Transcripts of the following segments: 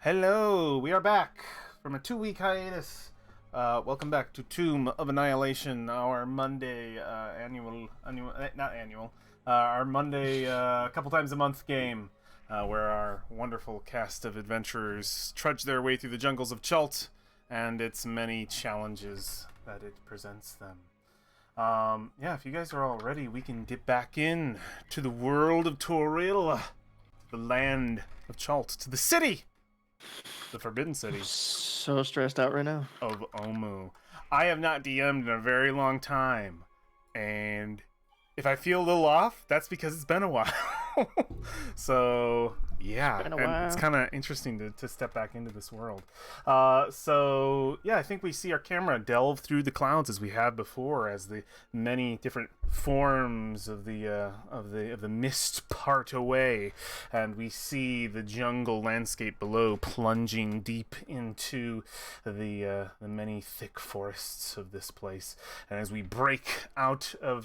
Hello, we are back from a 2-week hiatus. Welcome back to Tomb of Annihilation, our Monday our Monday a couple times a month game, where our wonderful cast of adventurers trudge their way through the jungles of Chult and its many challenges that it presents them. If you guys are all ready, we can get back in to the world of Toril, the land of Chult, to the city! The Forbidden City. So stressed out right now. Of Omu. I have not DM'd in a very long time. And if I feel a little off, that's because it's been a while. So, yeah. Been a And while. it's kind of interesting to step back into this world. I think we see our camera delve through the clouds as we have before, as the many different forms of the mist part away, and we see the jungle landscape below plunging deep into the many thick forests of this place. And as we break out of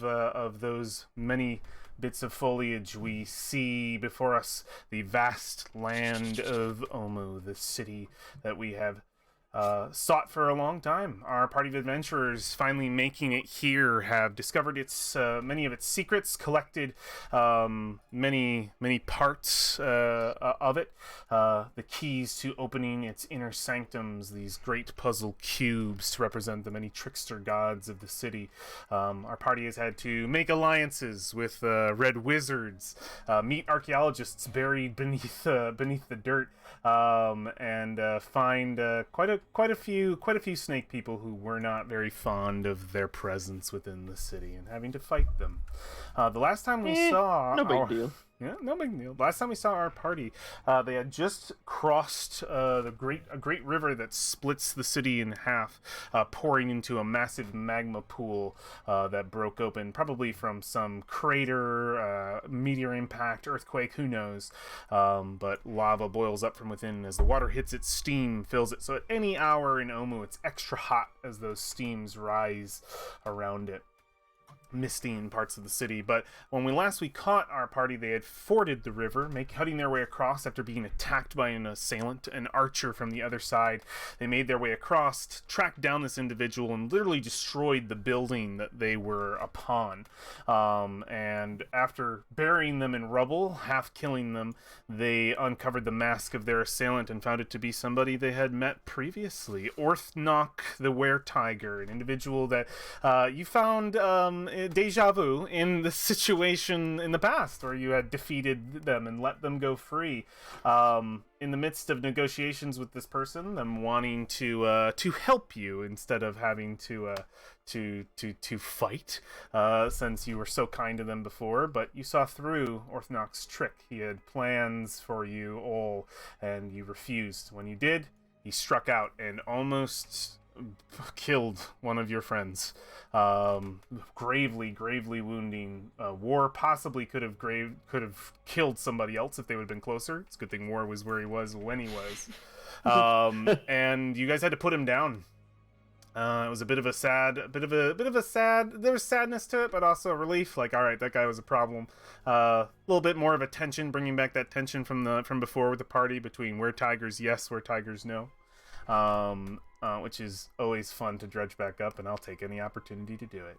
those many bits of foliage, we see before us the vast land of Omu, the city that we have sought for a long time. Our party of adventurers finally making it here have discovered its many of its secrets, collected many parts of it, the keys to opening its inner sanctums, these great puzzle cubes to represent the many trickster gods of the city. Our party has had to make alliances with red wizards, meet archaeologists buried beneath the dirt, and find quite a few snake people who were not very fond of their presence within the city and having to fight them. The last time we saw No big deal. Yeah, no big deal. Last time we saw our party, they had just crossed a great river that splits the city in half, pouring into a massive magma pool that broke open, probably from some crater, meteor impact, earthquake, who knows. But lava boils up from within as the water hits it, steam fills it. So at any hour in Omu, it's extra hot as those steams rise around it, misting parts of the city. But when we caught our party, they had forded the river, cutting their way across after being attacked by an assailant, an archer from the other side. They made their way across, tracked down this individual, and literally destroyed the building that they were upon. And after burying them in rubble, half killing them, they uncovered the mask of their assailant and found it to be somebody they had met previously. Orthnok the Were-Tiger, an individual that you found deja vu in the situation in the past where you had defeated them and let them go free. In the midst of negotiations with this person, them wanting to help you instead of having to fight, since you were so kind to them before. But you saw through Orthnok's trick. He had plans for you all, and you refused. When you did, he struck out and almost killed one of your friends, gravely wounding. War possibly could have killed somebody else if they would have been closer. It's a good thing War was where he was when he was. And you guys had to put him down. It was a bit of a sad. There was sadness to it, but also a relief. Like, all right, that guy was a problem. A little bit more of a tension, bringing back that tension from before with the party between where tigers yes, where tigers no. Which is always fun to dredge back up, and I'll take any opportunity to do it.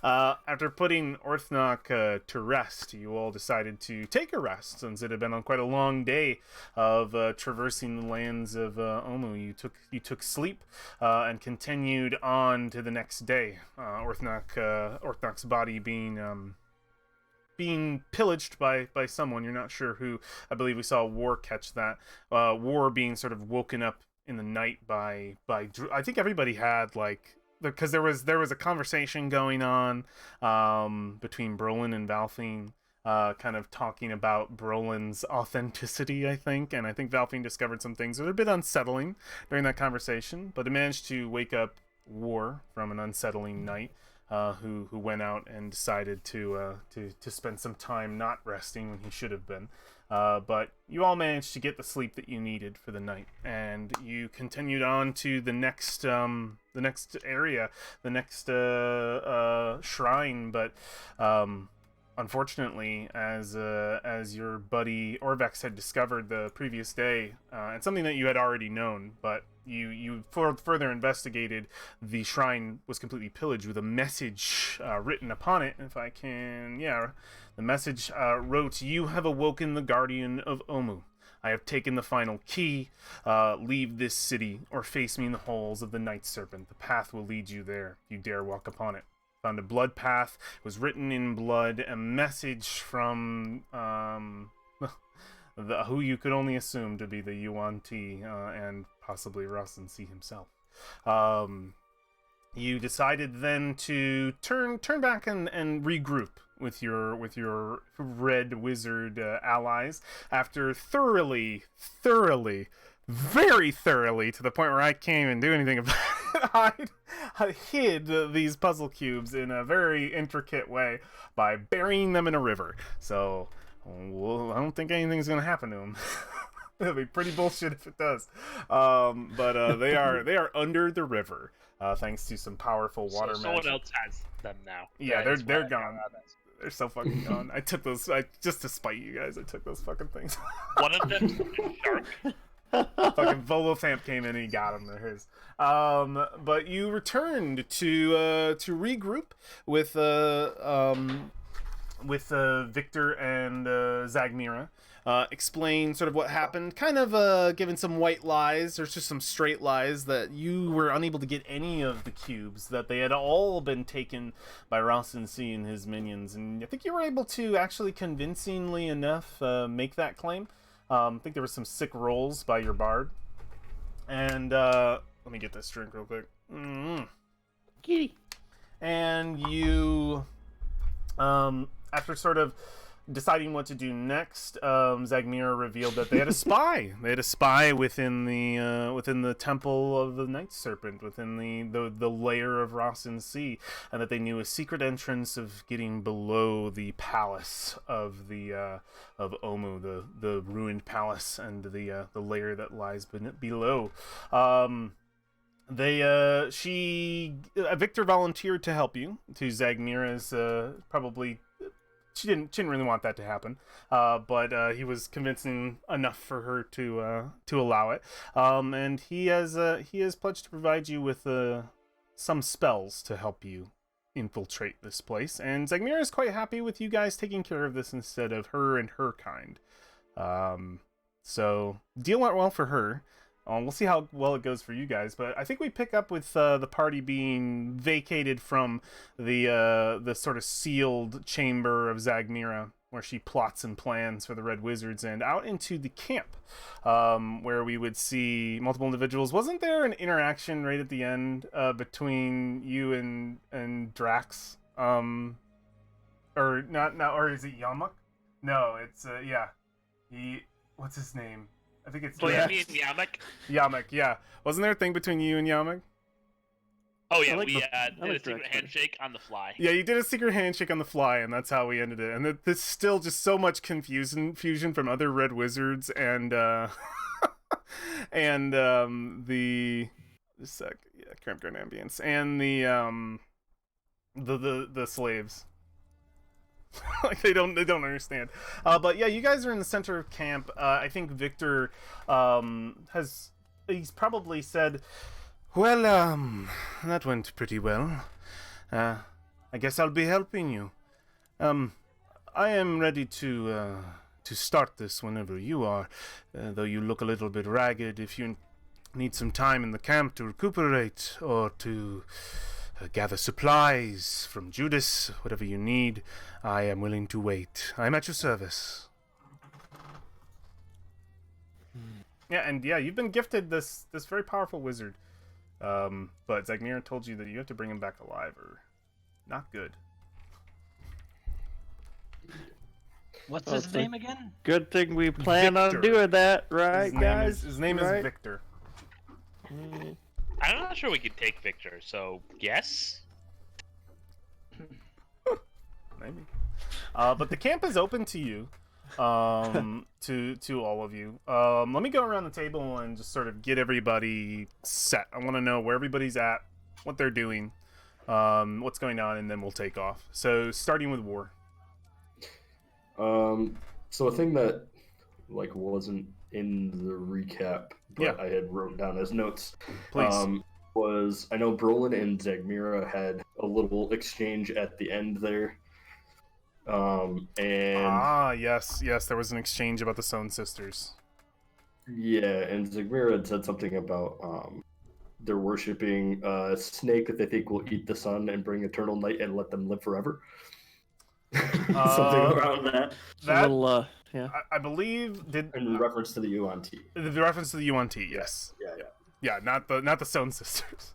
After putting Orthnok to rest, you all decided to take a rest, since it had been on quite a long day of traversing the lands of Omu. You took sleep and continued on to the next day. Orthnok's body being pillaged by someone. You're not sure who. I believe we saw War catch that. War being sort of woken up in the night by I think everybody had, like, because there was a conversation going on between Brolin and Valfine, kind of talking about Brolin's authenticity, I think. And I think Valfine discovered some things that were a bit unsettling during that conversation, but it managed to wake up War from an unsettling night. Who went out and decided to spend some time not resting when he should have been. But you all managed to get the sleep that you needed for the night, and you continued on to the next area, the next shrine. But unfortunately, as your buddy Orvex had discovered the previous day, and something that you had already known, but you further investigated, the shrine was completely pillaged with a message written upon it. If I can, yeah, the message wrote, "You have awoken the guardian of Omu. I have taken the final key. Leave this city or face me in the halls of the Night Serpent. The path will lead you there if you dare walk upon it." Found a blood path. It was written in blood. A message from who you could only assume to be the Yuan Ti and possibly Rasen C himself. You decided then to turn back and regroup with your red wizard allies after very thoroughly, to the point where I can't even do anything about it. I hid these puzzle cubes in a very intricate way by burying them in a river. So, well, I don't think anything's gonna happen to them. It'll be pretty bullshit if it does. But they are under the river, thanks to some powerful water magic. Someone else has them now. Yeah, they're gone. They're so fucking gone. I took those just to spite you guys. I took those fucking things. One of them's a shark. Fucking Volothamp came in and he got them. They're his. But you returned to regroup with Victor and Zagmira. Explain sort of what happened, kind of giving some white lies, or just some straight lies, that you were unable to get any of the cubes, that they had all been taken by Rasen C and his minions, and I think you were able to actually convincingly enough make that claim. I think there were some sick rolls by your bard. And let me get this drink real quick. Kitty. And you, after sort of deciding what to do next, Zagmira revealed that they had a spy. They had a spy within the temple of the Night Serpent, within the lair of Rasen C, and that they knew a secret entrance of getting below the palace of of Omu, the ruined palace, and the lair that lies below. Victor volunteered to help you. To Zagmira's probably. She didn't really want that to happen, but he was convincing enough for her to allow it. And he has pledged to provide you with some spells to help you infiltrate this place. And Zagmira is quite happy with you guys taking care of this instead of her and her kind. So deal went well for her. We'll see how well it goes for you guys, but I think we pick up with the party being vacated from the sort of sealed chamber of Zagmira, where she plots and plans for the Red Wizards, and out into the camp, where we would see multiple individuals. Wasn't there an interaction right at the end between you and Drax? Or not? Or is it Yamuk? No, it's yeah. What's his name? I think it's me and Yamek. Yamek, yeah. Wasn't there a thing between you and Yamek? Oh yeah, we did a secret handshake on the fly. Yeah, you did a secret handshake on the fly, and that's how we ended it. And there's still just so much fusion from other Red Wizards and and Campground Ambience and the slaves. Like they don't understand. But yeah, you guys are in the center of camp. I think Victor he's probably said, well, that went pretty well. I guess I'll be helping you. I am ready to start this whenever you are, though you look a little bit ragged. If you need some time in the camp to recuperate or to gather supplies from Judas, whatever you need, I am willing to wait. I am at your service. Yeah, and yeah, you've been gifted this very powerful wizard. But Zagmira told you that you have to bring him back alive, or not good. What's his name again? Good thing we plan on doing that, right, guys? His name is Victor. I'm not sure we could take Victor, so yes. Maybe. But the camp is open to you, to all of you. Let me go around the table and just sort of get everybody set. I want to know where everybody's at, what they're doing, what's going on, and then we'll take off. So starting with War. So a thing that like wasn't in the recap, but I had wrote down as notes. Please. Was I know Brolin and Zagmira had a little exchange at the end there. And yes, there was an exchange about the Stone Sisters. yeah, and Zagmira had said something about they're worshiping a snake that they think will eat the sun and bring eternal night and let them live forever. Something around that. That little, yeah. I believe In reference to the UNT. The reference to the UNT, yes. Yeah, not the Stone Sisters.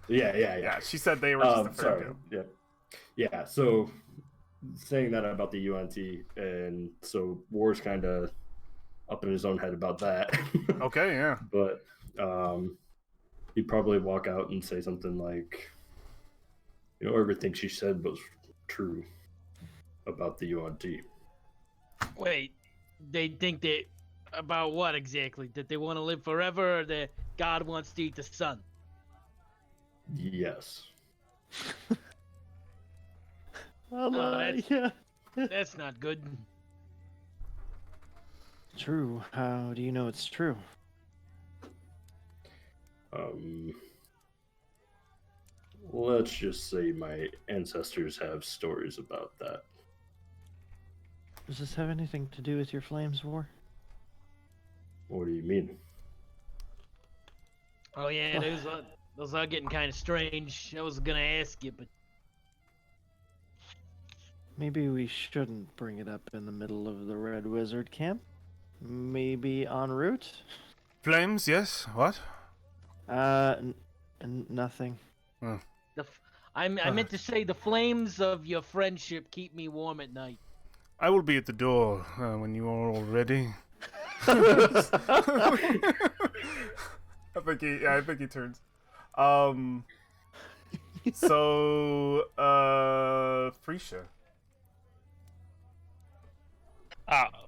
Yeah. She said they were just a sorry. Yeah. So saying that about the UNT, and so War's kind of up in his own head about that. Okay, yeah. But he'd probably walk out and say something like, everything she said was true about the UNT. Wait, they think that about what exactly? That they want to live forever, or that God wants to eat the sun? Yes. Yeah. That's not good. True. How do you know it's true? Let's just say my ancestors have stories about that. Does this have anything to do with your Flames War? What do you mean? Oh yeah, those are getting kind of strange. I was gonna ask you, but Maybe we shouldn't bring it up in the middle of the Red Wizard camp. Maybe en route? Flames, yes. What? Nothing. I meant to say the flames of your friendship keep me warm at night. I will be at the door when you are all ready. I think he turns. Freesia.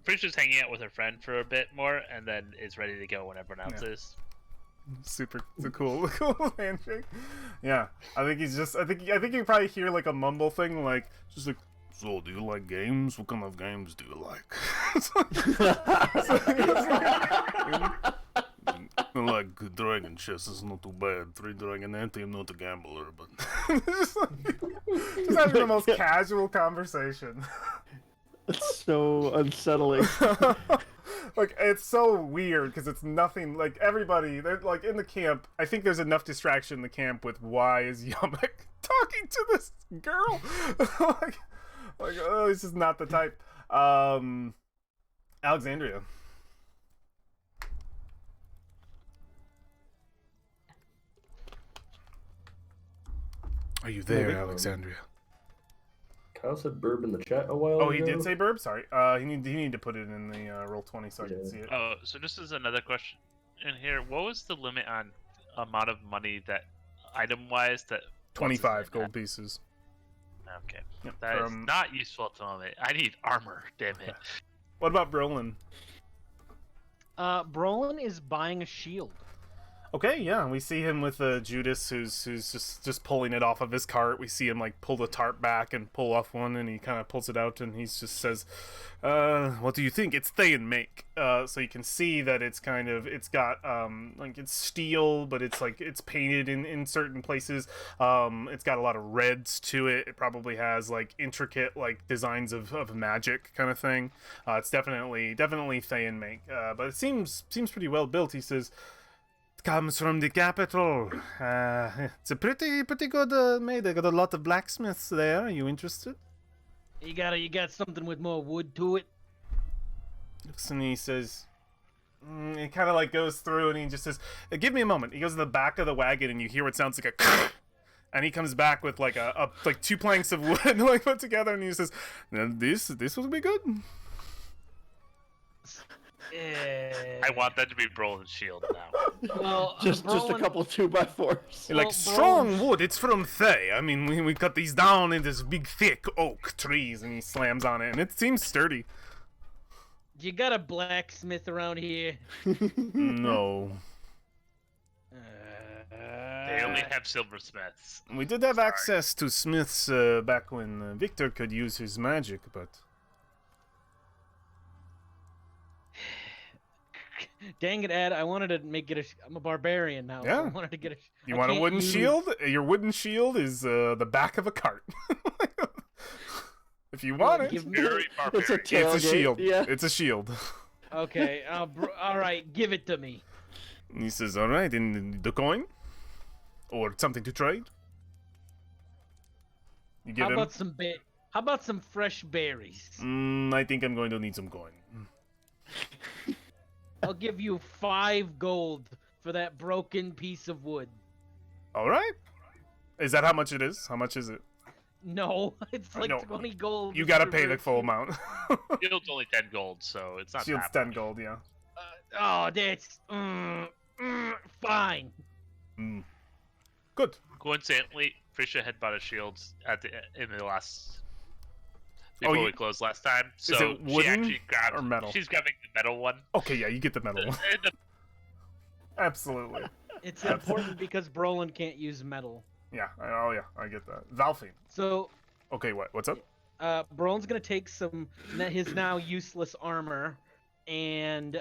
Frisia's hanging out with her friend for a bit more, and then is ready to go when everyone else is. Super, it's a cool handshake. Yeah, I think he's just. I think you probably hear like a mumble thing, like just like. So, do you like games? What kind of games do you like? I like dragon chess. It's not too bad. 3 dragon ante. I'm not a gambler, but just having the most casual conversation. It's so unsettling. Like, it's so weird because it's nothing. Like, everybody, they're like in the camp. I think there's enough distraction in the camp with why is Yamek talking to this girl? It's just not the type. Alexandria. Are you there, Alexandria? Kyle said burb in the chat a while ago. Oh, he did say burb? Sorry. He need to put it in the roll 20 so I can see it. Oh, so this is another question in here. What was the limit on amount of money that, item-wise, that... 25 gold pieces. Okay. Yep, that is not useful to me. I need armor, damn it. What about Brolin? Brolin is buying a shield. Okay, yeah, we see him with Judas, who's just pulling it off of his cart. We see him like pull the tarp back and pull off one, and he kind of pulls it out, and he just says, "What do you think? It's Fane make." So you can see that it's got like it's steel, but it's painted in certain places. It's got a lot of reds to it. It probably has like intricate like designs of magic kind of thing. It's definitely Fane make, but it seems pretty well built. He says. Comes from the capital. It's a pretty good made. They got a lot of blacksmiths there. Are you interested? You got something with more wood to it? Looks and he says, he kind of like goes through and he just says, "Give me a moment." He goes to the back of the wagon and you hear what sounds like a, and he comes back with like like 2 planks of wood like put together and he says, "This will be good." I want that to be Brolin's shield now. Well, just a couple 2x4s. Like strong wood. It's from Thay. I mean, we cut these down in this big thick oak trees, and he slams on it, and it seems sturdy. You got a blacksmith around here? No. They only have silversmiths. We did have access to smiths back when Victor could use his magic, but Dang it, Ed! I wanted to make it. I'm a barbarian now. So I Yeah. wanted to get a. You I want a can't wooden use- shield? Your wooden shield is the back of a cart. If you want it, Give me- Very It's a barbarian. it's a tailgate, shield. yeah. It's a shield. Okay. All right. Give it to me. He says, "All right, in the coin, or something to trade." You give How him. about How about some fresh berries? I think I'm going to need some coin. I'll give you 5 gold for that broken piece of wood. All right. Is that how much it is? How much is it? No, it's like No, 20 gold. You gotta for pay the very full few- amount. Shield's only 10 gold, so it's not Shield's that 10 much. gold, yeah. Oh, that's fine. Mm. Good. Coincidentally, Trisha had bought a shield in the last Oh, before we closed last time. So it she wooden actually grabbed or metal? She's grabbing the metal one. Okay, yeah, you get the metal one. And the- Absolutely. It's important because Brolin can't use metal. Yeah. Oh, yeah. I get that. Valfine. So, Okay, what's up? Brolin's gonna take his now useless armor, and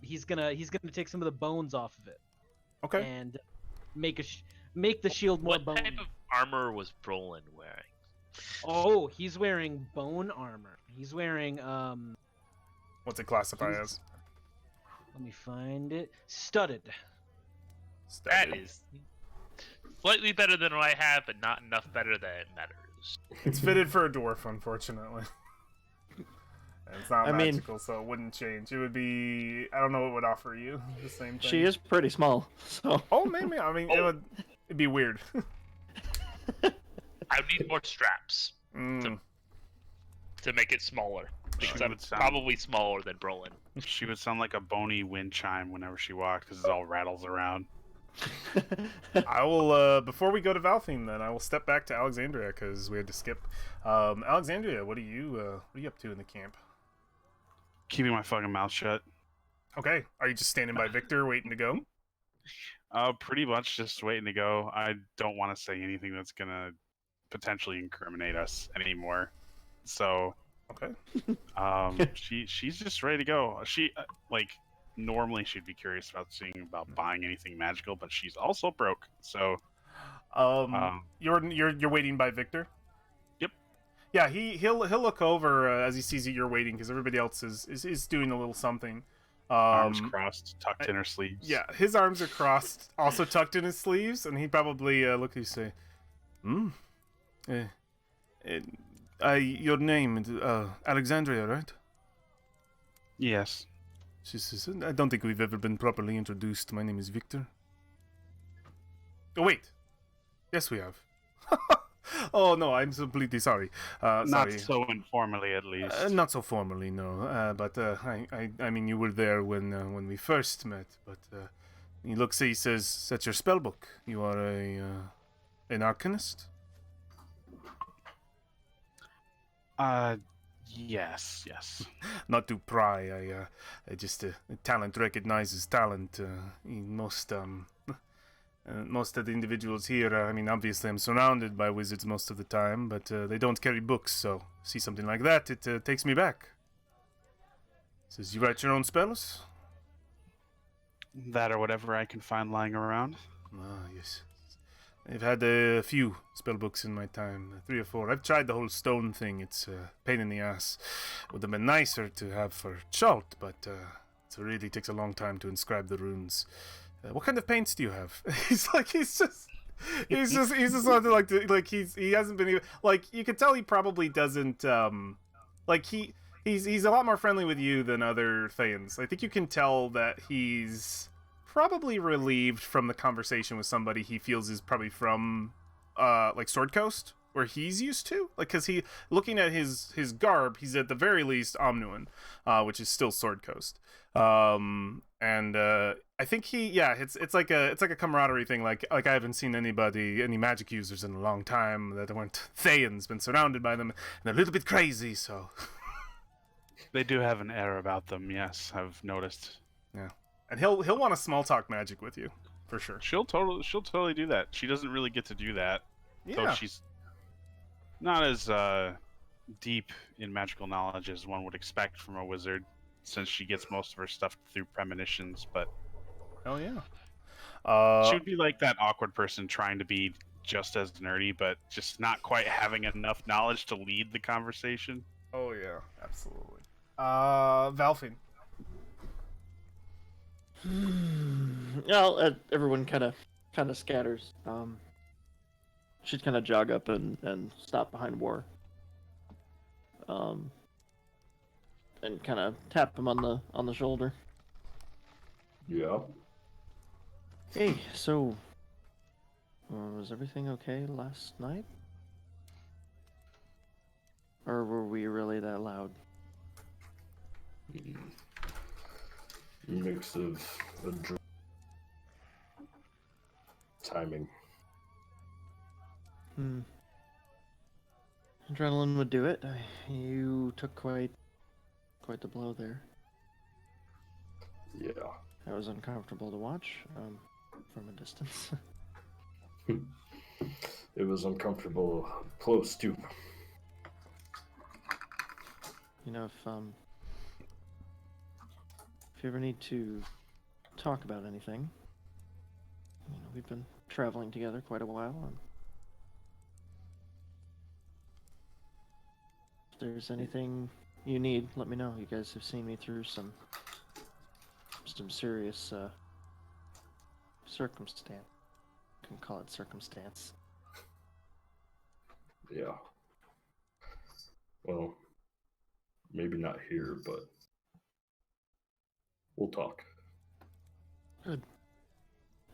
he's gonna take some of the bones off of it, Okay. and make the shield more what bone. type of armor was Brolin wearing? Oh, he's wearing bone armor. He's wearing What's it classify as? let me find it. Studded. That Studded. is slightly better than what I have, but not enough better that it matters. It's fitted for a dwarf, unfortunately. And it's not I mean- magical, so it wouldn't change. It would be... I don't know what would offer you the same thing. She is pretty small, so. Oh, maybe. I mean, it'd be weird. I would need more straps Mm. to make it smaller. Because She I'm would sound- probably smaller than Brolin. She would sound like a bony wind chime whenever she walked because it all rattles around. I will, before we go to Valfine, then, I will step back to Alexandria, because we had to skip. Alexandria, what are you up to in the camp? Keeping my fucking mouth shut. Okay, are you just standing by Victor, waiting to go? Pretty much just waiting to go. I don't want to say anything that's gonna potentially incriminate us anymore. So, Okay. she's just ready to go. She normally she'd be curious about seeing about buying anything magical, but she's also broke. So, You're waiting by Victor? Yep. Yeah, he'll look over as he sees that you're waiting, because everybody else is doing a little something. arms crossed, tucked in her sleeves. Yeah, his arms are crossed, also tucked in his sleeves, and he probably look and say, your name is Alexandria, right? Yes. She says, I don't think we've ever been properly introduced. My name is Victor. Oh, wait. Yes, we have. Oh, no, I'm completely sorry. Not Sorry. so informally, at least. Not so formally, no. But I mean, you were there when we first met. But he looks, he says, that's your spell book. You are an arcanist. Yes, yes. Not to pry. I just talent recognizes talent. Most of the individuals here, I mean, obviously I'm surrounded by wizards most of the time, but they don't carry books, so see something like that, it takes me back. Says, you write your own spells? That or whatever I can find lying around. Ah, yes. I've had a few spell books in my time, 3 or 4. I've tried the whole stone thing. It's a pain in the ass. Would have been nicer to have for Chult, but it really takes a long time to inscribe the runes. What kind of paints do you have? He's just something like he hasn't been even, like, you could tell he probably doesn't he's a lot more friendly with you than other Thanes. I think you can tell that he's probably relieved from the conversation with somebody he feels is probably from like Sword Coast, where he's used to, like, because he, looking at his garb, he's at the very least Omnuan, which is still Sword Coast. I think it's like a camaraderie thing. Like I haven't seen any magic users in a long time that weren't Thayans, been surrounded by them, and they're a little bit crazy, so. They do have an air about them, yes, I've noticed. Yeah. And he'll want to small talk magic with you, for sure. She'll totally do that. She doesn't really get to do that. Yeah. So she's not as deep in magical knowledge as one would expect from a wizard. since she gets most of her stuff through premonitions. But Hell yeah. she would be like that awkward person trying to be just as nerdy, but just not quite having enough knowledge to lead the conversation. Oh yeah, absolutely. Valfin. Well, everyone kind of scatters. She'd kind of jog up and stop behind War. And kind of tap him on the shoulder. Yeah. Hey, so was everything okay last night? Or were we really that loud? Mix of timing. Adrenaline would do it. You took quite the blow there. Yeah. That was uncomfortable to watch from a distance. It was uncomfortable close too. You know, if you ever need to talk about anything, you know, we've been traveling together quite a while, and if there's anything you need, let me know. You guys have seen me through some serious circumstance. You can call it circumstance. Yeah. Well, maybe not here, but we'll talk. Good.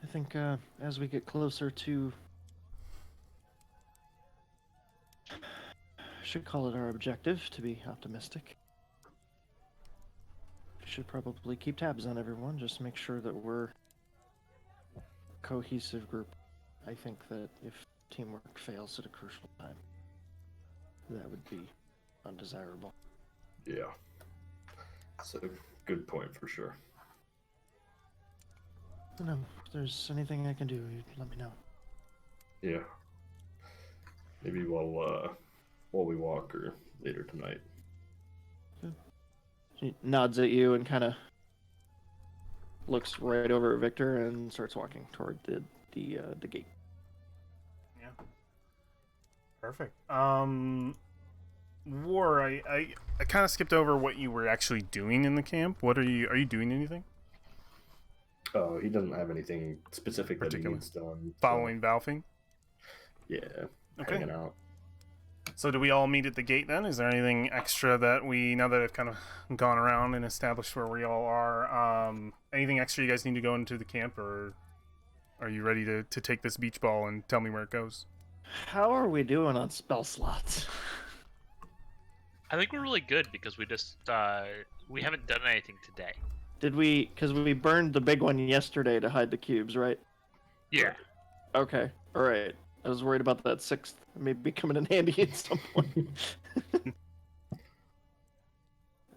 I think as we get closer to, I should call it our objective, to be optimistic. We should probably keep tabs on everyone, just make sure that we're a cohesive group. I think that if teamwork fails at a crucial time, that would be undesirable. Yeah. That's a good point for sure. You know, if there's anything I can do, you let me know. Yeah. Maybe while we walk or later tonight. She nods at you and kind of looks right over at Victor and starts walking toward the gate. Yeah. Perfect. War, I kind of skipped over what you were actually doing in the camp. What are you doing anything? Oh, he doesn't have anything specific that he Particular. needs done. Following Valfing? Yeah. Okay. Hanging out. So do we all meet at the gate then? Is there anything extra that now that I've kind of gone around and established where we all are, anything extra you guys need to go into the camp, or are you ready to take this beach ball and tell me where it goes? How are we doing on spell slots? I think we're really good because we just we haven't done anything today. Did we? Because we burned the big one yesterday to hide the cubes, right? Yeah. Okay. All right. I was worried about that sixth maybe coming in handy at some point.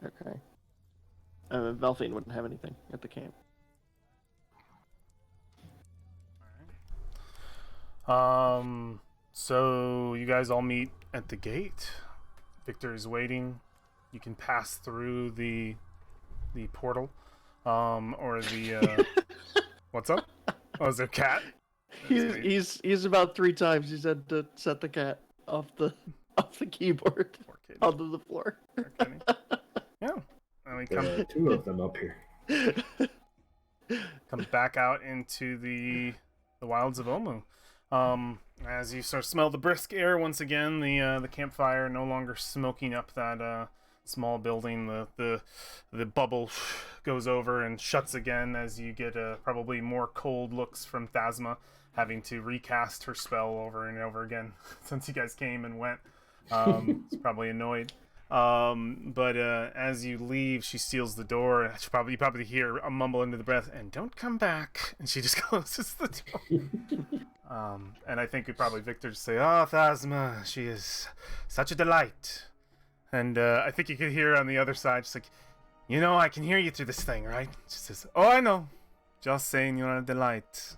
Okay. Valfine wouldn't have anything at the camp. So you guys all meet at the gate. Victor is waiting. You can pass through the portal, or the what's up? Oh, is there a cat? He's about 3 times he's had to set the cat off the keyboard Poor kid. onto the floor. Poor kitty. Yeah. And we There come are 2 of them up here. back out into the wilds of Omu. As you sort of smell the brisk air once again, the campfire no longer smoking up that small building. The bubble goes over and shuts again as you get probably more cold looks from Thasma, having to recast her spell over and over again since you guys came and went. She's probably annoyed. But as you leave, she seals the door. You probably hear a mumble under the breath, "And don't come back." And she just closes the door. And I think Victor just say, "Oh, Thasma, she is such a delight." And I think you could hear on the other side, just like, I can hear you through this thing, right? She says, "Oh, I know. Just saying you're a delight."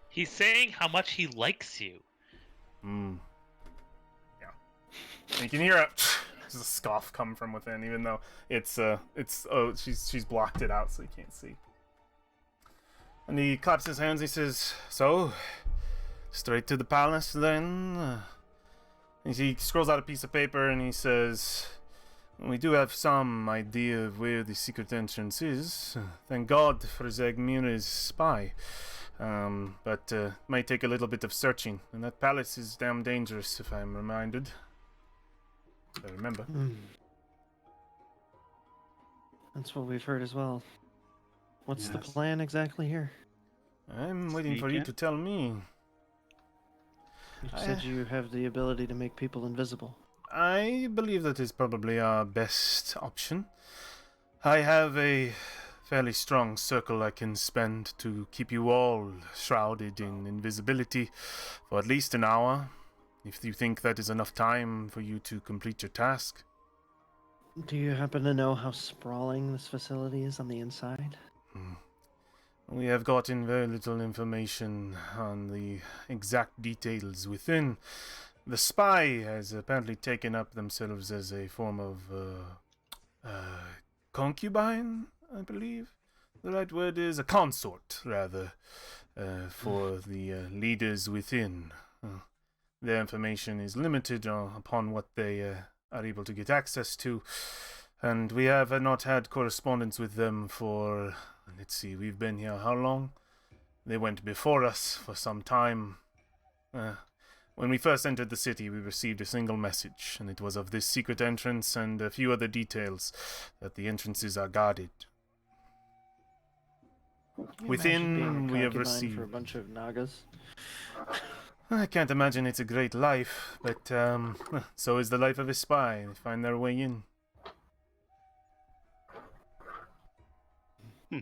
He's saying how much he likes you. Yeah. And you can hear Just a scoff come from within, even though she's blocked it out so you can't see. And he claps his hands. He says, "So, straight to the palace then." And he scrolls out a piece of paper and he says, "We do have some idea of where the secret entrance is. Thank God for Zagmira's spy. But might take a little bit of searching. And that palace is damn dangerous, if I'm reminded. I remember." That's what we've heard as well. What's the Yes. plan exactly here? I'm waiting for you to tell me. You said you have the ability to make people invisible. I believe that is probably our best option. I have a fairly strong circle I can spend to keep you all shrouded in invisibility for at least an hour, if you think that is enough time for you to complete your task. Do you happen to know how sprawling this facility is on the inside? We have gotten very little information on the exact details within. The spy has apparently taken up themselves as a form of concubine, I believe. The right word is a consort, rather, for the leaders within. Their information is limited upon what they are able to get access to, and we have not had correspondence with them for, let's see, we've been here how long? They went before us for some time. When we first entered the city, we received a single message, and it was of this secret entrance and a few other details, that the entrances are guarded. Within, we have received... for a bunch of Nagas. I can't imagine it's a great life, but so is the life of a spy. They find their way in.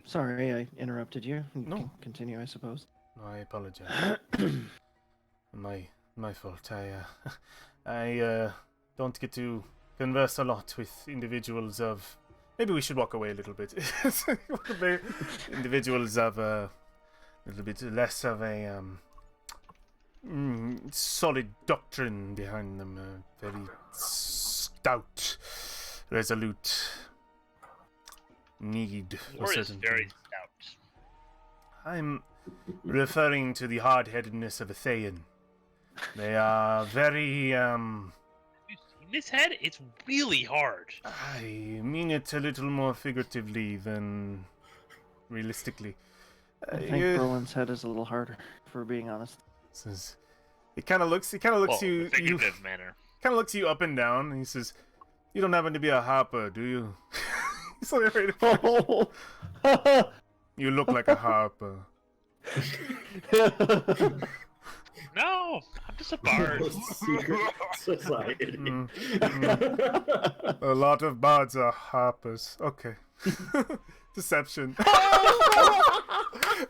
Sorry, I interrupted you. You No. can continue, I suppose. I apologize. My fault. I don't get to converse a lot with individuals of... Maybe we should walk away a little bit. Individuals of a little bit less of a solid doctrine behind them. Very stout, resolute need for War is certain very things. stout. I'm referring to the hard-headedness of a Thayan. They are very, Have you seen this head? It's really hard. I mean it a little more figuratively than realistically. I think Berlin's head is a little harder, if we're being honest. He kind of looks Well, you figurative manner. kind of looks you up and down, and he says, "You don't happen to be a harper, do you?" He's like, "Right." You look like a harper. No, I'm just a bard. Secret society. A lot of bards are harpers. Okay. Deception.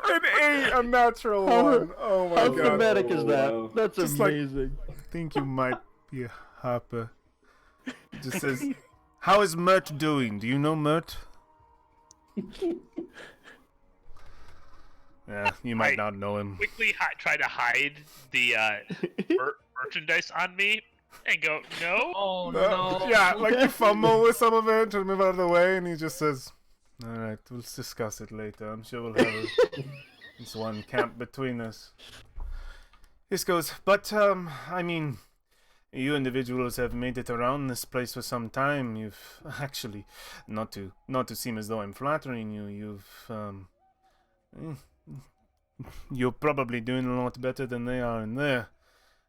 An 8, a natural one. Oh my How god. thematic is that? Wow. That's Just like- amazing. I think you might be a harper. It just says, "How is Mert doing? Do you know Mert?" Yeah, you might not know him. Quickly try to hide the merchandise on me and go, no. Oh no. Yeah, like you fumble with some of it to move out of the way, and he just says, "Alright, we'll discuss it later. I'm sure we'll have this one camp between us." This goes, but, I mean, you individuals have made it around this place for some time. You've actually, not to seem as though I'm flattering you, you're probably doing a lot better than they are in there.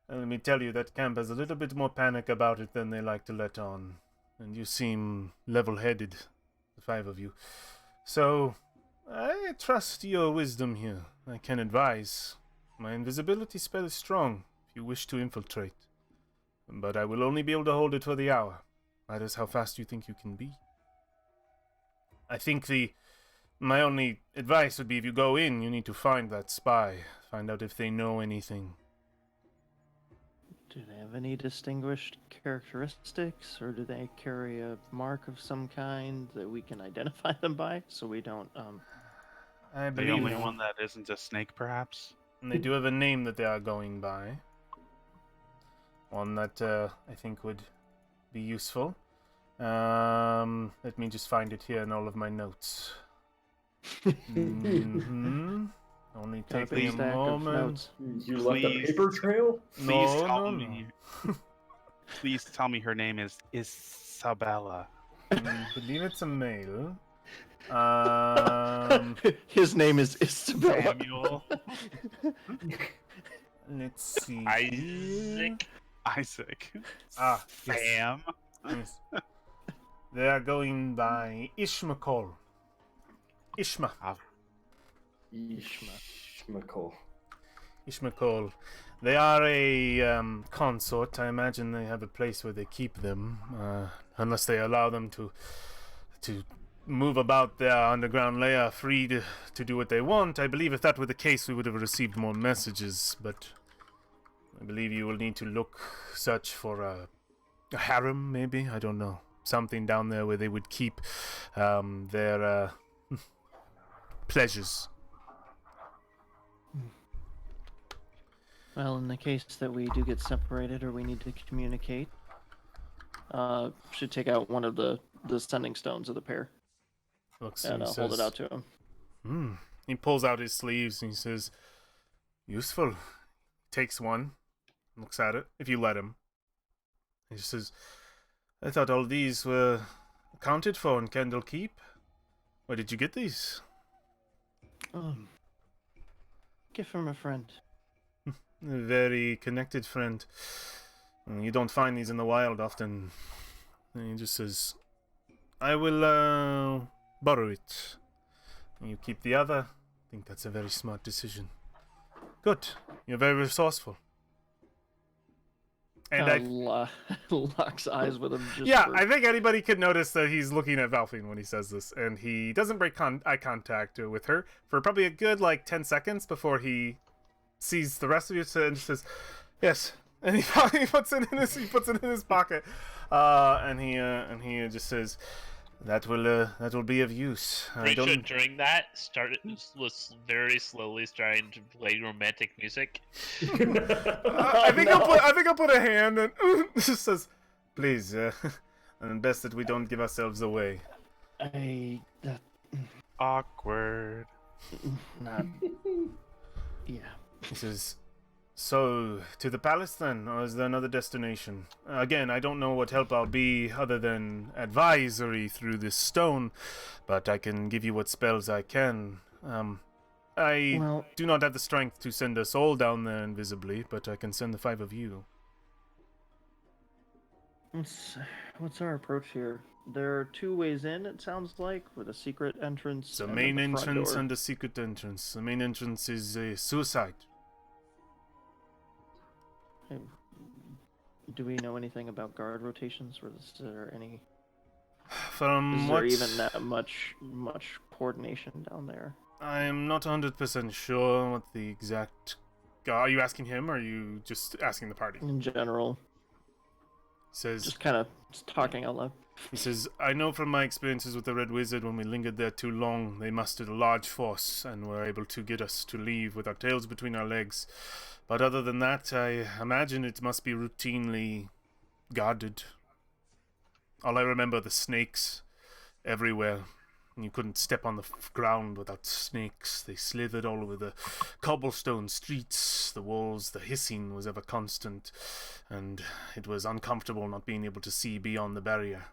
And let me tell you, that camp has a little bit more panic about it than they like to let on. And you seem level-headed, the 5 of you. So, I trust your wisdom here. I can advise. My invisibility spell is strong, if you wish to infiltrate. But I will only be able to hold it for the hour. That is how fast you think you can be. I think my only advice would be, if you go in, you need to find that spy. Find out if they know anything. Do they have any distinguished characteristics, or do they carry a mark of some kind that we can identify them by, so we don't, I The believe only one that isn't a snake, perhaps? And they do have a name that they are going by. One that I think would be useful. Let me just find it here in all of my notes. Mm-hmm. Only Got a take big me a stack of moment. notes. You left a Please. paper trail? Please No, tell no, me. no. Please tell me her name is Isabella. Believe it's a male. His name is Isabella. Samuel. Let's see. Isaac. Isaac. Ah, yes. Sam. Yes. They are going by Ishmael. Ishma. Ishmael. Ishmael. They are a consort. I imagine they have a place where they keep them, unless they allow them to move about their underground lair free to do what they want. I believe if that were the case, we would have received more messages, but I believe you will need to search for a harem, maybe? I don't know. Something down there where they would keep their pleasures. Well, in the case that we do get separated or we need to communicate, should take out one of the sending stones of the pair Looks and hold it out to him. He pulls out his sleeves and he says, "Useful." Takes one, looks at it, if you let him. He says, "I thought all these were accounted for in Kendall Keep. Where did you get these?" Gift from a friend. A very connected friend. You don't find these in the wild often. And he just says, "I will borrow it. You keep the other." I think that's a very smart decision. Good. You're very resourceful. And locks eyes with him. I think anybody could notice that he's looking at Valfine when he says this, and he doesn't break eye contact with her for probably a good 10 seconds before he sees the rest of you and says, "Yes." And he puts it in his pocket, and he just says, that will be of use. Pretty sure during that, very slowly starting to play romantic music. I think I'll put a hand and just says, "Please, and best that we don't give ourselves away." Awkward. Not. Yeah. He says, "So, to the palace then, or is there another destination? Again, I don't know what help I'll be other than advisory through this stone, but I can give you what spells I can. I do not have the strength to send us all down there invisibly, but I can send the 5 of you." What's our approach here? There are 2 ways in, it sounds like, with a secret entrance. It's a and main then the front entrance door. and a secret entrance. The main entrance is a suicide. Do we know anything about guard rotations? Or is there any? From Is what there even that much coordination down there? I am not 100% sure what the exact. Are you asking him, or are you just asking the party? In general, Says just kind of talking out loud. He says, "I know from my experiences with the Red Wizard, when we lingered there too long, they mustered a large force and were able to get us to leave with our tails between our legs. But other than that, I imagine it must be routinely guarded. All I remember are the snakes everywhere. You couldn't step on the ground without snakes. They slithered all over the cobblestone streets. The walls, the hissing was ever constant, and it was uncomfortable not being able to see beyond the barrier.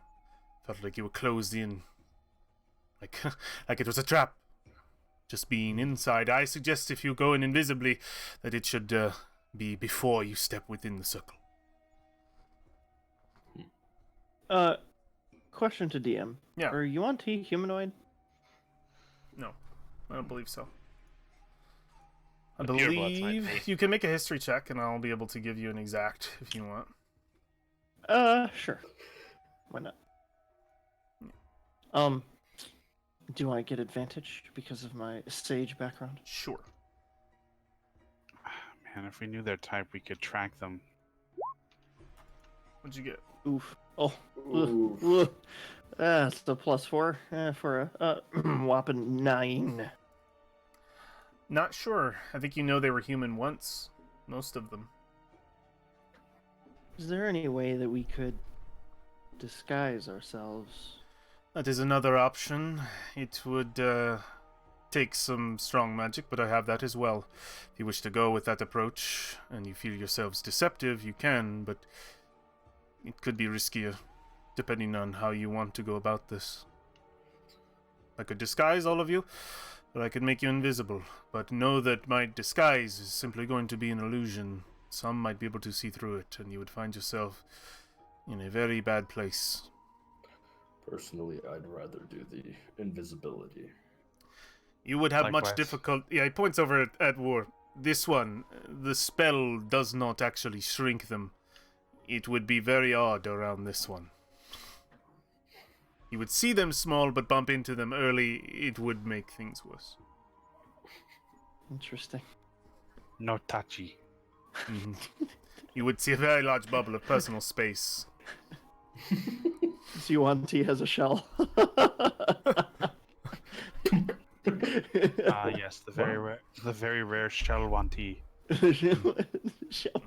Felt like you were closed in, like it was a trap. Just being inside, I suggest if you go in invisibly, that it should be before you step within the circle." Question to DM. Yeah. Are you on T humanoid? No, I don't believe so. I The pure bloods might believe be. you can make a history check, and I'll be able to give you an exact if you want. Sure. Why not? Do I get advantage because of my sage background? Sure. Man, if we knew their type, we could track them. What'd you get? Oof. Oh. Oof. Ugh. That's the +4 for a whopping 9. Not sure. I think you know they were human once. Most of them. Is there any way that we could disguise ourselves? That is another option. It would take some strong magic, but I have that as well. If you wish to go with that approach, and you feel yourselves deceptive, you can, but it could be riskier, depending on how you want to go about this. I could disguise all of you, or I could make you invisible, but know that my disguise is simply going to be an illusion. Some might be able to see through it, and you would find yourself in a very bad place. Personally, I'd rather do the invisibility. You would have much Likewise. difficult. Yeah, he points over at War. This one, the spell does not actually shrink them. It would be very odd around this one. You would see them small, but bump into them early. It would make things worse. Interesting. No touchy. Mhm. You would see a very large bubble of personal space. Yuan-Ti has a shell. Ah, yes, the very rare shell one tea. Shell.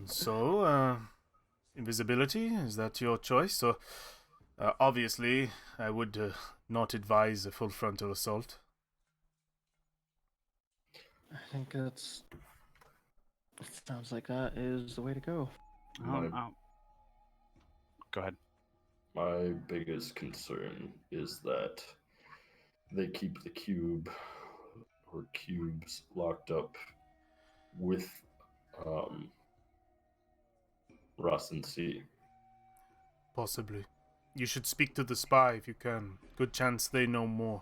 So, invisibility, is that your choice? So, obviously, I would not advise a full frontal assault. I think that's. It sounds like that is the way to go. Go ahead. My biggest concern is that they keep the cube or cubes locked up with Ross and C. Possibly. You should speak to the spy if you can. Good chance they know more.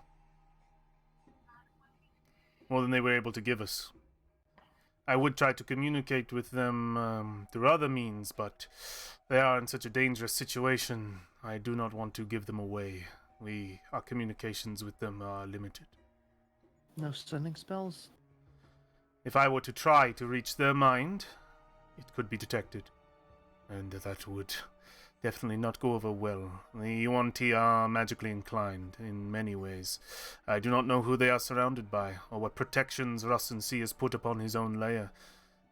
More than they were able to give us. I would try to communicate with them through other means, but they are in such a dangerous situation. I do not want to give them away. Our communications with them are limited. No sending spells? If I were to try to reach their mind, it could be detected. And that would definitely not go over well. The Yuan-Ti are magically inclined in many ways. I do not know who they are surrounded by, or what protections Rustin C has put upon his own lair.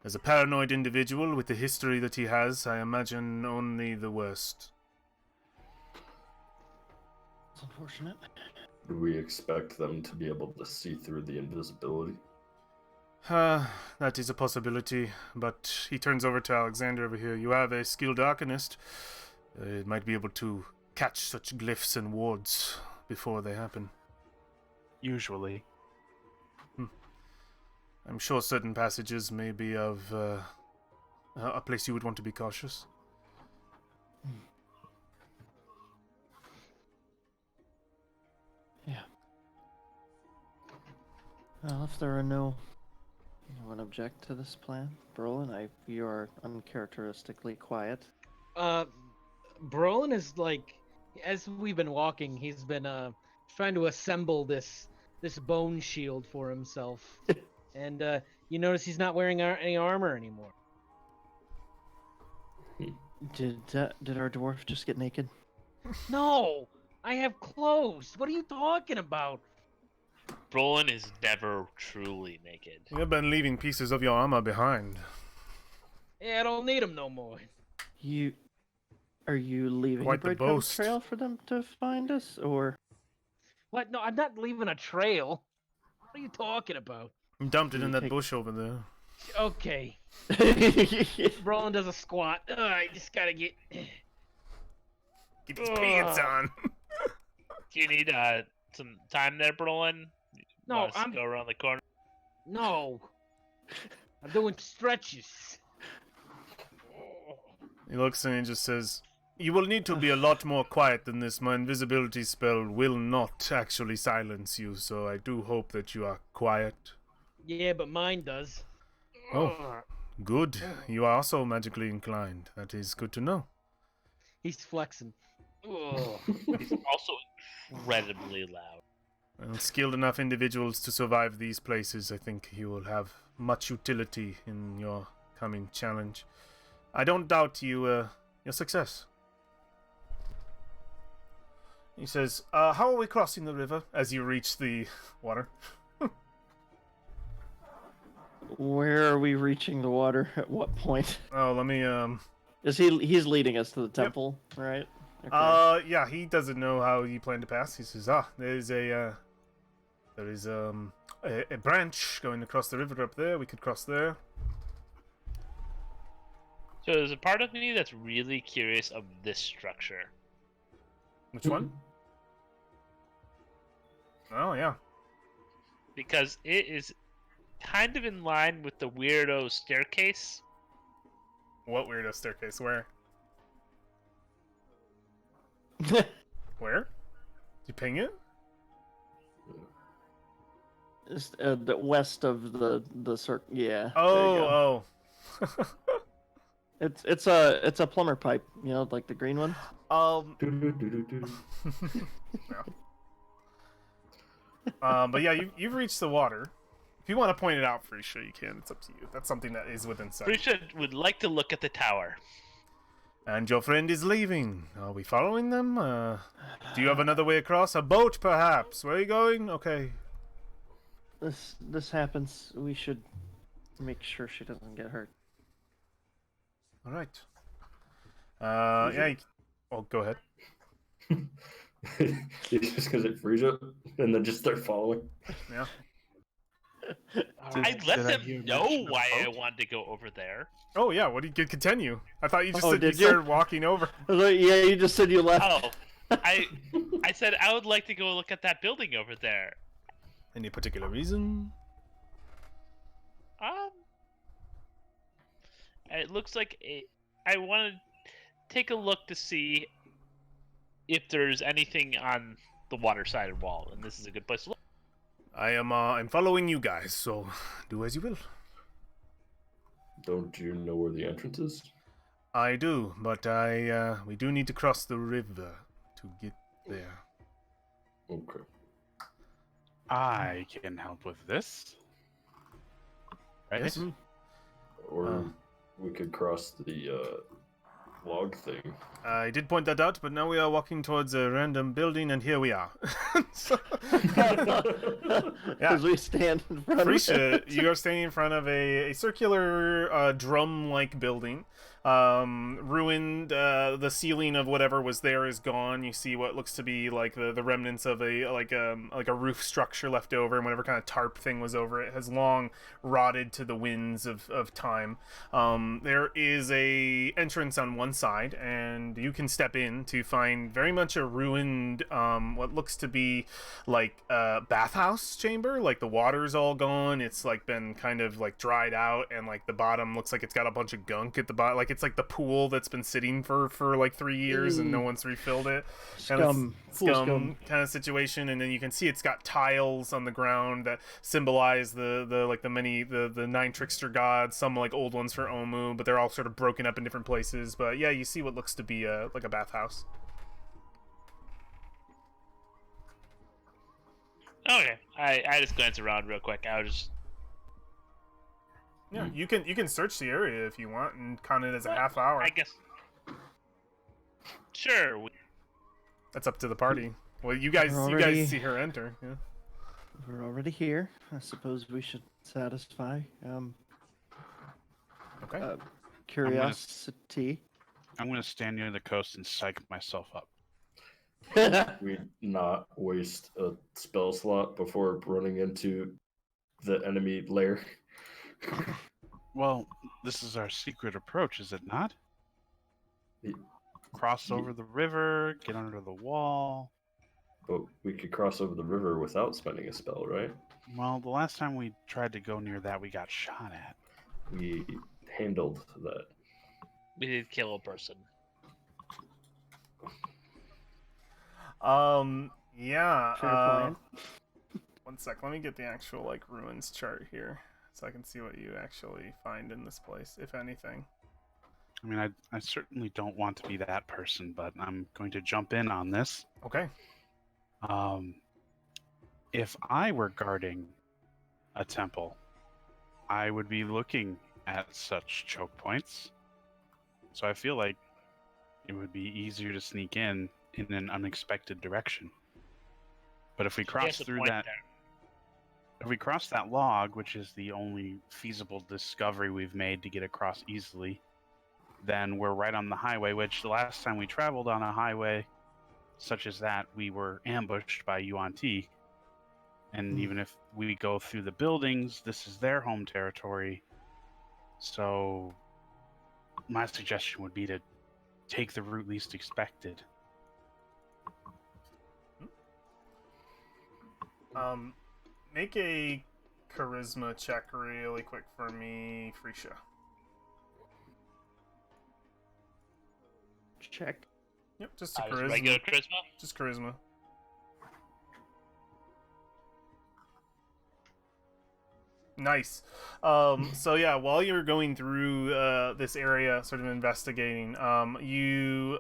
As a paranoid individual with the history that he has, I imagine only the worst. It's unfortunate. Do we expect them to be able to see through the invisibility? That is a possibility, but he turns over to Alexander over here. You have a skilled arcanist. It might be able to catch such glyphs and wards before they happen. Usually. I'm sure certain passages may be of a place you would want to be cautious. Yeah. Well, if there are no one object to this plan, Brolin, you are uncharacteristically quiet. Brolin is like, as we've been walking, he's been trying to assemble this bone shield for himself, and you notice he's not wearing any armor anymore. Did our dwarf just get naked? No, I have clothes. What are you talking about? Brolin is never truly naked. You have been leaving pieces of your armor behind. Yeah, I don't need them no more. Are you leaving Quite a the breadcrumb boast. trail for them to find us, or? What? No, I'm not leaving a trail. What are you talking about? You dumped it You in that take- bush over there. Okay. Keep Brolin does a squat. I just gotta get. Keep his pants on. Do you need some time there, Brolin? No, Want us to I'm. go around the corner. No. I'm doing stretches. He looks and he just says, "You will need to be a lot more quiet than this. My invisibility spell will not actually silence you, so I do hope that you are quiet." Yeah, but mine does. Oh, good. You are also magically inclined. That is good to know. He's flexing. He's also incredibly loud. Well, skilled enough individuals to survive these places, I think you will have much utility in your coming challenge. I don't doubt your success. He says, how are we crossing the river as you reach the water? Where are we reaching the water? At what point? Oh, let me Is he's leading us to the temple, right? Yeah, he doesn't know how you plan to pass. He says, there's a branch going across the river up there. We could cross there. So there's a part of me that's really curious of this structure. Which one? Oh, yeah. Because it is kind of in line with the weirdo staircase. What weirdo staircase? Where? Where? Did you ping it? Just, the west of the circle. Yeah. Oh. It's a plumber pipe, you know, like the green one. But yeah, you've reached the water. If you want to point it out, pretty sure you can. It's up to you. That's something that is within sight. Pretty sure would like to look at the tower. And your friend is leaving. Are we following them? Do you have another way across? A boat, perhaps? Where are you going? Okay. This happens. We should make sure she doesn't get hurt. All right. Yeah. Oh, go ahead. Just because it frees up and then just start following. Yeah. I let did I hear them know mention of why I boat? wanted to go over there. Oh yeah. What do you continue? I thought you just Oh, said you did you? started walking over. I was like, yeah, you just said you left. Oh, I said I would like to go look at that building over there. Any particular reason? It looks like I want to take a look to see if there's anything on the water-sided wall, and this is a good place to look. I'm following you guys, so do as you will. Don't you know where the entrance is? I do, but we do need to cross the river to get there. Okay. I can help with this. Right? Yes? Or we could cross the log thing. I did point that out, but now we are walking towards a random building, and here we are. As we stand in front of Frisha, it. you are standing in front of a circular drum-like building. Ruined. The ceiling of whatever was there is gone. You see what looks to be like the remnants of a roof structure left over, and whatever kind of tarp thing was over it has long rotted to the winds of time. There is a entrance on one side, and you can step in to find very much a ruined what looks to be like a bathhouse chamber. Like the water's all gone. It's like been kind of like dried out, and like the bottom looks like it's got a bunch of gunk at the bottom. Like it's like the pool that's been sitting for like 3 years and no one's refilled it. Scum. Full Scum kind of situation. And then you can see it's got tiles on the ground that symbolize the 9 trickster gods. Some like old ones for Omu, but they're all sort of broken up in different places. But yeah, you see what looks to be like a bathhouse. Okay, I just glanced around real quick. I was just Yeah, you can search the area if you want and count it as a half hour. I guess. Sure. That's up to the party. Well, you guys see her enter. Yeah. We're already here. I suppose we should satisfy Okay. curiosity. I'm going to stand near the coast and psych myself up. We not waste a spell slot before running into the enemy lair. Well, this is our secret approach, is it not? Cross over the river, get under the wall. But we could cross over the river without spending a spell, right? Well, the last time we tried to go near that, we got shot at. We handled that. We did kill a person. Yeah. Fair plan. One sec. Let me get the actual like ruins chart here, so I can see what you actually find in this place, if anything. I mean, I certainly don't want to be that person, but I'm going to jump in on this. Okay. If I were guarding a temple, I would be looking at such choke points. So I feel like it would be easier to sneak in an unexpected direction. But if we cross through that, If we cross that log, which is the only feasible discovery we've made to get across easily, then we're right on the highway, which the last time we traveled on a highway such as that, we were ambushed by Yuan Ti. And even if we go through the buildings, this is their home territory. So my suggestion would be to take the route least expected. Make a charisma check really quick for me, Frisha. Check. Yep, just a Just charisma. regular charisma. Just charisma. Nice. So yeah, while you're going through this area, sort of investigating, you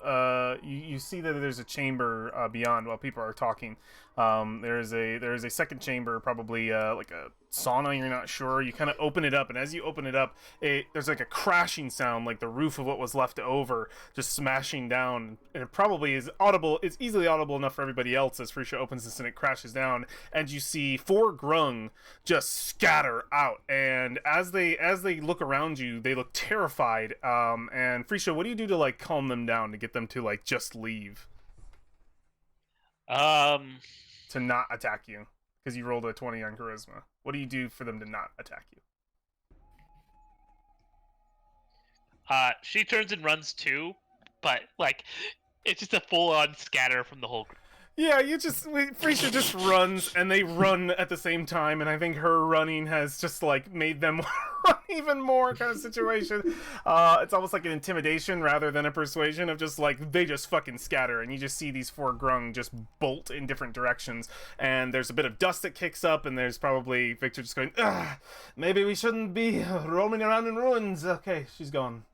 see that there's a chamber beyond while people are talking. There is a second chamber, probably like a sauna. You're not sure. You kind of open it up, and as you open it up, there's like a crashing sound, like the roof of what was left over just smashing down. And it probably is audible. It's easily audible enough for everybody else as Frisha opens this and it crashes down, and you see 4 grung just scatter out. And as they look around you, they look terrified. And Frisha, what do you do to like calm them down to get them to like just leave? To not attack you, because you rolled a 20 on charisma. What do you do for them to not attack you? She turns and runs too, but like it's just a full-on scatter from the whole group. Yeah, Frisha just runs, and they run at the same time, and I think her running has just, like, made them run even more kind of situation. It's almost like an intimidation rather than a persuasion of just, like, they just fucking scatter, and you just see these 4 grung just bolt in different directions, and there's a bit of dust that kicks up, and there's probably Victor just going, ugh, maybe we shouldn't be roaming around in ruins. Okay, she's gone.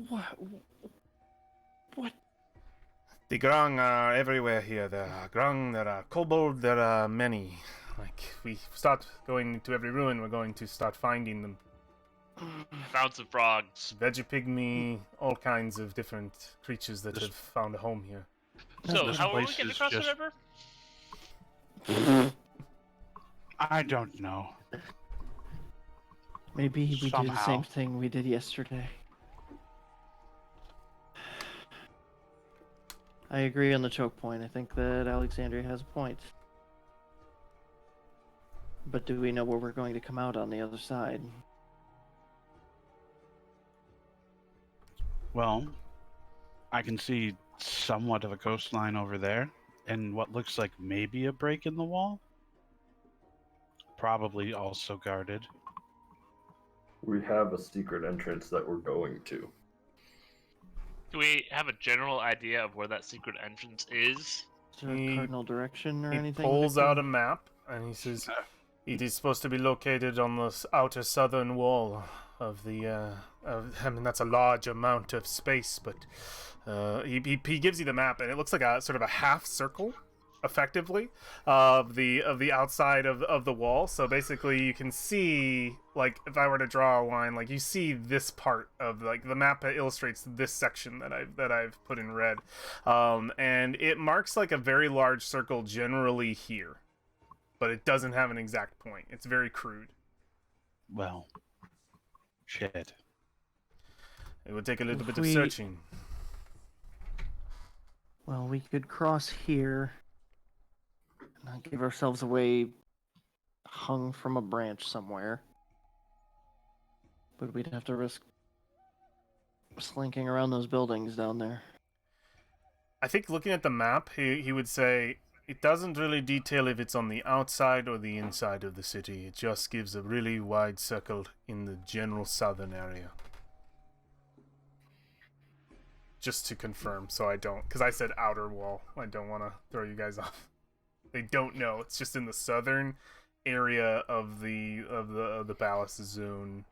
What? The grung are everywhere here. There are grung, there are kobold, there are many. Like, we start going to every ruin, we're going to start finding them. Found some frogs. Veggie-pygmy, all kinds of different creatures that have found a home here. So, This how are we place getting is across just- the river? I don't know. Maybe we do the Somehow. same thing we did yesterday. I agree on the choke point. I think that Alexandria has a point. But do we know where we're going to come out on the other side? Well, I can see somewhat of a coastline over there, and what looks like maybe a break in the wall. Probably also guarded. We have a secret entrance that we're going to. Do we have a general idea of where that secret entrance is? Is there a He- cardinal direction or He anything? pulls Victor? out a map, and he says, it is supposed to be located on the outer southern wall of the, I mean, that's a large amount of space, but he gives you the map, and it looks like a sort of a half circle, effectively, of the outside of the wall. So basically you can see, like, if I were to draw a line, like, you see this part of, like, the map that illustrates this section that I've put in red, and it marks like a very large circle generally here, but it doesn't have an exact point. It's very crude. Well, shit. It would take a little If bit of we- searching. Well, we could cross here and not give ourselves away hung from a branch somewhere. But we'd have to risk slinking around those buildings down there. I think looking at the map, he would say it doesn't really detail if it's on the outside or the inside of the city. It just gives a really wide circle in the general southern area. Just to confirm, so I don't, because I said outer wall. I don't want to throw you guys off. They don't know. It's just in the southern area of the palace zone.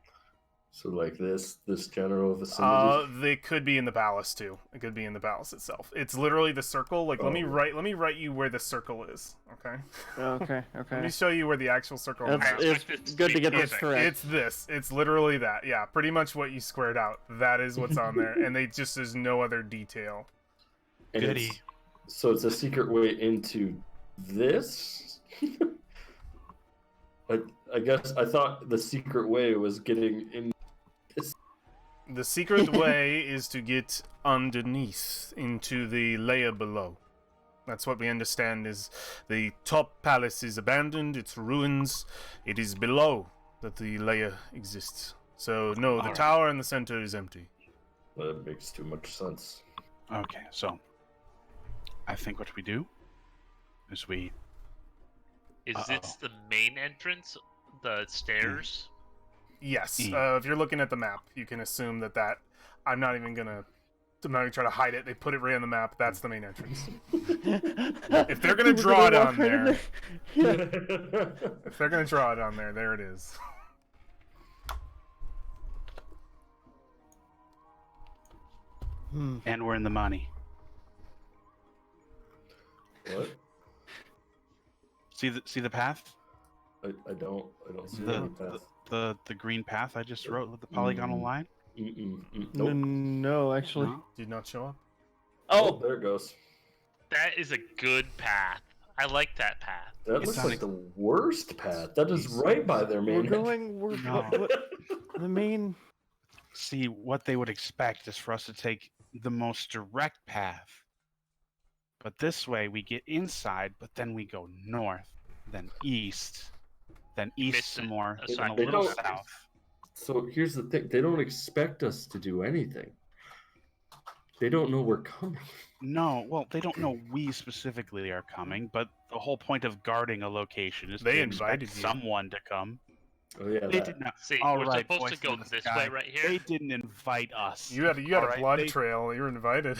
So like this general vicinity. They could be in the palace too. It could be in the palace itself. It's literally the circle. Like, let me write you where the circle is. Okay. Okay, Let okay. me show you where the actual circle is. That's, it's good to get this correct. It's this. It's literally that. Yeah, pretty much what you squared out. That is what's on there, and there's no other detail. And Goody. so it's a secret way into this. I guess I thought the secret way was getting in. The secret way is to get underneath into the layer below. That's what we understand is the top palace is abandoned, it's ruins. It is below that the layer exists. So no, the Alright. tower in the center is empty. That makes too much sense. Okay, so I think what we do is we. Is this the main entrance? The stairs? Yes, Mm. if you're looking at the map, you can assume that I'm not even gonna try to hide it. They put it right on the map. That's the main entrance. If they're gonna draw it on there, if they're gonna draw it on there, there it is. And we're in the money. What? See the path? I don't see The, any path. the green path I just wrote with the polygonal line? Nope. No, actually. No? Did not show up. Oh, there it goes. That is a good path. I like that path. That It's looks not like the worst path. That is right by their main. We're No. the main. See, what they would expect is for us to take the most direct path. But this way we get inside, but then we go north, then east, then east Missed some more, a and a side. They little don't- south. So here's the thing: they don't expect us to do anything. They don't know we're coming. No, well, they don't know we specifically are coming, but the whole point of guarding a location is They to invited expect you. someone to come. Oh yeah, They that. did not. See, All we're right, supposed to voice go in the this sky. way right here. They didn't invite us. You had a All right, blood they- trail. You're invited.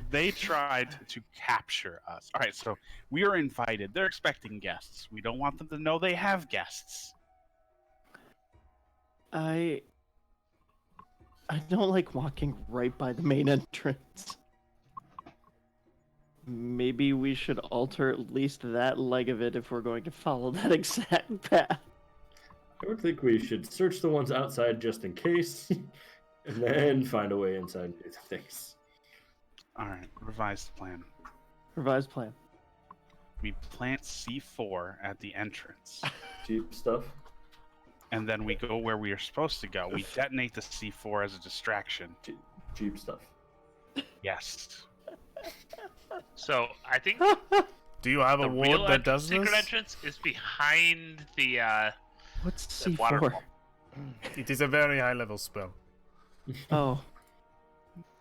They tried to capture us. All right, so we are invited. They're expecting guests. We don't want them to know they have guests. I don't like walking right by the main entrance. Maybe we should alter at least that leg of it if we're going to follow that exact path. I would think we should search the ones outside just in case, and then find a way inside and do the things. All right, revised plan. Revised plan. We plant C4 at the entrance, Cheap stuff. and then we go where we are supposed to go. We detonate the C4 as a distraction. Cheap stuff. Yes. So I think Do you have a the ward real that does secret this? entrance is behind the What's The C4? waterfall. It is a very high level spell. Oh,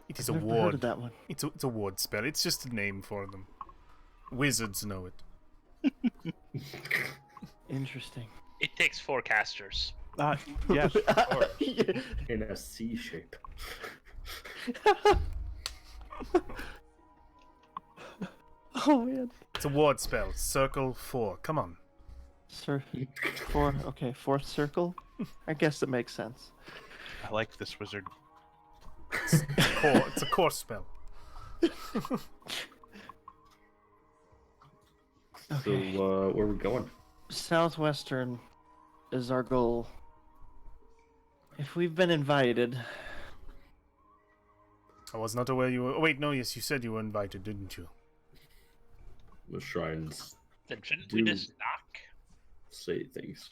It is I've a never heard ward. of that one. It's a ward spell. It's just a name for them. Wizards know it. Interesting. it takes 4 casters. Yes. Of course. In a C shape. Oh man. It's a ward spell. Circle 4. Come on. Fourth circle. I guess it makes sense. I like this wizard. It's a core spell. Okay. So where are we going? Southwestern is our goal. If we've been invited, I was not aware you were. Oh, wait, no, yes, you said you were invited, didn't you? The shrines Then shouldn't we Dude. just knock? say things.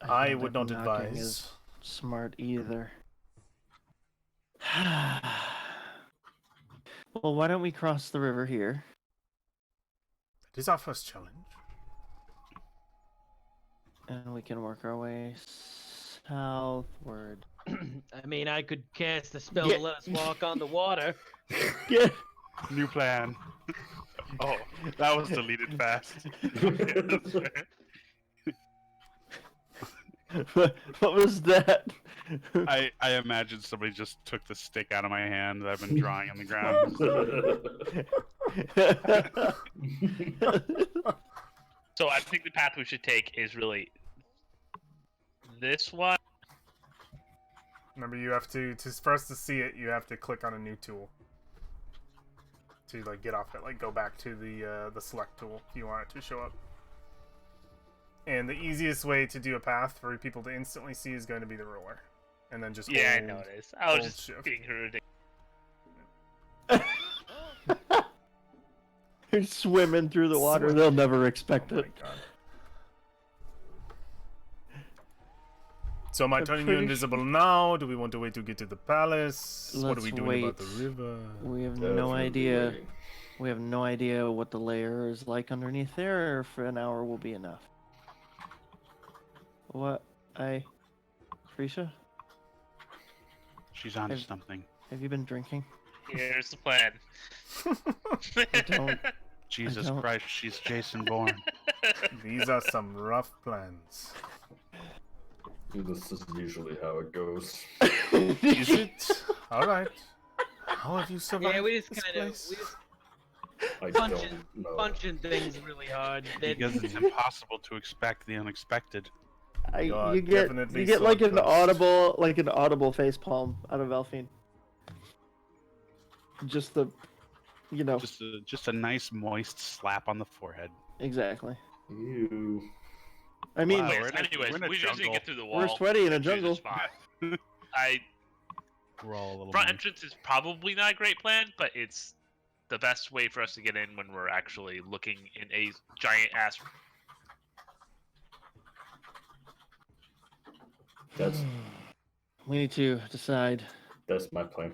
I don't would think not knocking advise. is smart either. Well, why don't we cross the river here? It is our first challenge. And we can work our way southward. I mean, I could cast a spell Yeah. to let us walk on the water. Yeah. New plan. Oh, that was deleted fast. What was that? I imagine somebody just took the stick out of my hand that I've been drawing on the ground. So I think the path we should take is really this one. Remember, you have to for us to see it, you have to click on a new tool to like get off it, like go back to the select tool if you want it to show up. And the easiest way to do a path for people to instantly see is going to be the ruler, and then just Yeah, I hold- know it is. I was hold just shift. being ridiculous. They're swimming through the water. They'll never expect Oh it. my god. So am I I'm turning you pretty invisible now? Do we want to wait to get to the palace? What are Let's we doing about the wait. river? We have Definitely no idea. waiting. We have no idea what the layer is like underneath there, or if an hour will be enough. What? Frisha, She's on I've- something. have you been drinking? Here's the plan. I don't. Jesus don't- Christ, she's Jason Bourne. These are some rough plans. This is usually how it goes. Is it? All right. How have you survived Yeah, we just this kind of place? I punching, don't know. punching things really hard. Because it's impossible to expect the unexpected. You are You get definitely you get like an sword-cursed. audible face palm out of Elfine. Just the, Just a nice moist slap on the forehead. exactly. Ew. I mean, Wow. Anyways, we're in a we just need to jungle. get through the wall. we're sweaty in a and choose jungle. spot. We're all a little Front moist. entrance is probably not a great plan, but it's the best way for us to get in when we're actually looking in a giant ass. We need to decide. That's my plan.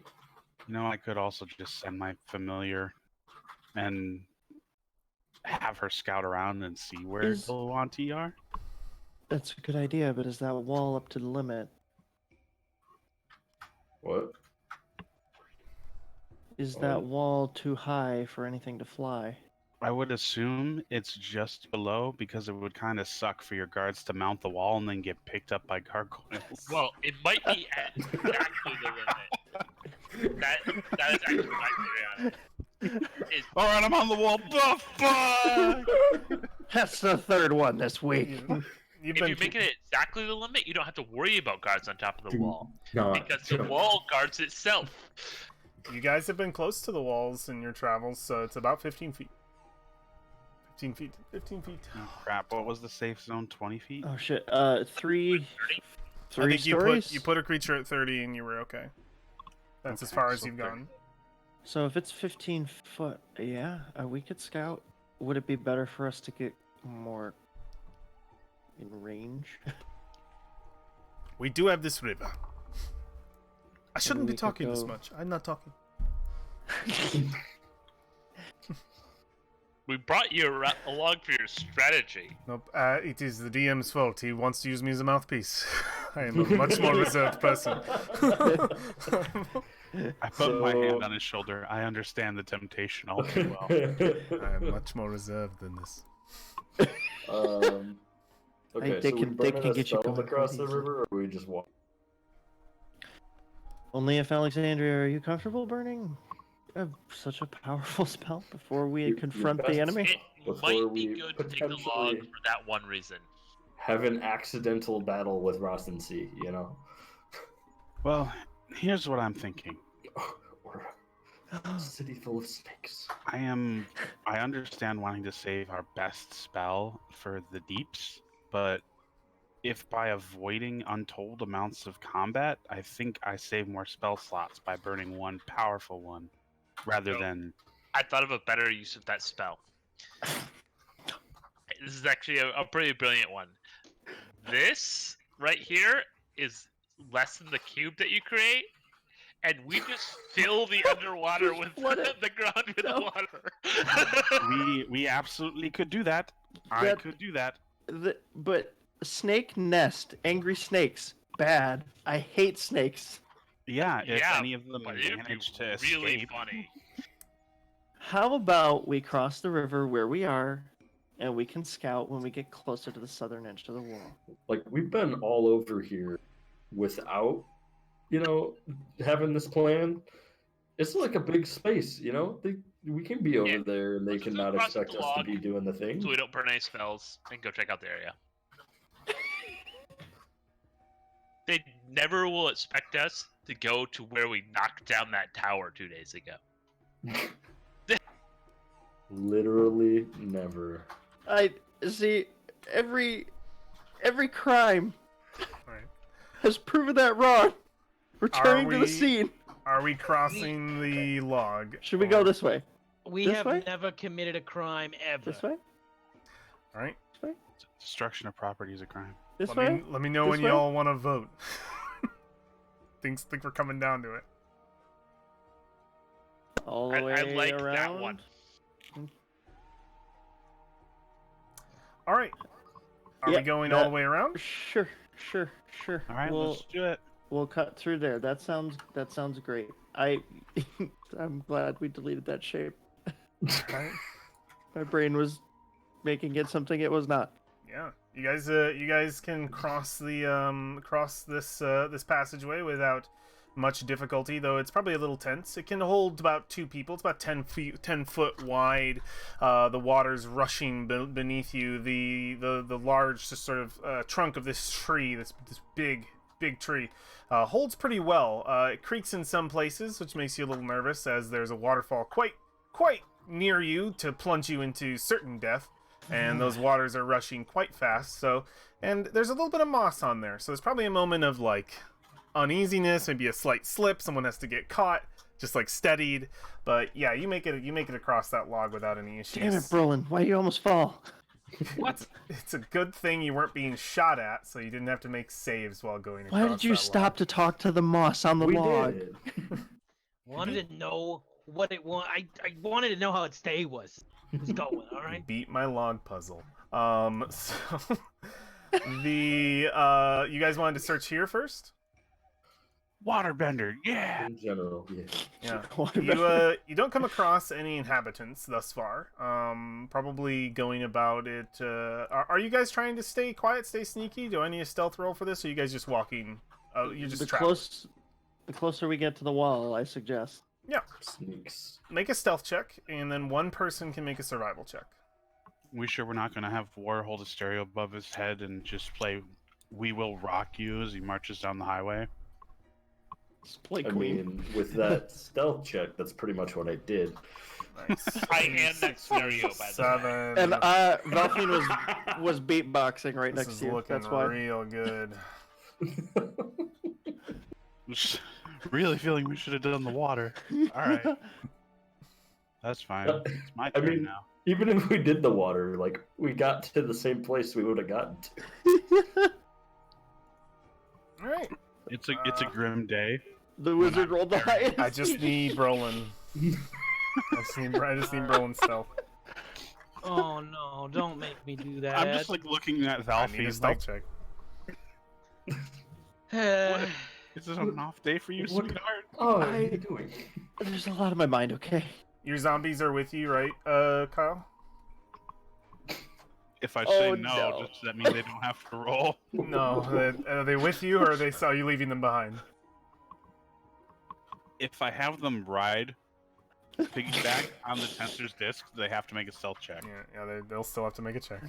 You know, I could also just send my familiar and have her scout around and see where Is- the Luanti are. That's a good idea, but is that wall up to the limit? What? Is Oh. that wall too high for anything to fly? I would assume it's just below because it would kind of suck for your guards to mount the wall and then get picked up by gargoyles. Well, it might be at exactly the limit. That is actually my theory on it. All right, I'm on the wall. The fuck! That's the third one this week. You've If been you make it exactly the limit, you don't have to worry about guards on top of the Do wall not because the jump. wall guards itself. You guys have been close to the walls in your travels, so it's about 15 feet. 15 feet. 15 feet. Oh, crap, what was the safe zone? 20 feet? Oh shit. Three I think stories. you put a creature at 30 and you were okay. That's as Okay, far as so you've 30. gone. So if it's 15 foot, yeah, we could scout. Would it be better for us to get more in range? We do have this river. I shouldn't be we could talking this go- much. I'm not talking. We brought you along for your strategy. Nope. It is the DM's fault. He wants to use me as a mouthpiece. I am a much more reserved person. I put my hand So- on his shoulder. I understand the temptation all too well. I am much more reserved than this. Okay, they so can- we they burn can a get you spell going across quite the easy. river, or we just walk? Only if Alexandria, are you comfortable burning such a powerful spell before we You confront best- the enemy? It Before might we be good to take the log potentially- for that one reason. Have an accidental battle with Ross and C, you know? Well, here's what I'm thinking. Or a city full of snakes. I understand wanting to save our best spell for the deeps, but if by avoiding untold amounts of combat, I think I save more spell slots by burning one powerful one rather No. than I thought of a better use of that spell. This is actually a pretty brilliant one. This right here is less than the cube that you create, and we just fill the underwater with Flood it. the ground with No. water. we absolutely could do that. I That- could do that. But snake nest, angry snakes, bad. I hate snakes. Yeah, if Yeah, any of them but it'd be manage to really escape. funny. How about we cross the river where we are, and we can scout when we get closer to the southern edge of the wall? Like, we've been all over here without, having this plan. It's like a big space, we can be over Yeah. there and they Let's just cannot cross the expect us to log be doing the thing. So we don't burn any spells and go check out the area. They never will expect us to go to where we knocked down that tower 2 days ago. Literally never. I see every crime Right. has proven that wrong. Returning to we- the scene. Are we crossing the log? Should we go or- this way? We This have way? never committed a crime ever. This way? All right. This way? Destruction of property is a crime. This Let way? me let me know This when way? y'all want to vote. Think we're coming down to it. All the way I like around? that one. All right. Are we Yep, going all that- the way around? Sure. All right, we'll, let's do it. We'll cut through there. That sounds great. I'm glad we deleted that shape. Right. My brain was making it something it was not. Yeah. You guys can cross this passageway without much difficulty, though it's probably a little tense. It can hold about 2 people. It's about 10 foot wide. The water's rushing beneath you. The large just sort of trunk of this tree, this big tree, holds pretty well. It creaks in some places, which makes you a little nervous, as there's a waterfall quite near you to plunge you into certain death, and those waters are rushing quite fast. And there's a little bit of moss on there, so there's probably a moment of like uneasiness, maybe a slight slip. Someone has to get caught, just like steadied. But yeah, you make it across that log without any issues. Damn it, Brolin! Why you almost fall? What? It's a good thing you weren't being shot at, so you didn't have to make saves while going across. Why did you that stop log. to talk to the moss on the We log? did. Wanted to know what it was. I wanted to know how its day was going. All right. Beat my log puzzle. So you guys wanted to search here first? Waterbender, yeah. In general, yeah. Yeah. You don't come across any inhabitants thus far. Probably going about it. Are you guys trying to stay quiet, stay sneaky? Do I need a stealth roll for this, or are you guys just walking? You're just traveling? The closer we get to the wall, I suggest. Yeah. Sneaks. Make a stealth check, and then one person can make a survival check. We sure we're not gonna have War hold a stereo above his head and just play "We Will Rock You" as he marches down the highway? Play I Queen. mean, with that stealth check, that's pretty much what I did. Nice. I am that scenario, by the way. 7. And Valfine was beatboxing right This next is to you. looking That's why. real good. Really feeling we should have done the water. All right, that's fine. It's my I turn mean- now. Even if we did the water, like, we got to the same place we would have gotten to. All right. It's a grim day. The wizard rolled the highest. I just need Brolin. I just need Brolin's stealth. Oh no! Don't make me do that. I'm just like looking at I need a Valfie. stealth Like, check. Uh, is it an off day for you, What- sweetheart? Oh, what are you doing? There's a lot on my mind. Okay. Your zombies are with you, right, Kyle? If I Oh, say no, no. does that mean they don't have to roll? No. Are they with you, or are you leaving them behind? If I have them ride piggyback on the tensor's disc, they have to make a stealth check. Yeah, they'll still have to make a check.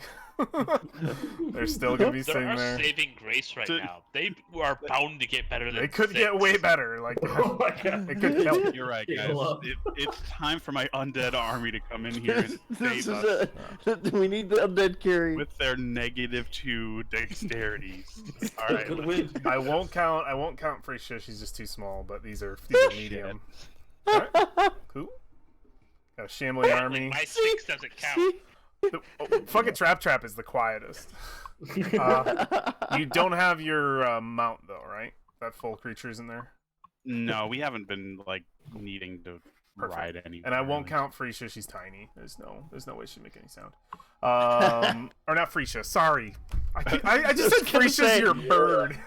They're still gonna be They're sitting our there. saving grace right Dude. now. They are bound to get better than They could get 6. way better. Like Oh my god. it could help. You're right, Heal guys. up. It's time for my undead army to come in here and This save is us we need the undead carry. with their -2 dexterities. All right, Good win. I won't count Freesia. She's just too small. But these are medium. Cool. Got a shambling army. My 6 doesn't count. Fucking Trap is the quietest. You don't have your mount though, right? That full creature's in there. No, we haven't been like needing to Perfect. ride any. And I won't count Freesia. She's tiny. There's no way she'd make any sound. Or not Freesia. Sorry, I just said gonna Freesia's say- your bird.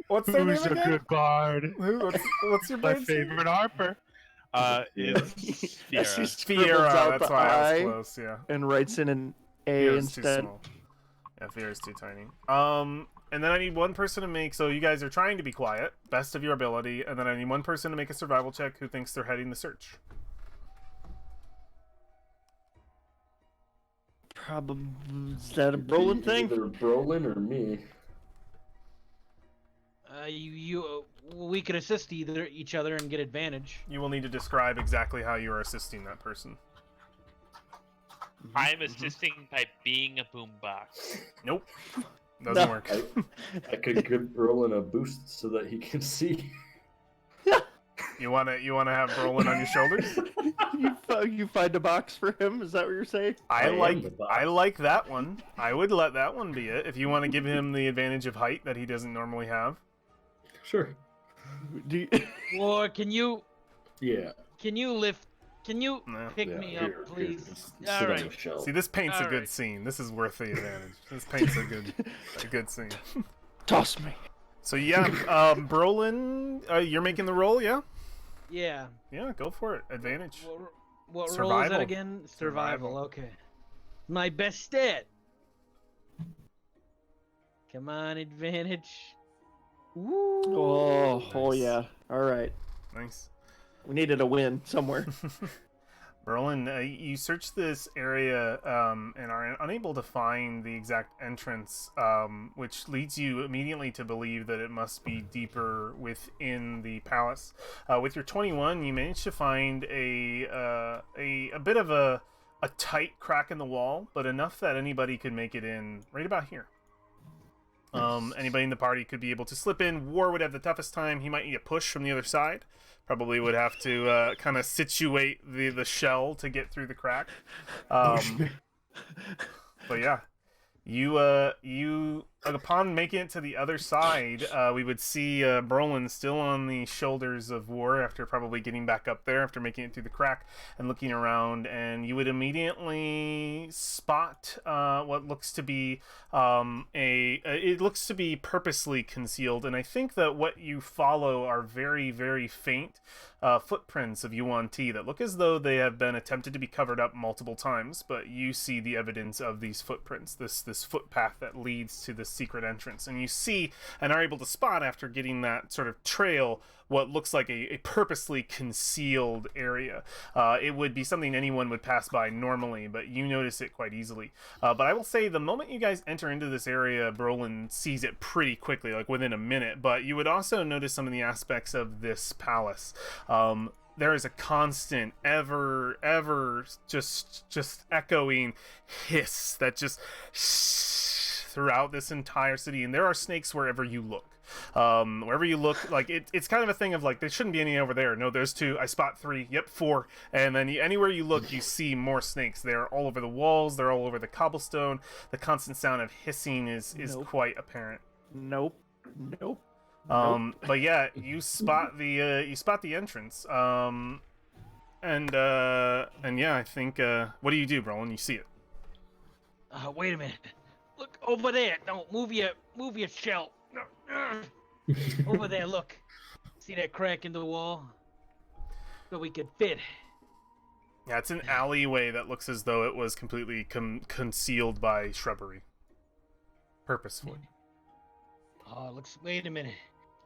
What's their name Who's a again? good bard? What's your My bird's name? favorite harper. Is As he Fiera. scribbles Fiera. out That's the why I was I close. Yeah. and writes in an A Fiera's too instead. small. Yeah, Fiera's too tiny. And then I need one person to make. So you guys are trying to be quiet, best of your ability, and then I need one person to make a survival check who thinks they're heading the search. Probably is that a Brolin thing? Either Brolin or me. we could assist each other and get advantage. You will need to describe exactly how you are assisting that person. I'm assisting by being a boombox. Nope. Doesn't No. work. I could give Brolin a boost so that he can see. You wanna have Brolin on your shoulders? You find a box for him? Is that what you're saying? I am like the boss. I like that one. I would let that one be it if you want to give him the advantage of height that he doesn't normally have. Sure. Do you... Or can you Yeah. lift? Can you No. pick Yeah, me here, up, please? Just All sit on right. the shelf. See, this paints a good Alright. scene. This is worth the advantage. This paints a good scene. Toss me. So yeah, Brolin, you're making the roll, yeah? Yeah. Yeah, go for it. Advantage. What role is Survival. that again? Survival. Okay. My best stat. Come on, advantage. Woo! Oh Nice. yeah. All right. Nice. We needed a win somewhere. Brolin, you search this area and are unable to find the exact entrance, which leads you immediately to believe that it must be deeper within the palace. With your 21, you managed to find a bit of a tight crack in the wall, but enough that anybody could make it in right about here. Anybody in the party could be able to slip in. War would have the toughest time. He might need a push from the other side. Probably would have to kind of situate the shell to get through the crack. But yeah, you upon making it to the other side, we would see Brolin still on the shoulders of War after probably getting back up there after making it through the crack and looking around, and you would immediately spot what looks to be it looks to be purposely concealed, and I think that what you follow are very, very faint footprints of Yuan Ti that look as though they have been attempted to be covered up multiple times, but you see the evidence of these footprints, this footpath that leads to this secret entrance, and you see and are able to spot after getting that sort of trail what looks like a purposely concealed area. It would be something anyone would pass by normally, but you notice it quite easily. But I will say the moment you guys enter into this area, Brolin sees it pretty quickly, like within a minute, but you would also notice some of the aspects of this palace. There is a constant, ever just echoing hiss that just throughout this entire city, and there are snakes wherever you look. Wherever you look, like it's kind of a thing of like there shouldn't be any over there. No, there's 2. I spot 3. Yep, 4. And then anywhere you look, you see more snakes. They're all over the walls. They're all over the cobblestone. The constant sound of hissing is Nope. quite apparent. Nope. But yeah, you spot the entrance. And yeah, I think what do you do, Brolin? You see it. Wait a minute. Look over there. Don't move your shell. Over there, look. See that crack in the wall? So we could fit. Yeah, it's an alleyway that looks as though it was completely concealed by shrubbery. Purposefully. Oh, wait a minute.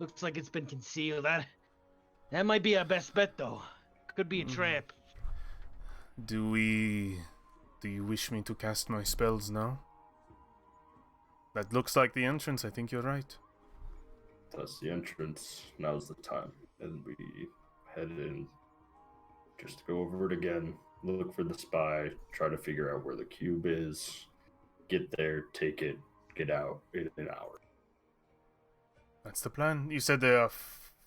Looks like it's been concealed. That might be our best bet, though. Could be a trap. Do you wish me to cast my spells now? That looks like the entrance. I think you're right. That's the entrance. Now's the time. And we head in. Just go over it again. Look for the spy. Try to figure out where the cube is. Get there. Take it. Get out in an hour. That's the plan. You said there are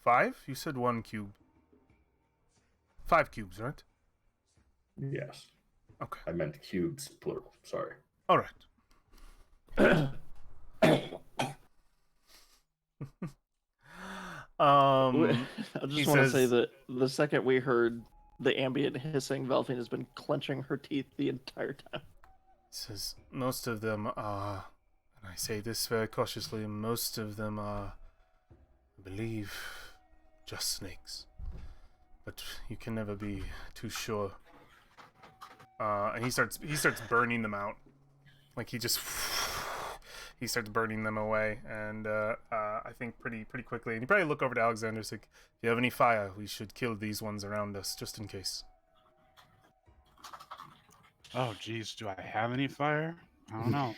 5? You said 1 cube. 5 cubes, right? Yes. Okay. I meant cubes, plural. Sorry. All right. I he just want to says- say that the second we heard the ambient hissing, Velphine has been clenching her teeth the entire time. Says most of them are, and I say this very cautiously, most of them are, I believe, just snakes. But you can never be too sure. And he starts burning them out. Like he starts burning them away, and I think pretty quickly. And you probably look over to Alexander and say, if you have any fire, we should kill these ones around us, just in case. Oh, geez, do I have any fire? I don't know.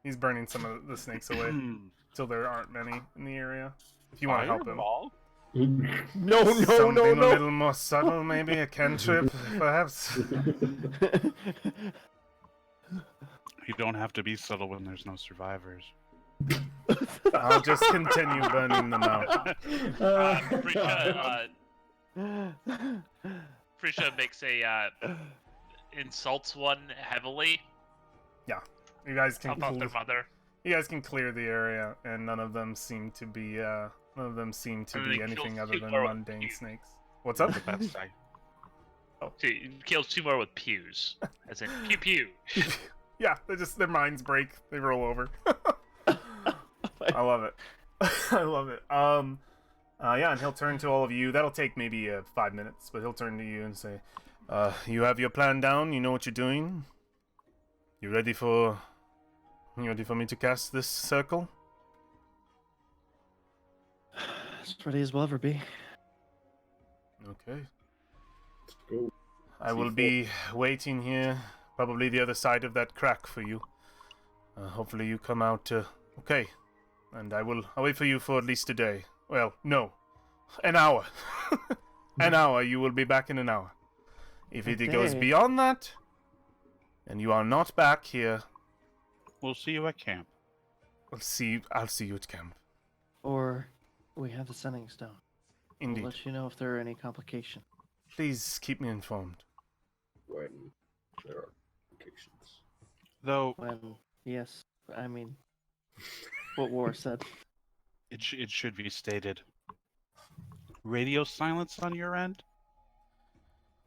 He's burning some of the snakes away until there aren't many in the area. If you want to help him. Fireball? No. Something a little more subtle, maybe a cantrip, perhaps. You don't have to be subtle when there's no survivors. I'll just continue burning them out. Prisha makes a insults one heavily You guys can about their mother. You guys can clear the area, and none of them seem to be And then he anything kills other two than more with mundane pews. snakes. What's up? That's I. He kills 2 more with pews, as in pew pew. Yeah, their minds break. They roll over. I love it. I love it. Yeah, and he'll turn to all of you. That'll take maybe 5 minutes, but he'll turn to you and say, "You have your plan down. You know what you're doing. You ready for me to cast this circle?" As ready as we'll ever be. Okay. Let's go. I will C4. be waiting here, probably the other side of that crack for you. Hopefully you come out okay. And I'll wait for you for at least a day. Well, no. An hour. An hour. You will be back in an hour. If it goes Okay. beyond that, and you are not back here, We'll see you at camp. I'll see you at camp. Or we have the sending stone. Indeed. We'll let you know if there are any complications. Please keep me informed. When there are locations. Though When, yes, I mean, what War said. it should be stated. Radio silence on your end?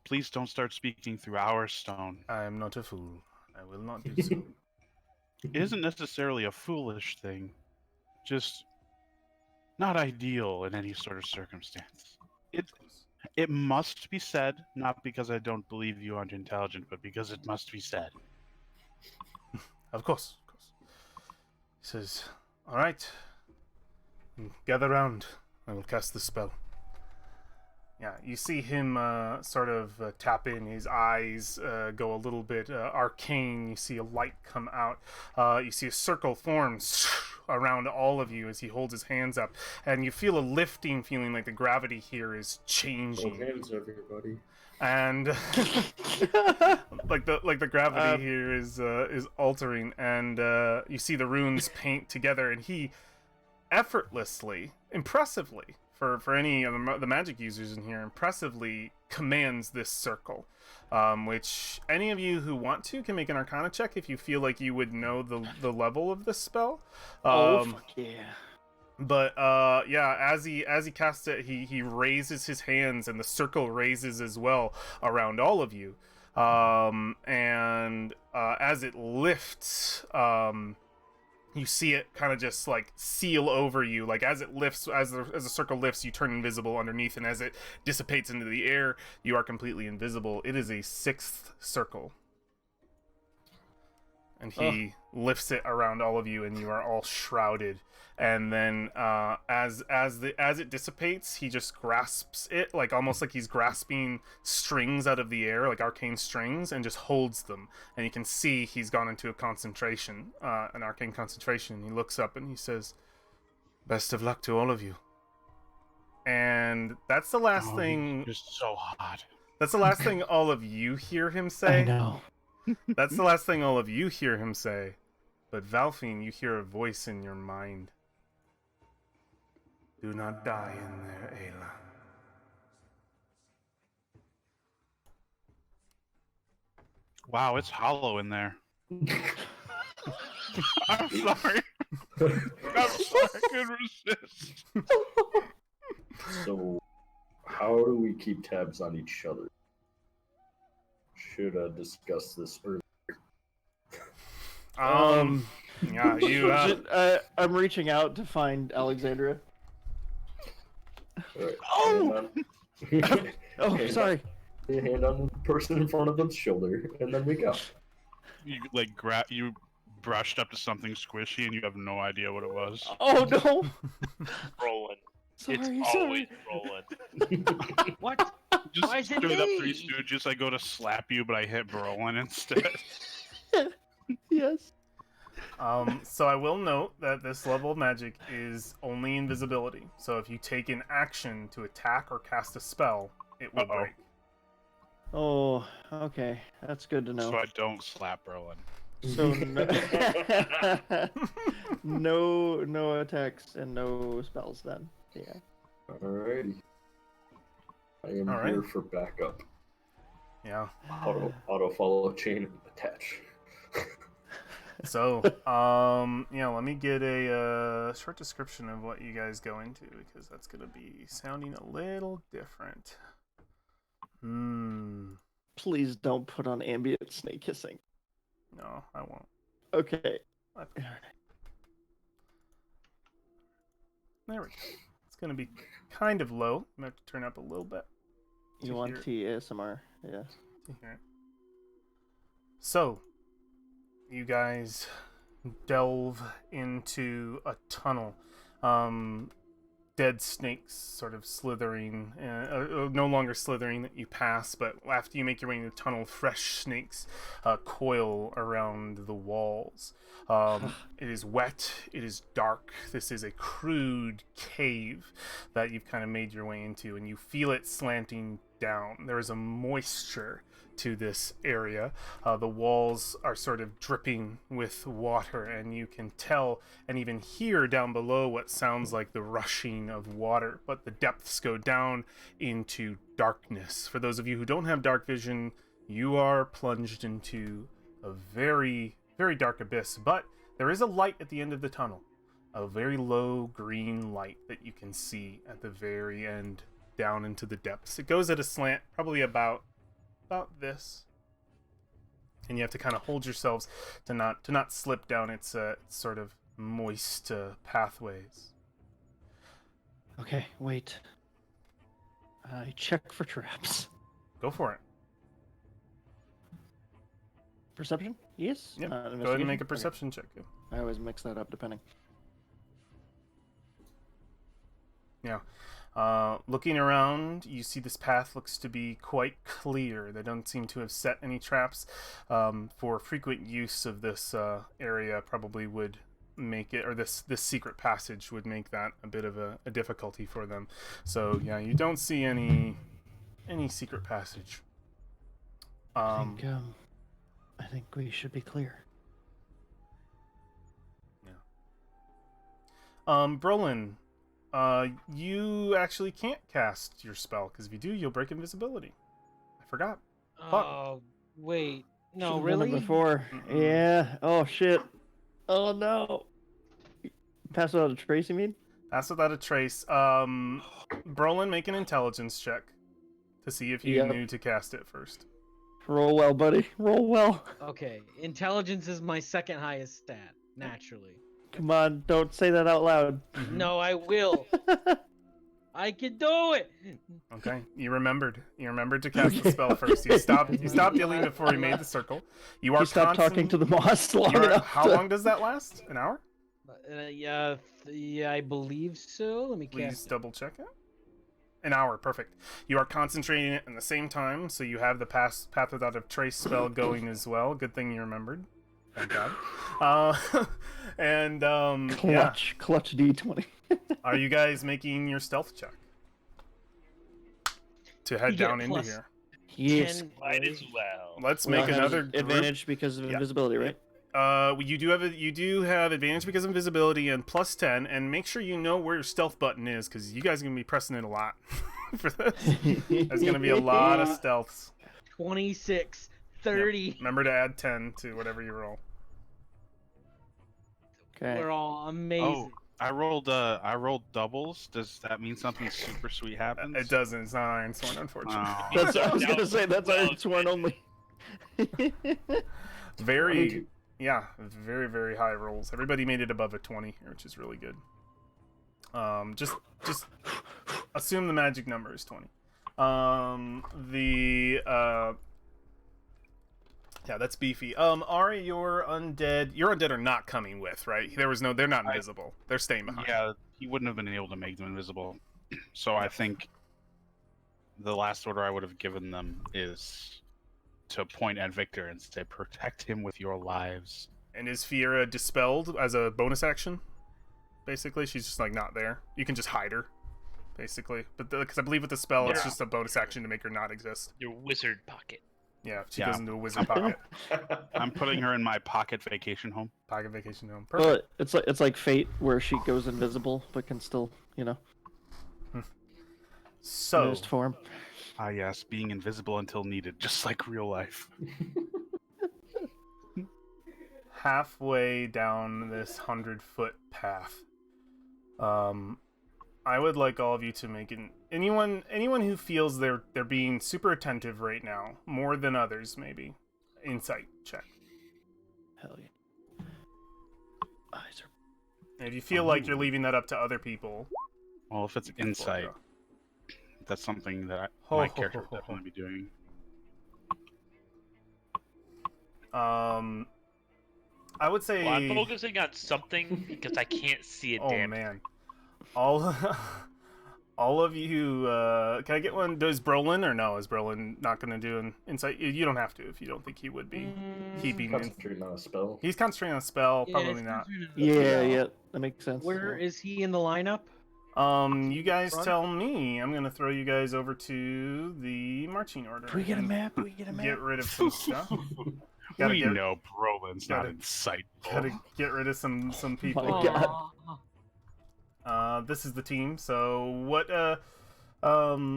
Please don't start speaking through our stone. I am not a fool. I will not do so. It isn't necessarily a foolish thing, just not ideal in any sort of circumstance. It must be said, not because I don't believe you aren't intelligent, but because it must be said. Of course. He says, "All right. Gather round. I will cast the spell." Yeah, you see him sort of tap in. His eyes go a little bit arcane. You see a light come out. You see a circle form around all of you as he holds his hands up. And you feel a lifting feeling, like the gravity here is Hold changing. hands, everybody. And like the gravity here is altering. And you see the runes paint together. And he effortlessly, impressively, for any of the magic users in here, impressively commands this circle, which any of you who want to can make an Arcana check if you feel like you would know the level of this spell. Fuck yeah. But yeah, as he casts it, he raises his hands, and the circle raises as well around all of you. And as it lifts, you see it kind of just like seal over you. Like as it lifts, as the circle lifts, you turn invisible underneath, and as it dissipates into the air, you are completely invisible. It is a 6th circle, and he lifts it around all of you, and you are all shrouded. And then as it dissipates, he just grasps it, like almost like he's grasping strings out of the air, like arcane strings, and just holds them. And you can see he's gone into a concentration, an arcane concentration. He looks up and he says, "Best of luck to all of you." And that's the last thing. Just so hot. That's the last thing all of you hear him say. I know. That's the last thing all of you hear him say. But Valfine, you hear a voice in your mind. "Do not die in there, Ayla." Wow, it's hollow in there. I'm sorry. I'm sorry, I couldn't resist. So, how do we keep tabs on each other? Should discuss this earlier. Yeah, you. I'm reaching out to find Alexandria. All right. Oh! Oh, Hand sorry. On, hand on the person in front of them's shoulder, and then we go. You like you brushed up to something squishy and you have no idea what it was. Oh no! Rolling. Sorry, It's sorry. always rolling. What? Just Why is it straight up me? Three Stooges. I go to slap you, but I hit Brolin instead. Yes. So I will note that this level of magic is only invisibility. So if you take an action to attack or cast a spell, it will Uh-oh. break. Oh, okay. That's good to know. So I don't slap Brolin. So no... No attacks and no spells then. Yeah. Alrighty. I am All right. here for backup. Yeah. Auto follow chain attach. So, let me get a short description of what you guys go into, because that's gonna be sounding a little different. Please don't put on ambient snake hissing. No, I won't. Okay. There we go. It's gonna be kind of low. I'm gonna have to turn up a little bit. You want TSMR? Yeah. to hear it. So, you guys delve into a tunnel. Dead snakes sort of slithering, no longer slithering that you pass, but after you make your way into the tunnel, fresh snakes coil around the walls. It is wet, it is dark. This is a crude cave that you've kind of made your way into, and you feel it slanting down. There is a moisture to this area. The walls are sort of dripping with water, and you can tell and even hear down below what sounds like the rushing of water, but the depths go down into darkness. For those of you who don't have dark vision, you are plunged into a very, very dark abyss, but there is a light at the end of the tunnel, a very low green light that you can see at the very end down into the depths. It goes at a slant, probably about this, and you have to kind of hold yourselves to not slip down its sort of moist pathways. Okay, wait. I check for traps. Go for it. Perception? Yes. Yep. Go ahead and Investigation? make a perception check. Yeah. I always mix that up depending. Yeah. Looking around, you see this path looks to be quite clear. They don't seem to have set any traps. For frequent use of this area probably would make it, or this secret passage would make that a bit of a difficulty for them. So yeah, you don't see any secret passage. I think we should be clear. Brolin, you actually can't cast your spell, because if you do, you'll break invisibility. I forgot. Oh, wait. No, Should've done really? it before. Mm-mm. Yeah. Oh shit. Oh no. Pass without a trace, you mean? Pass without a trace. Brolin, make an intelligence check to see if you Yep. knew to cast it first. Roll well, buddy. Roll well. Okay, intelligence is my second highest stat, naturally. Come on, don't say that out loud. No, I will. I can do it. Okay, you remembered to cast the spell first. You stopped dealing before you made the circle. You are You stopped talking to the moss long enough. How long does that last? An hour? Yeah, I believe so. Let me Please cast. double check it. An hour, perfect. You are concentrating it in the same time, so you have the path without a trace spell going as well. Good thing you remembered. Thank God. Clutch D20. Are you guys making your stealth check to head You get down into plus here? Yes. 10. Might as well. Let's We'll make have another group. advantage because of invisibility, right? You do have advantage because of invisibility and plus 10, and make sure you know where your stealth button is, because you guys are gonna be pressing it a lot for this. There's gonna be a lot of stealths. 26, 30. Yep. Remember to add 10 to whatever you roll. Okay. We're all amazing. I rolled doubles. Does that mean something super sweet happens? It doesn't. It's not Iron Sworn, unfortunately. Oh. I was gonna say that's Iron Sworn only. Very very high rolls. Everybody made it above a 20 here, which is really good. Just assume the magic number is 20. Yeah, that's beefy. Ari, your undead are not coming with, right? They're not invisible. They're staying behind. Yeah, he wouldn't have been able to make them invisible. So I think the last order I would have given them is to point at Victor and say, "Protect him with your lives." And is Fiera dispelled as a bonus action? Basically, she's just like not there. You can just hide her, basically. But because I believe with the spell, it's just a bonus action to make her not exist. Your wizard pocket. Yeah, she Yeah. goes into a wizard pocket. I'm putting her in my pocket vacation home. Pocket vacation home. Well, Perfect. it's like Fate, where she goes invisible but can still, So, mist form. Ah, yes, being invisible until needed, just like real life. halfway down this 100-foot path, I would like all of you to make anyone who feels they're being super attentive right now, more than others maybe, insight check. Hell yeah. Eyes are. And if you feel like you're leaving that up to other people, Well, if it's you can insight, forego. that's something that Ho, my ho, character ho, would ho, ho. definitely be doing. I would say. Well, I'm focusing on something because I can't see a Oh damn. man, all all of you. Can I get one? Does Brolin or no? Is Brolin not going to do an insight? You don't have to if you don't think he would be keeping. Concentrating on a spell. He's concentrating on a spell. Yeah, Probably it's not. Yeah, that makes sense. Where yeah. is he in the lineup? You guys Front? tell me. I'm gonna throw you guys over to the marching order. Do we get a and map? Do we get a map? Get rid of some stuff. Gotta We get- know Brolin's not gotta- insightful. Gotta get rid of some people. my God. This is the team. So what?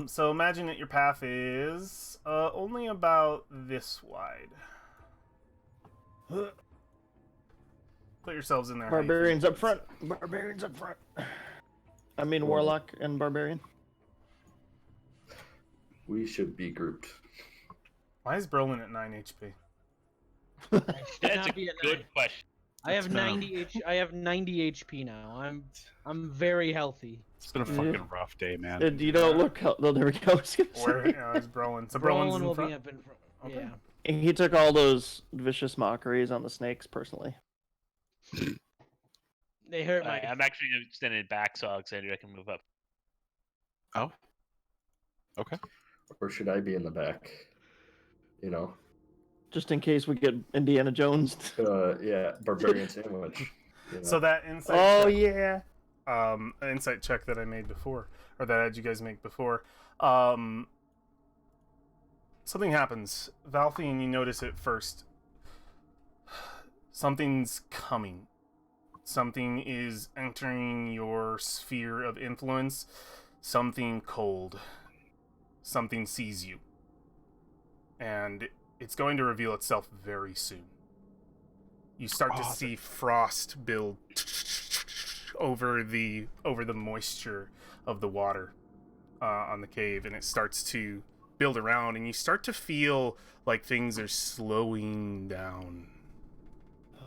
So imagine that your path is only about this wide. Put yourselves in there. how you Barbarians feel. up front. Barbarians up front. I mean, Warlock and Barbarian. We should be grouped. Why is Brolin at 9 HP? That's not a be at good 9. question. I have That's fair. 90 I have 90 HP now. I'm very healthy. It's been a fucking rough day, man. And you don't look. Oh, there we go. I was gonna Where say. is Brolin? So Brolin's Brolin in will front. be up in front. Okay. Yeah. He took all those vicious mockeries on the snakes personally. They hurt my. I'm actually extended back, so Alexander, I can move up. Oh. Okay. Or should I be in the back? You know? Just in case we get Indiana Jones. Yeah, barbarian sandwich. You know? So that insight. Oh check, yeah. an insight check that I made before, or that I had you guys make before. Something happens. Valthian, you notice it first. Something's coming. Something is entering your sphere of influence. Something cold. Something sees you. And it's going to reveal itself very soon. You start to see frost build over the moisture of the water on the cave, and it starts to build around, and you start to feel like things are slowing down.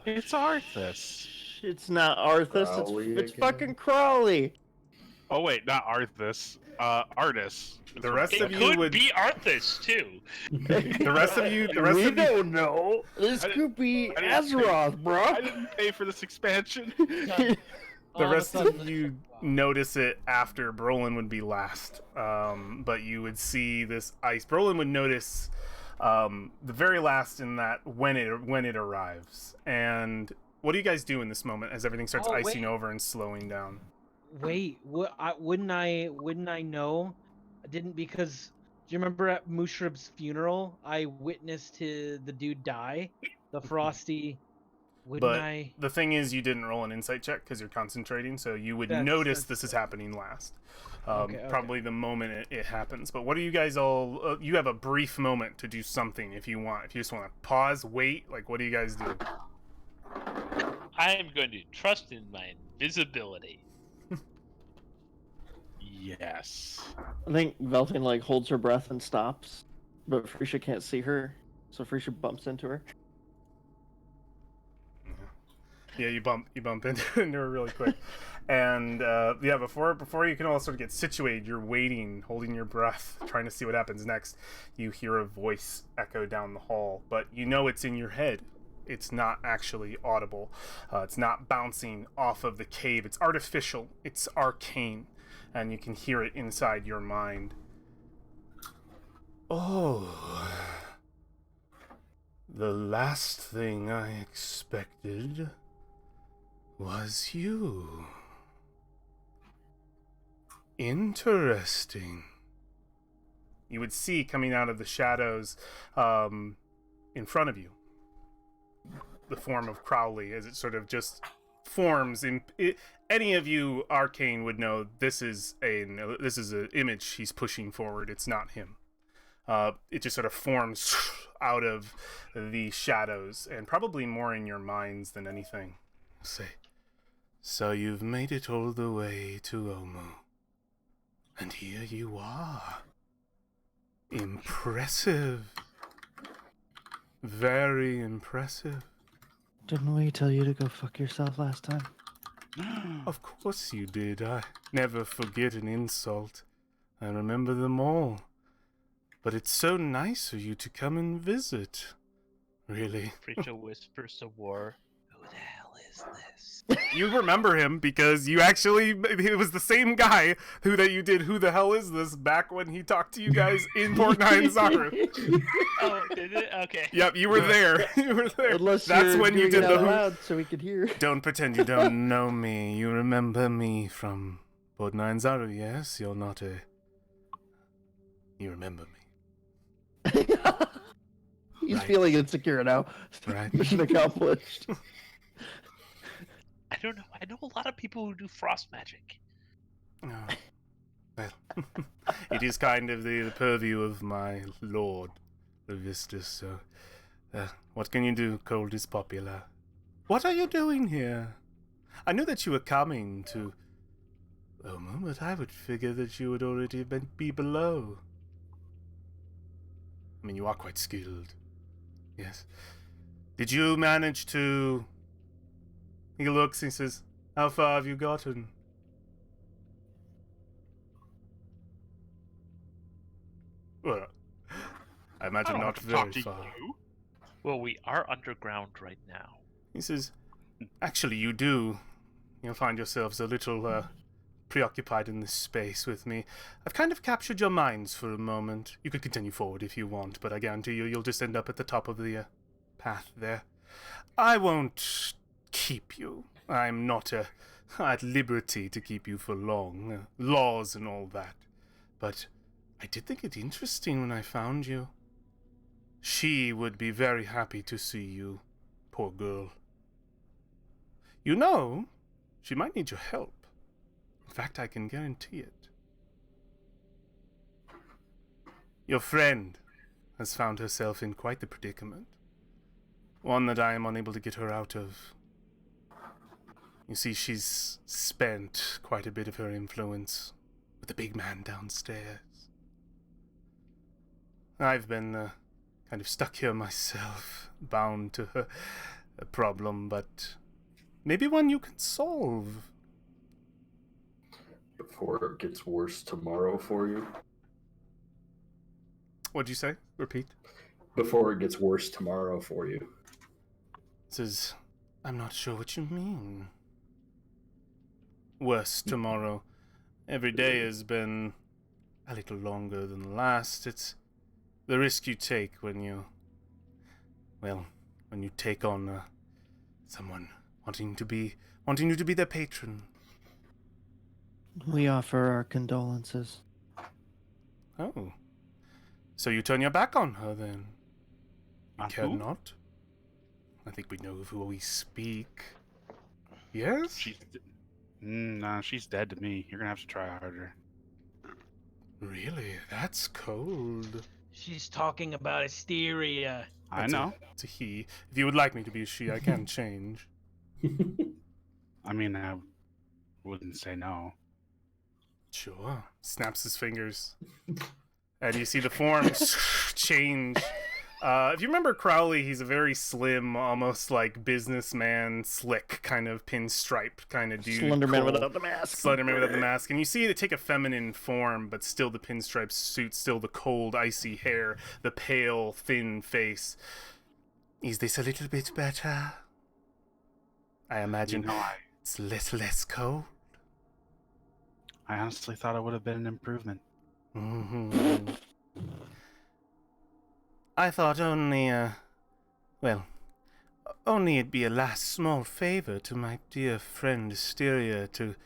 It's Arthas. It's not Arthas. Crowley It's again? fucking Crawley. Oh wait, not Arthas. Artis. The rest It of you could would. be Arthas too. The rest of you. The rest We of you. don't know. This I didn't- could be I didn't Azeroth, bro. I didn't pay for this expansion. The All of a rest sudden, of you notice it after Brolin would be last, but you would see this ice. Brolin would notice the very last in that when it arrives. And what do you guys do in this moment as everything starts Oh, icing wait. over and slowing down? Wait, wouldn't I know? I didn't, because do you remember at Mushrib's funeral I witnessed the dude die, the Frosty. Wouldn't But I? the thing is, you didn't roll an insight check because you're concentrating, so you would notice this is happening last. Okay. Probably the moment it happens. But what do you guys all? You have a brief moment to do something if you want. If you just want to pause, wait. Like, what do you guys do? I am going to trust in my invisibility. Yes. I think Veltin like holds her breath and stops, but Frisha can't see her, so Frisha bumps into her. Yeah, you bump into her really quick, and yeah, before you can all sort of get situated, you're waiting, holding your breath, trying to see what happens next. You hear a voice echo down the hall, but you know it's in your head. It's not actually audible. It's not bouncing off of the cave. It's artificial. It's arcane, and you can hear it inside your mind. Oh, the last thing I expected was you. Interesting. you would see coming out of the shadows in front of you the form of Crowley as it sort of just forms in any of you arcane would know this is an image he's pushing forward. It's not him. It just sort of forms out of the shadows, and probably more in your minds than anything. Say, so you've made it all the way to Omu, and here you are. Impressive. Very impressive. Didn't we tell you to go fuck yourself last time? Of course you did. I never forget an insult. I remember them all. But it's so nice of you to come and visit. Really. Preacher whispers of war. Who the hell is this? You remember him because you actually, it was the same guy that you did Who the Hell Is This back when he talked to you guys in Port Nine Zaru. Oh, did it? Okay. Yep, you were there. You were there. Unless That's you're when you doing did it out the loud so we could hear. Don't pretend you don't know me. You remember me from Port Nine Zaru, yes? You're not a... You remember me. He's Right. feeling insecure now. Right. Mission accomplished. I don't know. I know a lot of people who do frost magic. Oh. Well, it is kind of the purview of my lord, Levistus, so... what can you do? Cold is popular. What are you doing here? I knew that you were coming to Omu, but I would figure that you would already be below. I mean, you are quite skilled. Yes. Did you manage to... He looks and he says, how far have you gotten? Well, I imagine not very far. Well, we are underground right now. He says, actually, you do. You'll find yourselves a little preoccupied in this space with me. I've kind of captured your minds for a moment. You could continue forward if you want, but I guarantee you'll just end up at the top of the path there. I won't keep you. I'm not at liberty to keep you for long. Laws and all that. But I did think it interesting when I found you. She would be very happy to see you, poor girl. You know, she might need your help. In fact, I can guarantee it. Your friend has found herself in quite the predicament. One that I am unable to get her out of. You see, she's spent quite a bit of her influence with the big man downstairs. I've been kind of stuck here myself, bound to a problem, but maybe one you can solve. Before it gets worse tomorrow for you. What'd you say? Repeat. Before it gets worse tomorrow for you. Says, I'm not sure what you mean. Worse tomorrow. Every day has been a little longer than the last. It's the risk you take when you take on someone wanting you to be their patron. We offer our condolences. Oh. So you turn your back on her then? You On care who? not? I think we know of who we speak. Yes? Nah, she's dead to me. You're gonna have to try harder. Really? That's cold. She's talking about hysteria. I That's know. It's a he. If you would like me to be a she, I can change. I mean, I wouldn't say no. Sure. Snaps his fingers. And you see the forms change. If you remember Crowley, he's a very slim, almost like businessman, slick kind of pinstripe kind of dude. Slenderman Cold. without the mask. Slenderman without the mask. And you see it take a feminine form, but still the pinstripe suit, still the cold, icy hair, the pale, thin face. Is this a little bit better? I imagine it's a little less cold. I honestly thought it would have been an improvement. Mm-hmm. I thought only it'd be a last small favor to my dear friend Asteria to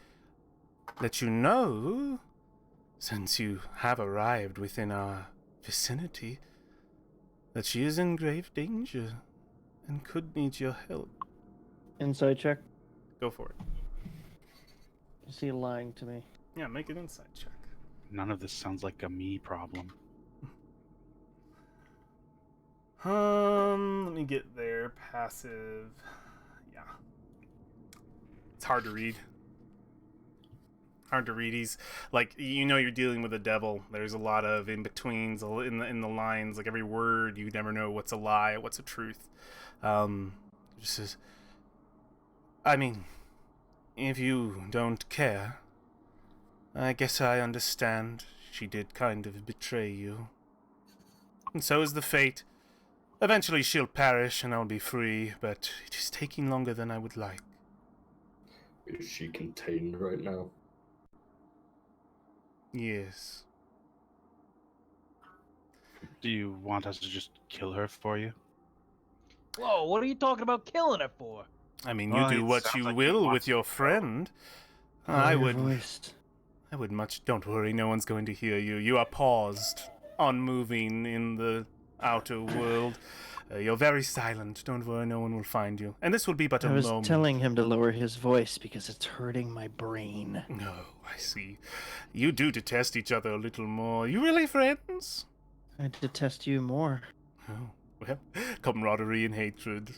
let you know, since you have arrived within our vicinity that she is in grave danger and could need your help. Insight check. Go for it. Is he lying to me? Yeah, make an insight check. None of this sounds like a me problem. Let me get there. Passive. Yeah. It's hard to read. He's like, you're dealing with a devil. There's a lot of in-betweens in the lines. Like every word, you never know what's a lie, what's a truth. Just says, I mean, if you don't care, I guess I understand. She did kind of betray you. And so is the fate. Eventually she'll perish and I'll be free, but it is taking longer than I would like. Is she contained right now? Yes. Do you want us to just kill her for you? Whoa, what are you talking about killing her for? I mean, Well, you do it what sounds you like he will wants with your to go. friend. Lower I your would voice. don't worry, no one's going to hear you. You are paused, unmoving in the outer world. You're very silent. Don't worry, no one will find you. And this will be but a I was moment. telling him to lower his voice because it's hurting my brain. Oh, I see. You do detest each other a little more. You really friends? I detest you more. Oh, well, camaraderie and hatred,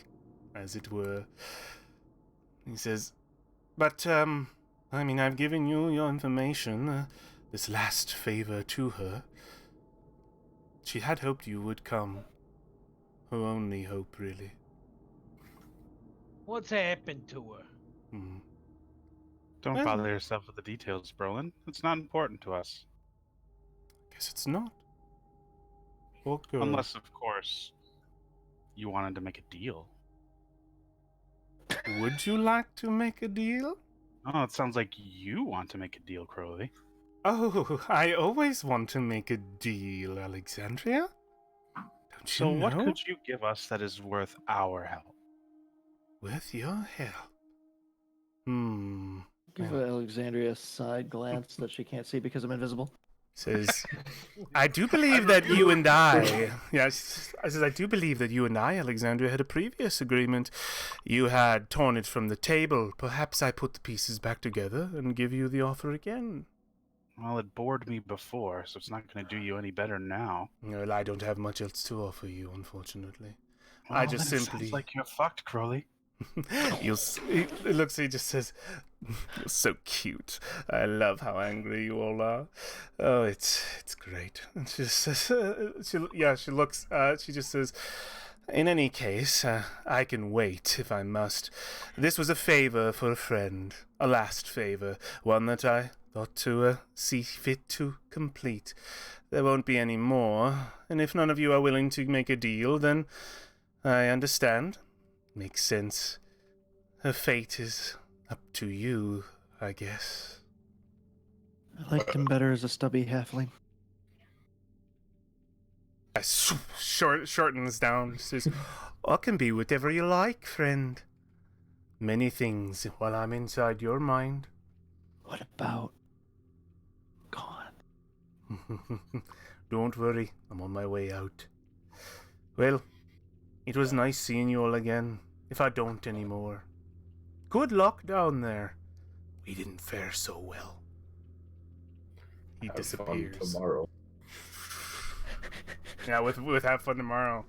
as it were. He says, but, I mean, I've given you your information, this last favor to her. She had hoped you would come. Her only hope, really. What's happened to her? Hmm. Don't Well- bother yourself with the details, Brolin. It's not important to us. Guess it's not. Poor girl. Unless, of course, you wanted to make a deal. Would you like to make a deal? Oh, it sounds like you want to make a deal, Crowley. Oh, I always want to make a deal, Alexandria. Don't So you what know? could you give us that is worth our help? With your help. Hmm. Give Alexandria a side glance that she can't see because I'm invisible. Says, I do believe that you and I... Yes, I says, I do believe that you and I, Alexandria, had a previous agreement. You had torn it from the table. Perhaps I put the pieces back together and give you the offer again. Well, it bored me before, so it's not going to do you any better now. Well, I don't have much else to offer you, unfortunately. Well, I just then it simply... sounds like you're fucked, Crowley. He just says, you're so cute. I love how angry you all are. Oh, it's great. And she just says, she just says, in any case, I can wait if I must. This was a favor for a friend, a last favor, one that I thought to see fit to complete. There won't be any more, and if none of you are willing to make a deal, then I understand. Makes sense. Her fate is up to you, I guess. I liked him better as a stubby halfling. Shortens down. Says, I can be whatever you like, friend. Many things while I'm inside your mind. What about gone? Don't worry, I'm on my way out. Well, it was nice seeing you all again, if I don't anymore. Good luck down there. We didn't fare so well. He Have disappears. fun tomorrow. Yeah, with have fun tomorrow.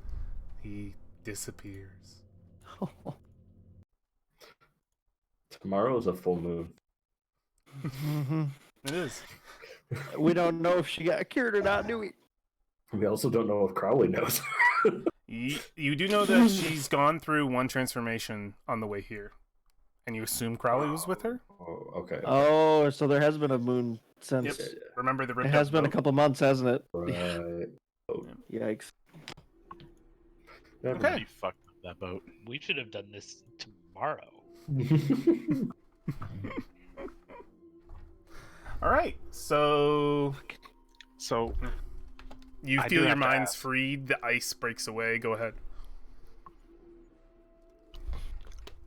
He disappears. Tomorrow is a full moon. Mm-hmm. It is. We don't know if she got cured or not, do we? We also don't know if Crowley knows. You do know that she's gone through one transformation on the way here. And you assume Crowley was with her? Oh, okay. Oh, so there has been a moon since. Yep. Yeah, Remember the It ripped has up been a boat? couple months, hasn't it? Right. Yikes. Okay. You fucked up that boat. We should have done this tomorrow. All right. So So, you I feel do your have to mind's ask. freed. The ice breaks away. Go ahead.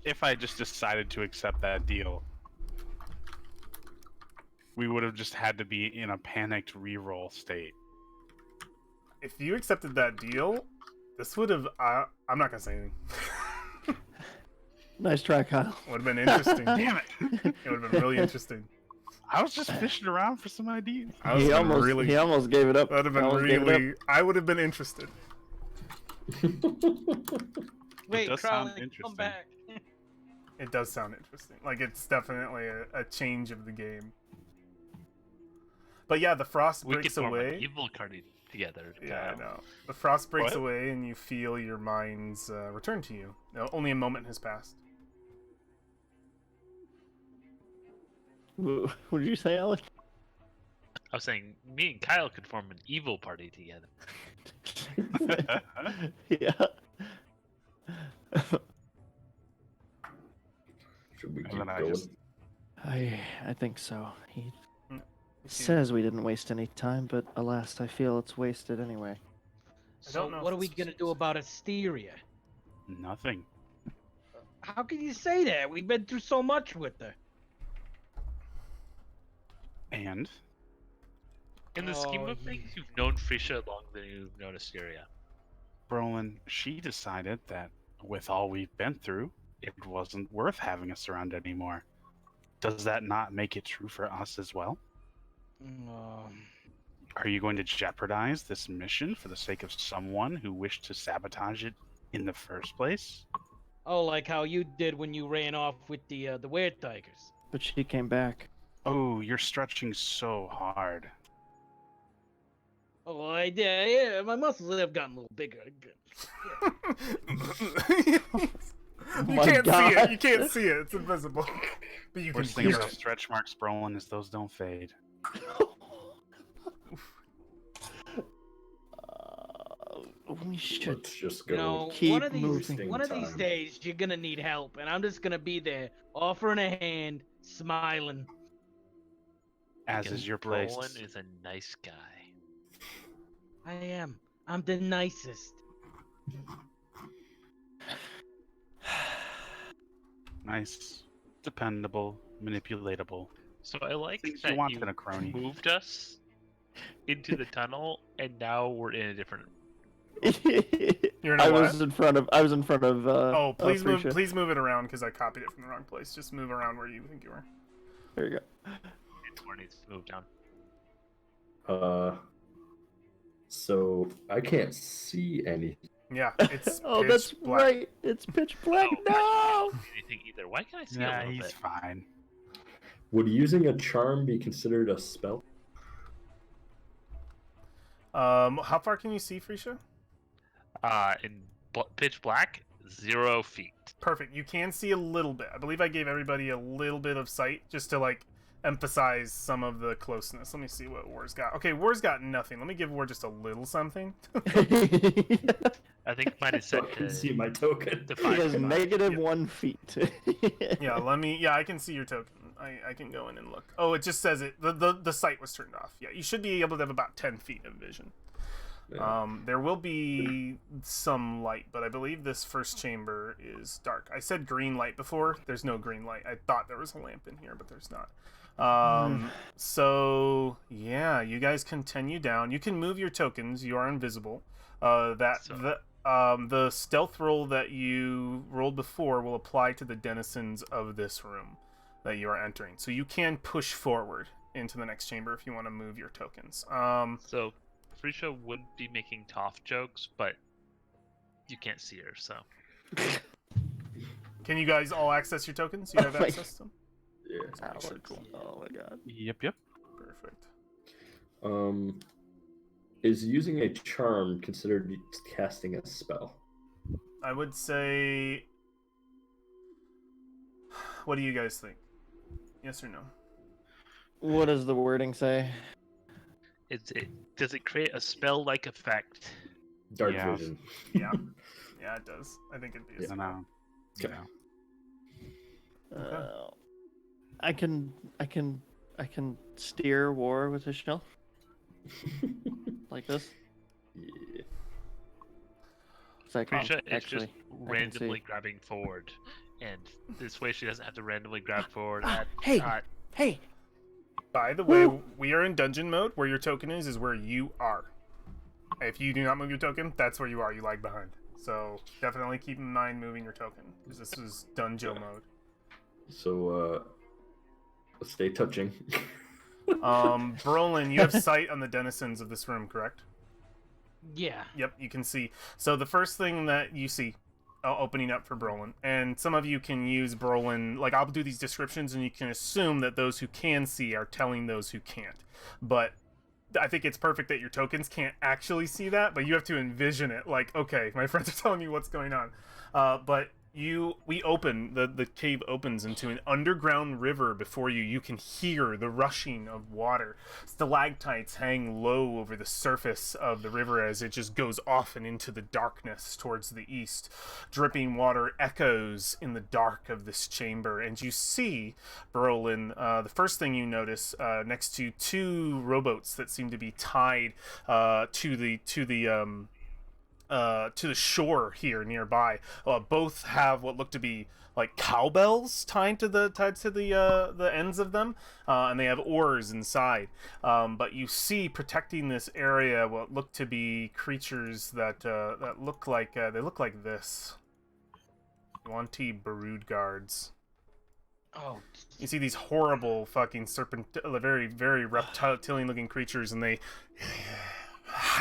if I just decided to accept that deal, we would have just had to be in a panicked reroll state. if you accepted that deal, this would have. I'm not gonna say anything. Nice try, Kyle. Would have been interesting. Damn it! It would have been really interesting. I was just fishing around for some ideas. I was He been almost, really. he almost gave it up. That would have been Almost gave it up. really. I would have been interested. Wait, does sound Crowley, come interesting. back. It does sound interesting. Like it's definitely a change of the game. But yeah, the frost We could breaks form an away. evil party together. Yeah, I Kyle. know. The frost breaks What? away, and you feel your minds return to you. No, only a moment has passed. What did you say, Alex? I was saying me and Kyle could form an evil party together. Yeah. Should we And keep then I going? just- I think so. He If you- says we didn't waste any time, but alas, I feel it's wasted anyway. So know what if are we this gonna was- do about Asteria? Nothing. How can you say that? We've been through so much with her. And In the scheme Oh, of things, you've known Frisha longer than you've known Asteria. Brolin, she decided that with all we've been through, it wasn't worth having us around anymore. Does that not make it true for us as well? Are you going to jeopardize this mission for the sake of someone who wished to sabotage it in the first place? Oh, like how you did when you ran off with the weird tigers. But she came back. Oh, you're stretching so hard. Oh, well, I did. Yeah, my muscles have gotten a little bigger. You my can't see God. it. You can't see it. It's invisible. But you can Worst see thing it. about stretch marks, Brolin, is those don't fade. We should. Let's just You go. know, Keep one of these moving. one of these Time. days you're gonna need help, and I'm just gonna be there, offering a hand, smiling. As Because is your place. Brolin is a nice guy. I am. I'm the nicest. Nice, dependable, manipulatable. So I like Things that you want you in a crony. moved us into the tunnel, and now we're in a different. You're in a I what? was in front of. I was in front of. Oh, please move. Frisha. Please move it around because I copied it from the wrong place. Just move around where you think you are. There you go. Where it needs to move down. So I can't see anything. Yeah, it's Oh, pitch that's black. right. It's pitch black. Oh. No. Anything either? Why can I see a Nah, little he's bit? fine. Would using a charm be considered a spell? How far can you see, Frisha? In pitch black, 0 feet. Perfect. You can see a little bit. I believe I gave everybody a little bit of sight just to like emphasize some of the closeness. Let me see what War's got. Okay, War's got nothing. Let me give War just a little something. I think mine is So set I can to, see my token. to He 5 has feet. negative Yeah. 1 feet. Yeah, let me. Yeah, I can see your token. I can go in and look. Oh, it just says it. The sight was turned off. Yeah, you should be able to have about 10 feet of vision. Yeah. There will be some light, but I believe this first chamber is dark. I said green light before. There's no green light. I thought there was a lamp in here, but there's not. So yeah, you guys continue down. You can move your tokens. You are invisible. The stealth roll that you rolled before will apply to the denizens of this room that you are entering. So you can push forward into the next chamber if you want to move your tokens. So, Frisha would be making Toph jokes, but you can't see her, so. Can you guys all access your tokens? You have Oh my- access to them? Yeah. Alex. Cool. Oh my god. Yep. Perfect. Is using a charm considered casting a spell? I would say. What do you guys think? Yes or no? What does the wording say? Does it create a spell-like effect? Dark Yeah. vision. Yeah. Yeah, it does. I think it'd be a No, spell. no. Okay. No. I can steer War with a shell like this. Yeah. It's like, Frisha is actually, just see. randomly grabbing forward, and this way she doesn't have to randomly grab forward. Hey! Hey, By the way, we are in dungeon mode. Where your token is where you are. If you do not move your token, that's where you are. You lag behind. So definitely keep in mind moving your token, because this is Dunjo mode. So, stay touching. Brolin, you have sight on the denizens of this room, correct? Yeah. Yep, you can see. So the first thing that you see, opening up for Brolin, and some of you can use Brolin, like I'll do these descriptions and you can assume that those who can see are telling those who can't. But I think it's perfect that your tokens can't actually see that, but you have to envision it. Like, okay, my friends are telling me what's going on. But the cave opens into an underground river before you. You can hear the rushing of water. Stalactites hang low over the surface of the river as it just goes off and into the darkness towards the east. Dripping water echoes in the dark of this chamber, and you see, Brolin, the first thing you notice, next to two rowboats that seem to be tied to the shore here nearby. Both have what look to be like cowbells tied to the ends of them, and they have oars inside. But you see, protecting this area, what look to be creatures that look like this. Yuan-Ti Brood guards. Oh. You see these horrible fucking serpent, very very reptilian looking creatures, and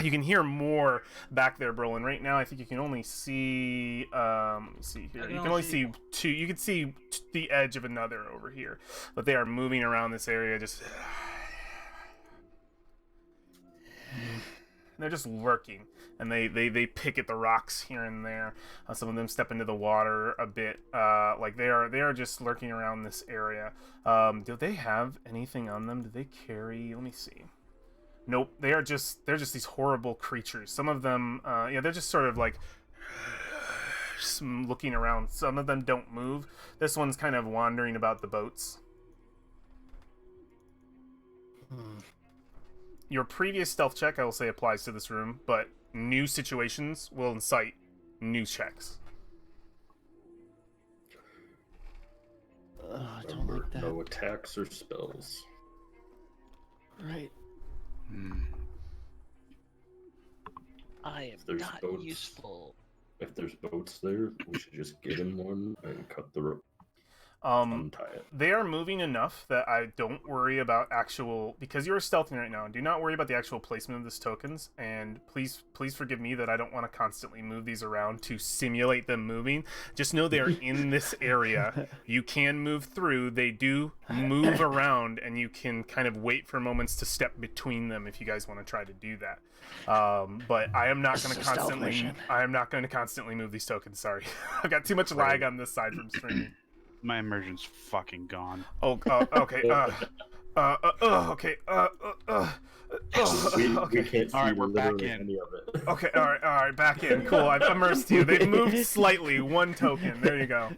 you can hear more back there, Brolin. Right now, I think you can only see. Let me see here. You can only see two. You can see the edge of another over here, but they are moving around this area. They're just lurking, and they pick at the rocks here and there. Some of them step into the water a bit. Like they are just lurking around this area. Do they have anything on them? Do they carry? Let me see. Nope, they're just these horrible creatures. Some of them, they're just sort of like looking around. Some of them don't move. This one's kind of wandering about the boats. Your previous stealth check, I will say, applies to this room, but new situations will incite new checks. I don't like that. No attacks or spells. Right. I am There's not boats. useful. If there's boats there, we should just get in one and cut the rope. Untie it. They are moving enough that I don't worry about actual, because you're stealthing right now. Do not worry about the actual placement of these tokens, and please forgive me that I don't want to constantly move these around to simulate them moving. Just know they are in this area. You can move through. They do move around, and you can kind of wait for moments to step between them if you guys want to try to do that. But I am not going to constantly move these tokens. Sorry, I've got too much lag on this side from streaming. My immersion's fucking gone. Okay. Okay. We can't see All right, we're back literally in. any of it. Okay, all right, back in. Cool, I've immersed you. They've moved slightly, one token. There you go.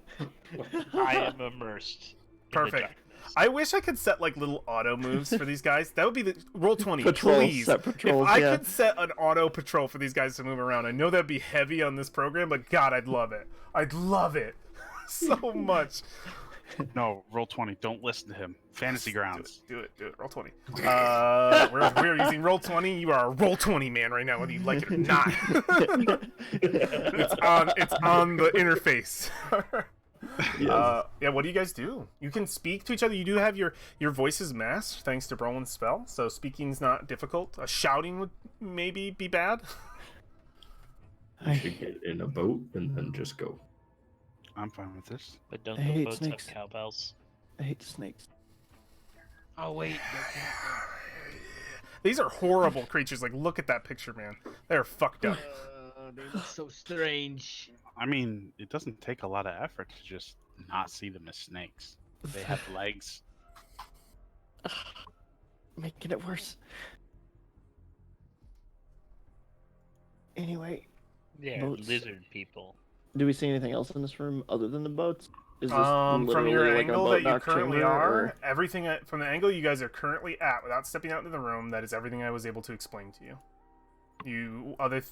I am immersed. Perfect. I wish I could set like little auto moves for these guys. That would be the roll 20. Patrols, Please. set patrols, If I yeah. could set an auto patrol for these guys to move around, I know that'd be heavy on this program, but God, I'd love it. I'd love it so much. No, roll 20. Don't listen to him. Fantasy grounds. Do it. Roll 20. We're using roll 20. You are a roll 20 man right now, whether you like it or not. It's on the interface. What do you guys do? You can speak to each other. You do have your voices masked thanks to Brolin's spell, so speaking's not difficult. Shouting would maybe be bad. We should get in a boat and then just go. I'm fine with this. But don't I the hate boats snakes. have cowbells? I hate snakes. Oh wait. These are horrible creatures. Like, look at that picture, man. They're fucked up. They look so strange. I mean, it doesn't take a lot of effort to just not see them as snakes. They have legs. Making it worse. Anyway, Yeah, Boats. lizard people. do we see anything else in this room other than the boats? Is this From your literally like a angle boat that you dock currently chamber, are, or- everything from the angle you guys are currently at, without stepping out into the room, that is everything I was able to explain to you.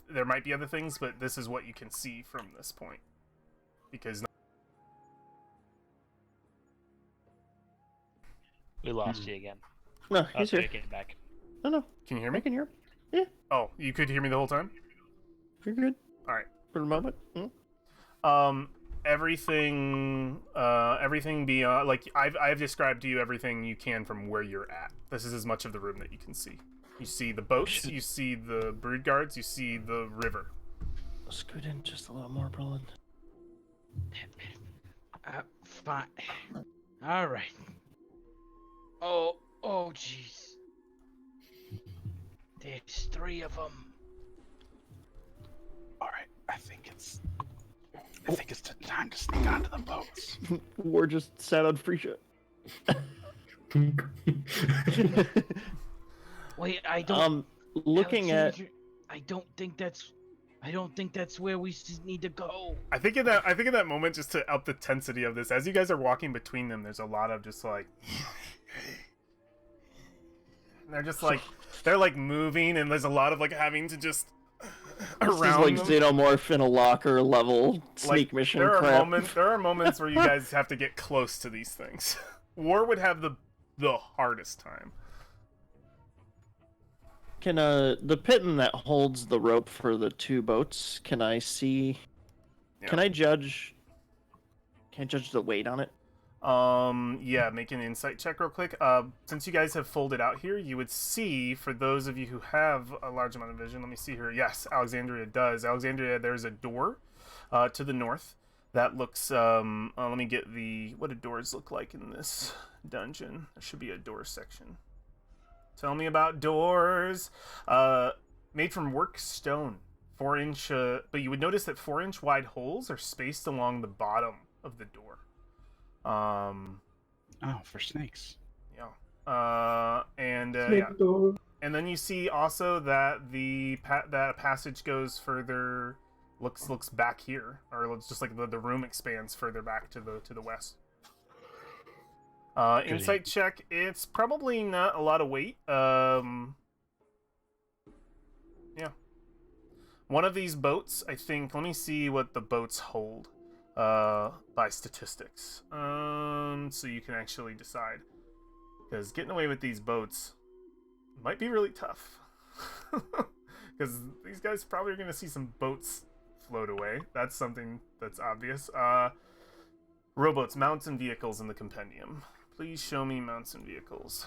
There might be other things, but this is what you can see from this point. Because We lost you again. No, Oh, he's here. Getting back. No, can you hear I me? can hear him. Oh, you could hear me the whole time? You're good. All right. For the moment. Everything beyond, like, I've described to you everything you can from where you're at. This is as much of the room that you can see. You see the boats, you see the brood guards, you see the river. Scoot in just a little more, Brolin. Fine. All right. Oh, jeez. There's 3 of them. All right, I think it's time to sneak onto the boats. War just sat on Frisia. Wait, I don't. Looking at. Alexander, I don't think that's where we need to go. I think in that moment, just to up the tensity of this, as you guys are walking between them, there's a lot of just like, and they're just like, they're like moving, and there's a lot of like having to just around This is like them. Xenomorph in a locker level sneak Like, mission there are crap. moments where you guys have to get close to these things. War would have the hardest time. Can the pitten that holds the rope for the 2 boats? Can I see? Yeah. Can I judge? Can I judge the weight on it? Yeah, make an insight check real quick. Since you guys have folded out here, you would see, for those of you who have a large amount of vision, let me see here. Yes, Alexandria does. Alexandria, there's a door to the north that looks, let me get what do doors look like in this dungeon? There should be a door section. Tell me about doors. Made from work stone. 4-inch, but you would notice that 4-inch wide holes are spaced along the bottom of the door. Oh, for snakes. Yeah. Yeah. And then you see also that that passage goes further, looks back here, or looks just like the room expands further back to the west. Insight check. It's probably not a lot of weight. Yeah. One of these boats, I think. Let me see what the boats hold. By statistics. So you can actually decide. Because getting away with these boats might be really tough. Because these guys probably are going to see some boats float away. That's something that's obvious. Rowboats, mounts, and vehicles in the compendium. Please show me mounts and vehicles.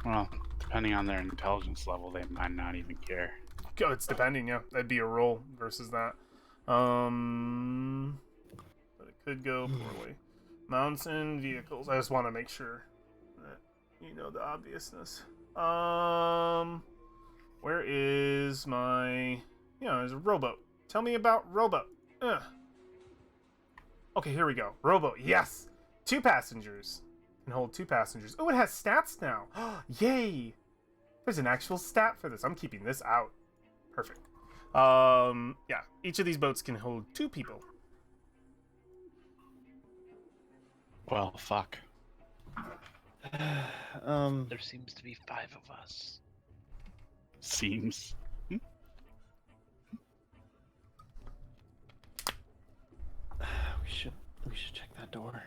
Well, depending on their intelligence level, they might not even care. Oh, it's depending, yeah. That'd be a roll versus that. But it could go poorly. Mounts and vehicles. I just want to make sure that you know the obviousness. Where is my... Yeah, there's a rowboat. Tell me about rowboat. Okay, here we go. Rowboat, yes! 2 passengers. Can hold 2 passengers. Oh, it has stats now. Yay! There's an actual stat for this. I'm keeping this out. Perfect. Yeah, each of these boats can hold 2 people. Well, fuck. There seems to be 5 of us. Seems. We should check that door.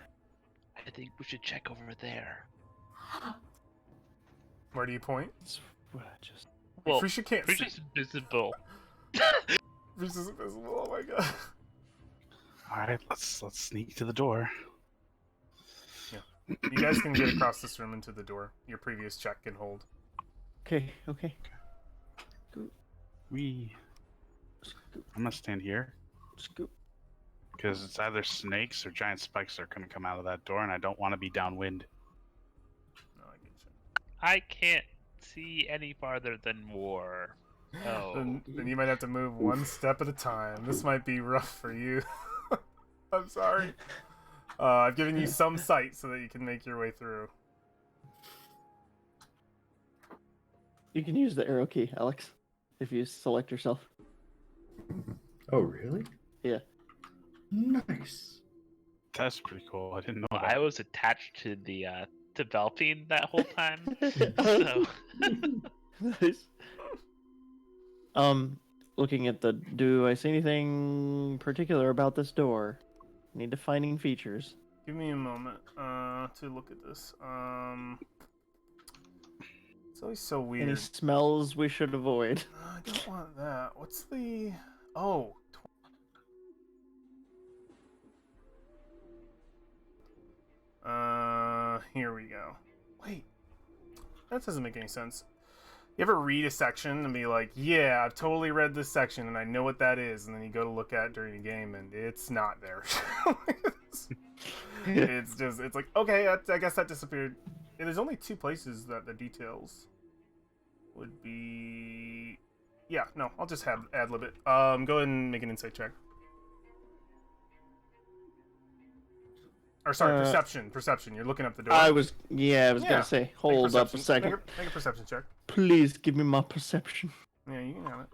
I think we should check over there. Where do you point? That's what I just. Well, Frisha can't see. Frisha's invisible. Frisha's invisible. Oh my god. All right, let's sneak to the door. You guys can get across this room into the door. Your previous check can hold. Okay. I'm gonna stand here Scoop. because it's either snakes or giant spikes that are gonna come out of that door, and I don't want to be downwind. No, I get you. I can't see any farther than war. Oh. Then you might have to move one step at a time. This might be rough for you. I'm sorry. I've given you some sight so that you can make your way through. You can use the arrow key, Alex, if you select yourself. Oh, really? Yeah. Nice. That's pretty cool. I didn't know Well, that. I was attached to the developing that whole time. So Nice. Looking at do I see anything particular about this door? Need defining features. Give me a moment to look at this. It's always so Any weird. smells we should avoid? I don't want that. What's the... Oh. Here we go. Wait. That doesn't make any sense. You ever read a section and be like, yeah, I've totally read this section and I know what that is, and then you go to look at it during a game and it's not there. It's like, okay, I guess that disappeared. Yeah, there's only 2 places that the details would be... Yeah, no, I'll just have ad-lib it. Go ahead and make an insight check. Or sorry, perception. You're looking up the door. I was gonna say, hold up a second. Make a perception check. Please give me my perception. Yeah, you can have it.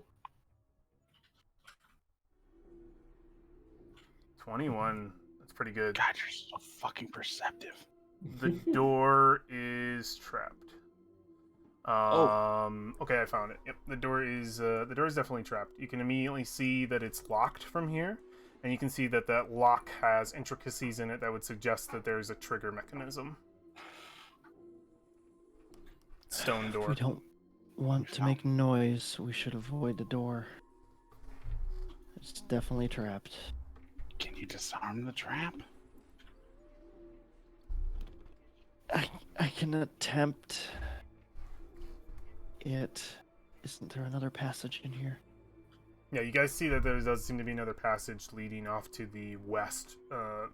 21. That's pretty good. God, you're so fucking perceptive. The door is trapped. Okay, I found it. Yep, the door is definitely trapped. You can immediately see that it's locked from here, and you can see that that lock has intricacies in it that would suggest that there's a trigger mechanism. Stone door. We don't want to make noise. We should avoid the door. It's definitely trapped. Can you disarm the trap? I can attempt it. Isn't there another passage in here? Yeah, you guys see that there does seem to be another passage leading off to the west, the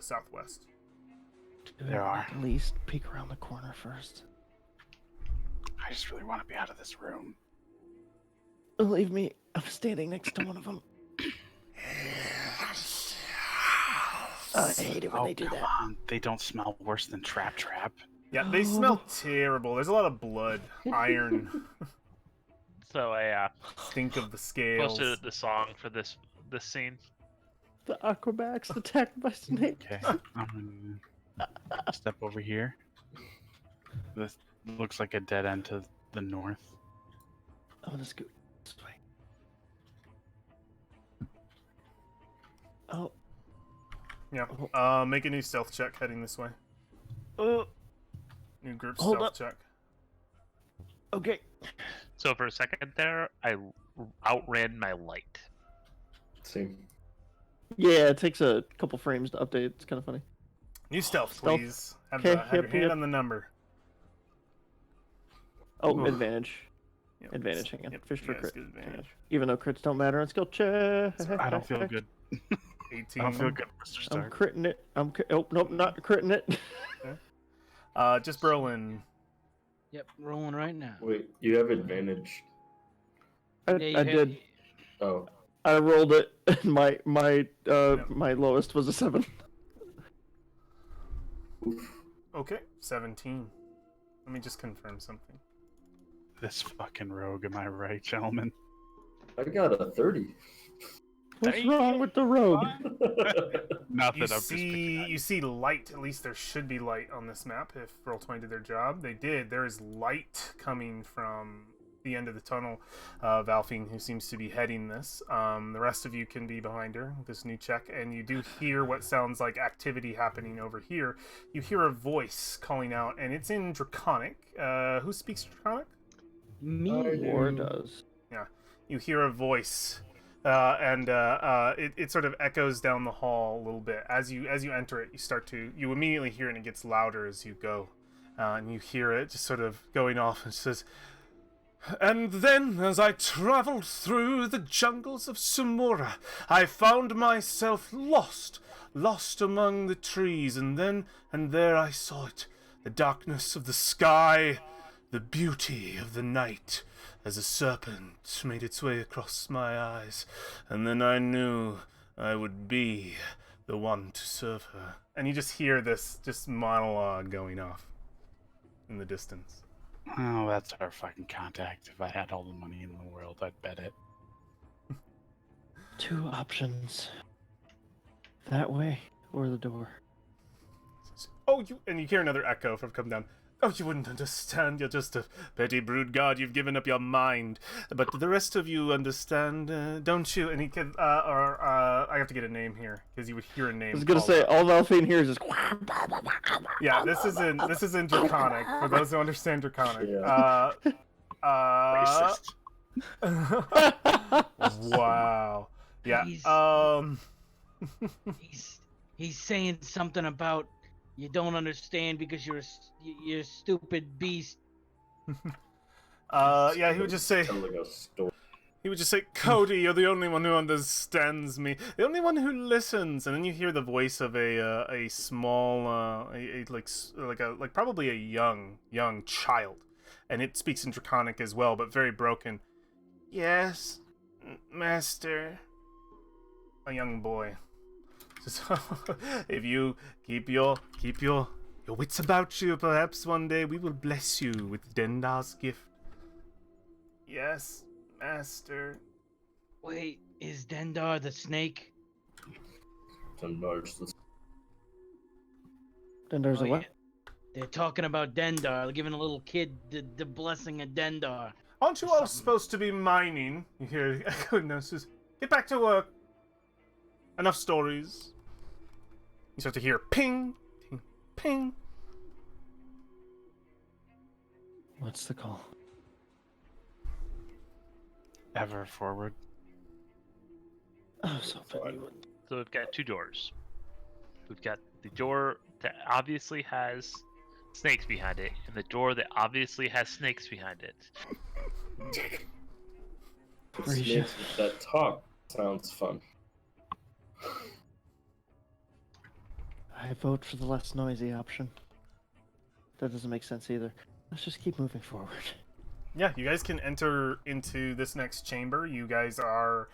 southwest. There are. At least peek around the corner first. I just really want to be out of this room. Believe me, I'm standing next to one of them. I hate it when they do come that. on. They don't smell worse than Trap. Yeah, they smell terrible. There's a lot of blood, iron, So I stink of the scales. posted the song for this scene. The aquabats attacked by snake. Okay. I'm gonna step over here. This looks like a dead end to the north. I'm gonna scoot this way. Oh. Yeah. Make a new stealth check heading this way. New group Hold stealth up. check. Okay. So for a second there, I outran my light. Same. Yeah, it takes a couple frames to update. It's kind of funny. New stealth, Stealth. please. Have, Okay, have your yep, hand yep. on the number. Oh, Oof. advantage. Yep. Advantage, hang on. Yep, Fish for you guys crit. get Hang on. advantage. Even though crits don't matter on skill check. I don't feel good. 18. I don't feel good, Mr. I'm Stark. critting it. Oh, nope, not critting it. Just Berlin. Yep, rolling right now. Wait, you have advantage. I Yeah, you did. Oh, I rolled it. My my lowest was a 7. oof. Okay, 17. Let me just confirm something. This fucking rogue, am I right, gentlemen? I got a 30. What's wrong with the rogue? Nothing. You I'm just picking on you see light. At least there should be light on this map. If Roll20 did their job, they did. There is light coming from the end of the tunnel of Alfine, who seems to be heading this. The rest of you can be behind her with this new check, and you do hear what sounds like activity happening over here. You hear a voice calling out, and it's in Draconic. Who speaks Draconic? Me. War does. You hear a voice, and it sort of echoes down the hall a little bit. As you enter it, you immediately hear it, and it gets louder as you go, and you hear it just sort of going off, and it says, "And then, as I traveled through the jungles of Sumura, I found myself lost among the trees, and there I saw it, the darkness of the sky, the beauty of the night, as a serpent made its way across my eyes, and then I knew I would be the one to serve her." And you just hear this just monologue going off in the distance. Oh, that's our fucking contact. If I had all the money in the world, I'd bet it. 2 options. That way or the door. Oh, you hear another echo from come down. Oh, you wouldn't understand. You're just a petty brood god. You've given up your mind. But the rest of you understand, don't you? And he can, I have to get a name here because you would hear a name. I was gonna called say out. all Valfane hears is. Yeah, this is in Draconic for those who understand Draconic. Yeah. Racist. Wow. Yeah. He's saying something about you don't understand because you're a stupid beast. Yeah, he would just say, Telling a story. Cody, you're the only one who understands me, the only one who listens. And then you hear the voice of a small, like probably a young child, and it speaks in Draconic as well, but very broken. Yes, master. A young boy. So, if you keep your wits about you, perhaps one day we will bless you with Dendar's gift. Yes, master. Wait, is Dendar the snake? Dendar's the Dendar's a what? They're talking about Dendar, giving a little kid the blessing of Dendar. Aren't you all supposed to be mining? You hear goodness, just get back to work. Enough stories. You start to hear ping, ping, ping. What's the call? Ever forward. Oh, so you would. So we've got two doors. We've got the door that obviously has snakes behind it, and the door that obviously has snakes behind it. snakes that talk sounds fun. I vote for the less noisy option. That doesn't make sense either. Let's just keep moving forward. Yeah, you guys can enter into this next chamber. You guys are,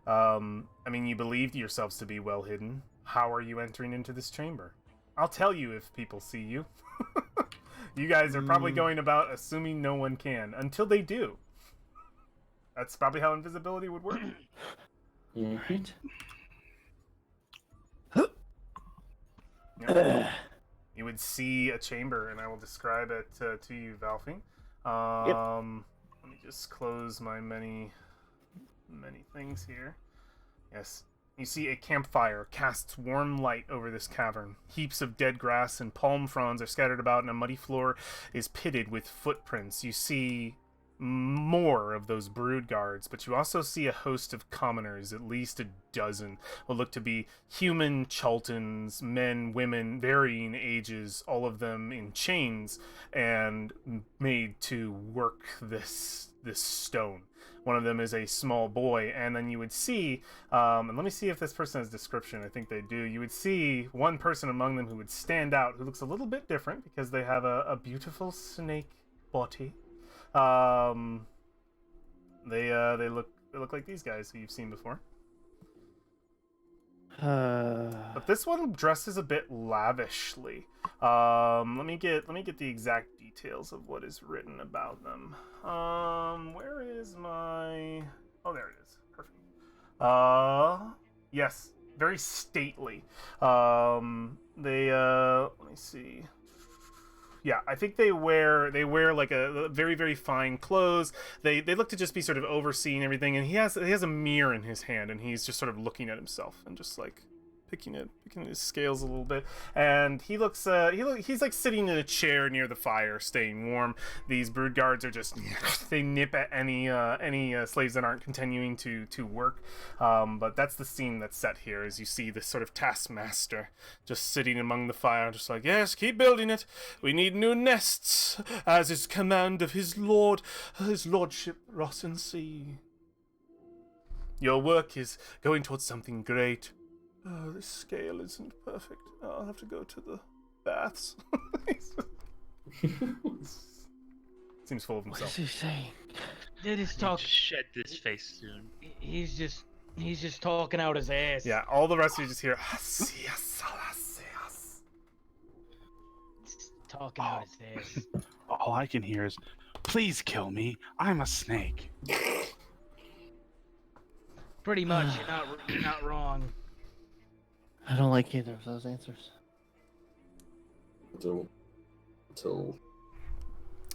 you believed yourselves to be well hidden. How are you entering into this chamber? I'll tell you if people see you. You guys are probably going about assuming no one can, until they do. That's probably how invisibility would work. Right. Yeah. You would see a chamber, and I will describe it to you, Valfing. Let me just close my many things here. Yes. You see a campfire casts warm light over this cavern. Heaps of dead grass and palm fronds are scattered about, and a muddy floor is pitted with footprints. You see more of those brood guards, but you also see a host of commoners, at least a dozen, what look to be human Chultans, men, women, varying ages, all of them in chains and made to work this stone. One of them is a small boy, and then you would see, and let me see if this person has description. I think they do. You would see one person among them who would stand out, who looks a little bit different because they have a beautiful snake body. They look like these guys who you've seen before. But this one dresses a bit lavishly. Let me get the exact details of what is written about them. Where is my? Oh, there it is. Perfect. Yes, very stately. Let me see. Yeah, I think they wear like a very, very fine clothes. They look to just be sort of overseeing everything, and he has a mirror in his hand, and he's just sort of looking at himself and just like picking his scales a little bit. And he looks he's like sitting in a chair near the fire, staying warm. These brood guards are just they nip at any slaves that aren't continuing to work. But that's the scene that's set here, as you see this sort of taskmaster just sitting among the fire, just like, yes, keep building it. We need new nests, as is command of his lordship Rossensea. Your work is going towards something great. Oh, this scale isn't perfect. I'll have to go to the baths. Seems full of What himself. is he saying? They just Just talk. shed this face soon. He's just talking out his ass. Yeah, all the rest of you just hear. Just talking out his ass. All I can hear is, please kill me. I'm a snake. Pretty much, you're not wrong. I don't like either of those answers. Until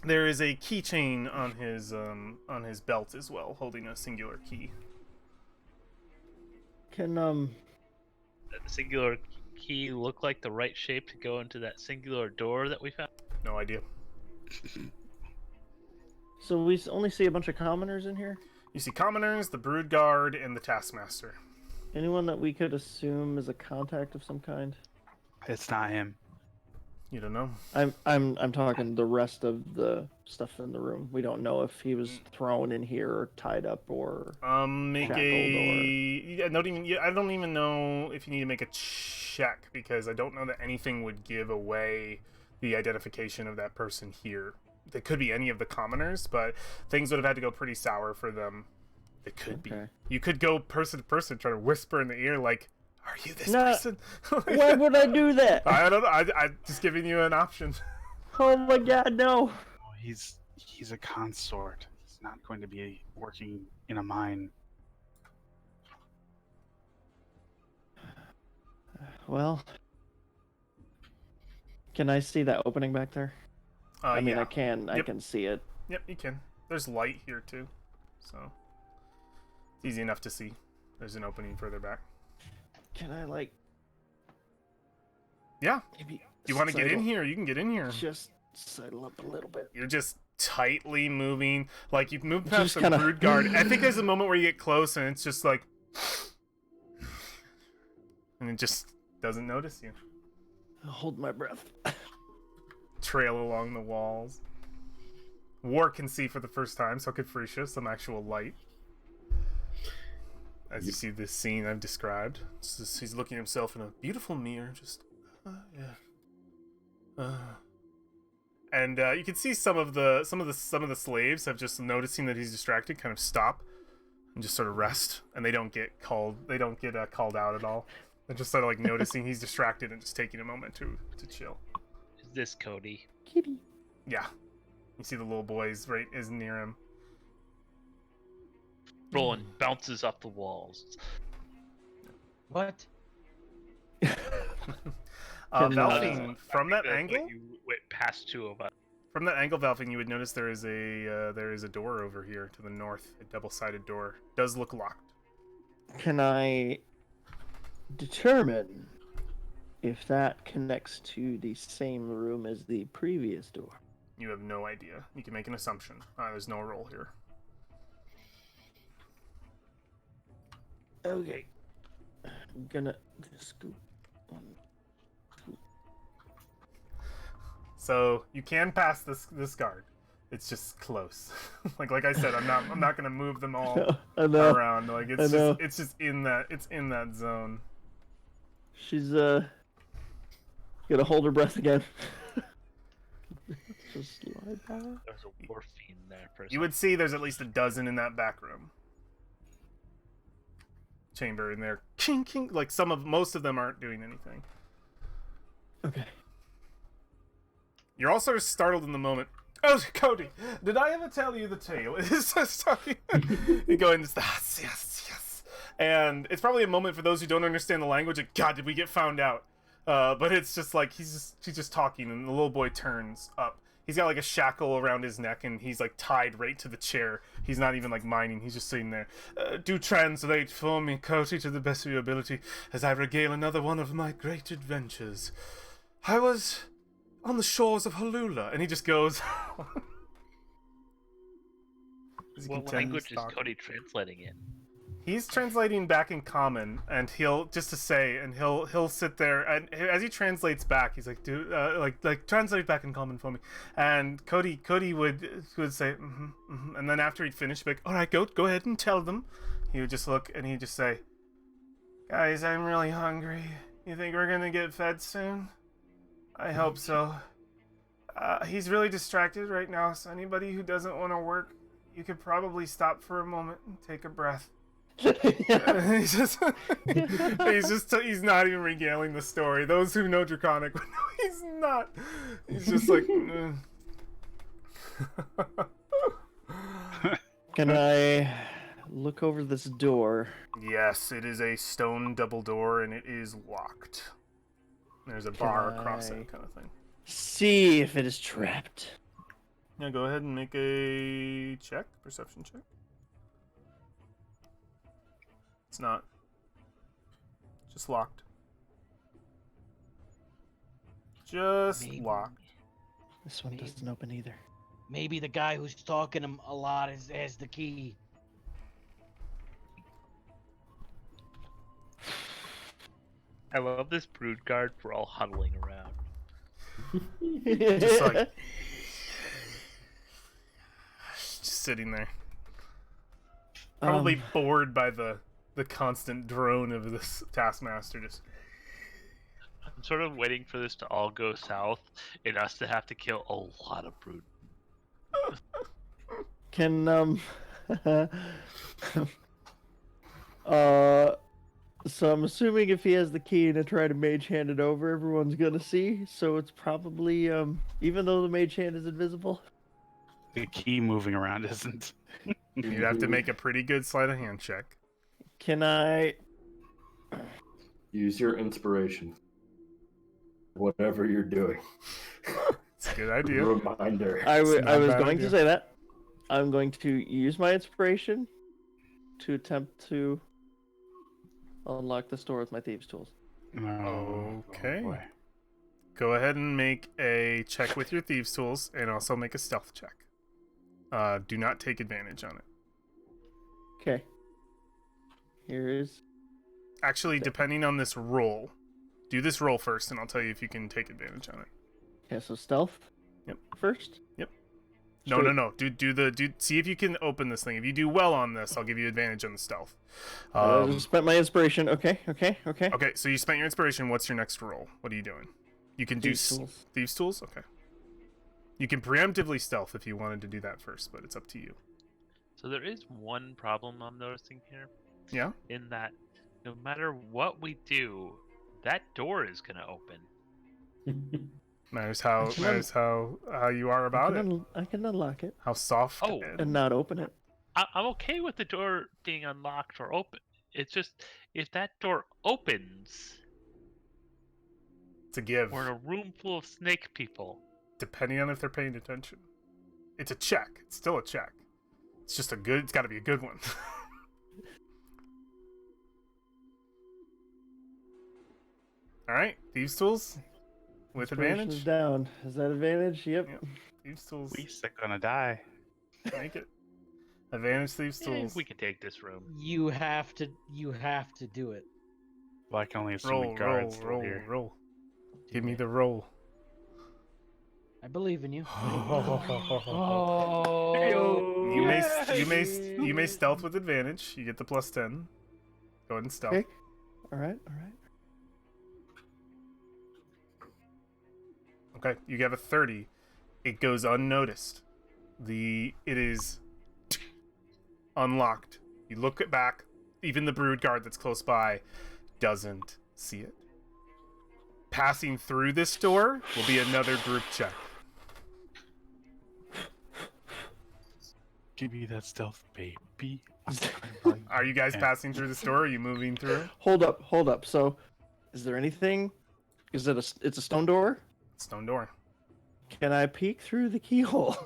There is a keychain on his belt as well, holding a singular key. Can That singular key look like the right shape to go into that singular door that we found? No idea. so we only see a bunch of commoners in here? You see commoners, the brood guard, and the taskmaster. Anyone that we could assume is a contact of some kind? It's not him. You don't know. I'm talking the rest of the stuff in the room. We don't know if he was thrown in here or tied up or Make shackled a. I don't even know if you need to make a check because I don't know that anything would give away the identification of that person here. They could be any of the commoners, but things would have had to go pretty sour for them. It could be. You could go person to person, try to whisper in the ear, like, "Are you this person?" Why would I do that? I don't know. I'm just giving you an option. Oh my god, no! Oh, he's a consort. He's not going to be working in a mine. Well, can I see that opening back there? I mean, yeah. I can. I Yep. can see it. Yep, you can. There's light here too, so it's easy enough to see. There's an opening further back. Can I like? Yeah. Maybe. You want to get in sidle- here? You can get in here. Just sidle up a little bit. You're just tightly moving. Like you've moved past Just the kinda- brood guard. I think there's a moment where you get close and it's just like, and it just doesn't notice you. I'll hold my breath. Trail along the walls. War can see for the first time, so could Freesia, some actual light. As you see this scene I've described, he's looking at himself in a beautiful mirror, just and you can see some of the slaves have just noticing that he's distracted, kind of stop and just sort of rest, and they don't get called out at all. They're just sort of like noticing he's distracted and just taking a moment to chill. Is this Cody? Kitty. Yeah, you see the little boy is near him. Roland bounces off the walls. What? Valfing, from that That's angle, what you went past two of us. from that angle, Valfing, you would notice there is a door over here to the north, a double-sided door. Does look locked. Can I determine if that connects to the same room as the previous door? You have no idea. You can make an assumption. There's no roll here. Okay. I'm gonna scoop one. So you can pass this guard. It's just close. like I said, I'm not gonna move them all I know. around. Like I know. it's just in that zone. She's gonna hold her breath again. Just lie down. There's a war fiend there for a You would see there's at least a dozen in that back room. Chamber in there. King. Like most of them aren't doing anything. Okay. You're all sort of startled in the moment. Oh, Cody, did I ever tell you the tale? It's just talking. You go in, yes. And it's probably a moment for those who don't understand the language. Like, God, did we get found out? But it's just like she's just talking, and the little boy turns up. He's got like a shackle around his neck, and he's like tied right to the chair. He's not even like minding. He's just sitting there. Do translate for me, Cody, to the best of your ability, as I regale another one of my great adventures. I was on the shores of Halula, and he just goes. As he What continues language is talking. Cody translating in? He's translating back in common, and he'll sit there, and as he translates back, he's like, "Dude, like translate back in common for me." And Cody would say, and then after he'd finish, he'd be like, "All right, go ahead and tell them." He would just look, and he'd just say, "Guys, I'm really hungry. You think we're gonna get fed soon? I hope so. He's really distracted right now, so anybody who doesn't want to work, you could probably stop for a moment and take a breath." he's not even regaling the story. Those who know Draconic would know he's not. He's just like. Can I look over this door? Yes, it is a stone double door, and it is locked. There's a bar across it, kind of thing. See if it is trapped. Yeah, go ahead and make a check, perception check. It's not. Just locked. Just Maybe. locked. This one doesn't open either. Maybe the guy who's talking him a lot has the key. I love this brood guard. We're all huddling around. Just like just sitting there. Probably bored by the constant drone of this taskmaster. Just I'm sort of waiting for this to all go south and us to have to kill a lot of brood. Can so I'm assuming if he has the key and I try to mage hand it over, everyone's gonna see. So it's probably even though the mage hand is invisible. The key moving around isn't. you have to make a pretty good sleight of hand check. Can I? Use your inspiration. Whatever you're doing. It's a good idea. Reminder. I was not a bad going idea. to say that. I'm going to use my inspiration to attempt to unlock this door with my thieves' tools. Okay. boy. Go ahead and make a check with your thieves' tools, and also make a stealth check. Do not take advantage on it. Okay. Here is. Actually, depending on this roll, do this roll first, and I'll tell you if you can take advantage on it. Okay, so stealth. Yep. First. No. Do see if you can open this thing. If you do well on this, I'll give you advantage on the stealth. I just spent my inspiration. Okay. Okay, so you spent your inspiration. What's your next roll? What are you doing? You can Thieves' do tools. thieves' tools. Okay. You can preemptively stealth if you wanted to do that first, but it's up to you. So there is one problem I'm noticing here. Yeah. In that no matter what we do, that door is gonna open. Matters how you are about it. I can unlock it How soft. Oh. and not open it. I'm okay with the door being unlocked or open. It's just if that door opens, It's a give, we're in a room full of snake people. depending on if they're paying attention. It's a check. It's still a check. It's just a good. It's got to be a good one. All right, thieves' tools with Inspiration advantage. is down. Is that advantage? Yep. Yep. Thieves' tools. We are gonna die. Make it. Advantage thieves' tools. We can take this room. You have to do it. Well, I can only assume Roll, the guards still roll, here. roll. Give me the roll. I believe in you. Oh, you may stealth with advantage. You get the +10. Go ahead and stealth. Okay. All right. Okay, you have a 30. It goes unnoticed. It is unlocked. You look it back. Even the brood guard that's close by doesn't see it. Passing through this door will be another group check. Give me that stealth, baby. Are you guys passing through this door? Or are you moving through? Hold up. So, is there anything? Is it it's a stone door? Stone door. Can I peek through the keyhole?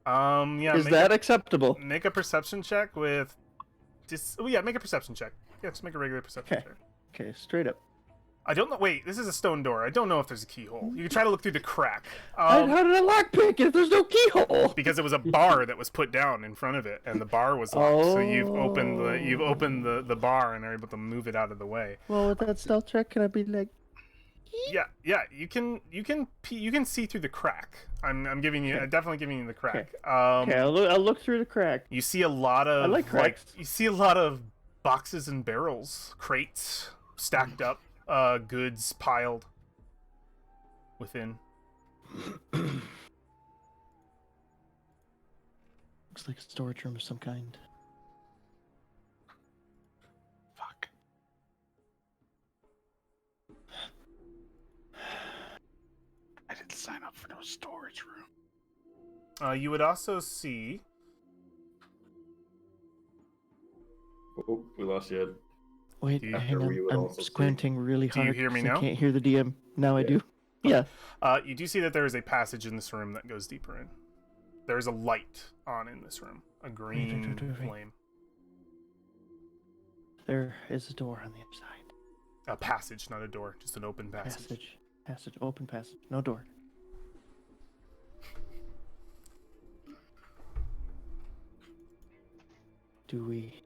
Yeah. Is that acceptable? Make a perception check with. Make a perception check. Yeah, just make a regular perception Okay. check. Okay, straight up. I don't know. Wait, this is a stone door. I don't know if there's a keyhole. You can try to look through the crack. How did I lockpick if there's no keyhole? Because it was a bar that was put down in front of it, and the bar was locked. So you've opened the bar and are able to move it out of the way. Well, with that stealth check, can I be like? Yeah. You can see through the crack. I'm definitely giving you the crack. Okay, I'll look through the crack. You see a lot of I like cracks. you see a lot of boxes and barrels, crates stacked up, goods piled within. Looks like a storage room of some kind. Fuck. I didn't sign up for no storage room. You would also see. Oh, we lost you. Ed. Wait, Do you- hang After we on. would I'm also see- squinting really Do you hard. hear me 'cause now? I can't hear the DM. Now I Yeah. do. Yeah. You do see that there is a passage in this room that goes deeper in. There's a light on in this room, a green Wait. flame. There is a door on the other side. A passage, not a door, just an open passage. Open passage, no door. Do we?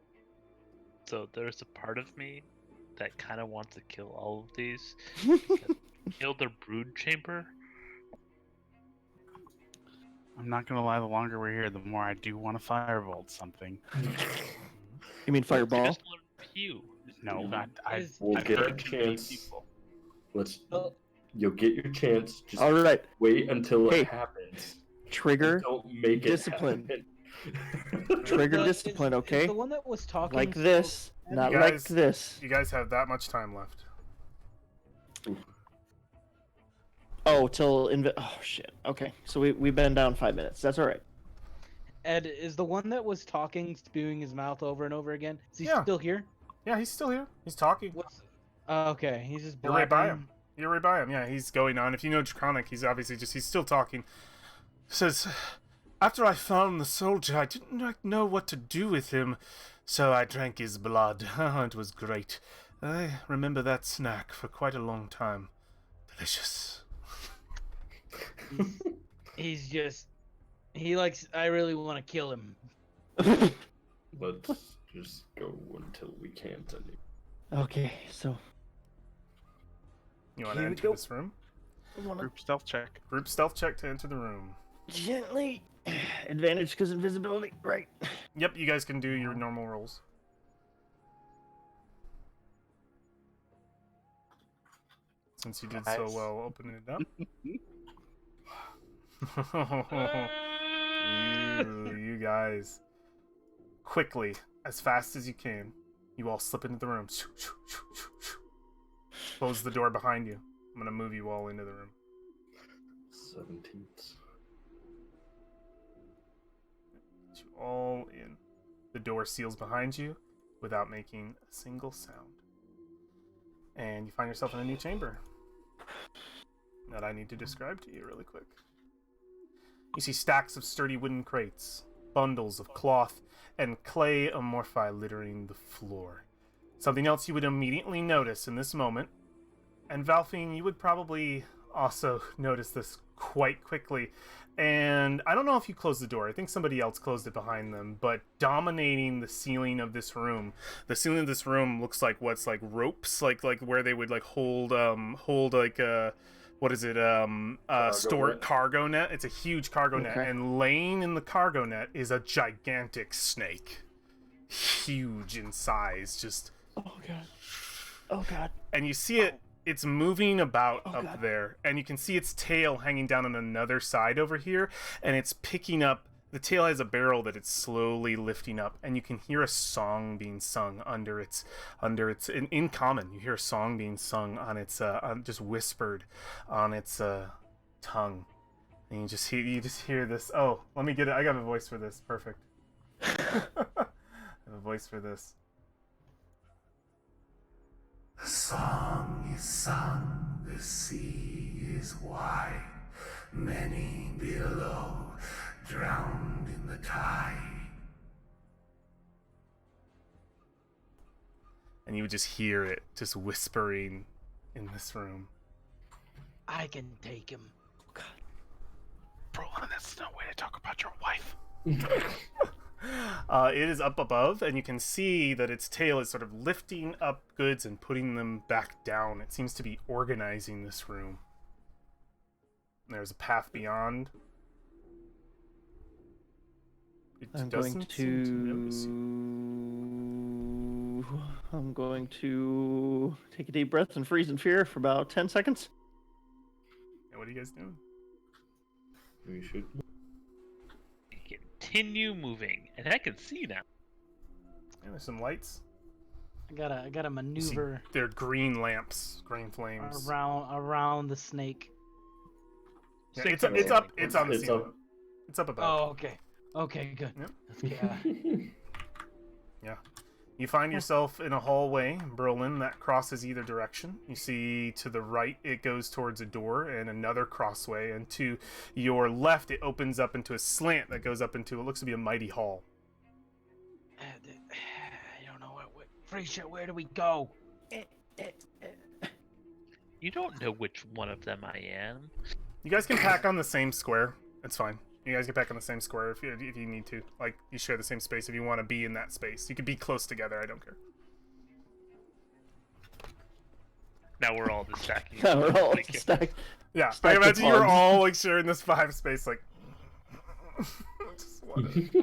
So there's a part of me that kind of wants to kill all of these. Kill their brood chamber. I'm not gonna lie. The longer we're here, the more I do want to firebolt something. You mean fireball? Just let them pew. No, We'll I've get a heard too many chance. people. Let's. Oh. You'll get your chance. Just All right. wait until Hey. it happens. Trigger Don't make it discipline. happen. Trigger Is- discipline, is okay? the one that was talking Like still- this, not You like guys- this. You guys have that much time left. Oh, till oh shit. Okay, so we've been down 5 minutes. That's all right. Ed, is the one that was talking spewing his mouth over and over again? Is he Yeah. still here? Yeah, he's still here. He's talking. What's? Okay, he's just You're right by blabbering. him. You're right by him. Yeah, he's going on. If you know Draconic, he's obviously he's still talking. Says, after I found the soldier, I didn't know what to do with him, so I drank his blood. It was great. I remember that snack for quite a long time. Delicious. He's just. He likes. I really want to kill him. Let's just go until we can't anymore. Okay, so You want to Here we enter go. this room? I wanna Group stealth check. Group stealth check to enter the room. gently advantage because invisibility, right? Yep, you guys can do your normal rolls. Since you did so Nice. well opening it up. you guys. Quickly, as fast as you can, you all slip into the room. Close the door behind you. I'm gonna move you all into the room. 17th. Get you all in. The door seals behind you without making a single sound. And you find yourself in a new chamber that I need to describe to you really quick. You see stacks of sturdy wooden crates, bundles of cloth, and clay amorphi littering the floor. Something else you would immediately notice in this moment, and Valfine, you would probably also notice this quite quickly. And I don't know if you closed the door. I think somebody else closed it behind them. But dominating the ceiling of this room, the ceiling of this room looks like what's like ropes, like where they would like hold like what is it? Store net. cargo net. It's a huge cargo net, Okay. and laying in the cargo net is a gigantic snake, huge in size, just. Oh god. Oh god. And you see it. It's moving about Oh, up God. there, and you can see its tail hanging down on another side over here, and it's picking up. The tail has a barrel that it's slowly lifting up, and you can hear a song being sung under its in common. You hear a song being sung on its just whispered on its tongue, and you just hear this. Oh, let me get it. I got a voice for this. Perfect. I have a voice for this. The song is sung, the sea is wide, many below, drowned in the tide. And you would just hear it, just whispering in this room. I can take him. Bro, that's no way to talk about your wife. It is up above, and you can see that its tail is sort of lifting up goods and putting them back down. It seems to be organizing this room. There's a path beyond. It I'm doesn't seem to notice you. I'm going to take a deep breath and freeze in fear for about 10 seconds. Yeah, what are you guys doing? We should. Continue moving, and I can see now. Yeah, there's some lights. I gotta You see maneuver they're green lamps, green flames. around the snake. Yeah, Six it's on the It's ceiling. up. It's up above. Oh, okay. Okay, good. Yep. Let's get out. Yeah. You find yourself in a hallway, Berlin, that crosses either direction. You see to the right, it goes towards a door and another crossway, and to your left, it opens up into a slant that goes up into what looks to be a mighty hall. I don't know what. Frisha, where do we go? You don't know which one of them I am. You guys can pack on the same square. It's fine. You guys can pack on the same square if you need to. Like, you share the same space if you want to be in that space. You can be close together, I don't care. Now we're all just stacking. Yeah, we're all Like, stacked. Yeah, Stack I the imagine you're pawns. all, like, sharing this 5 space, like... just wanna... just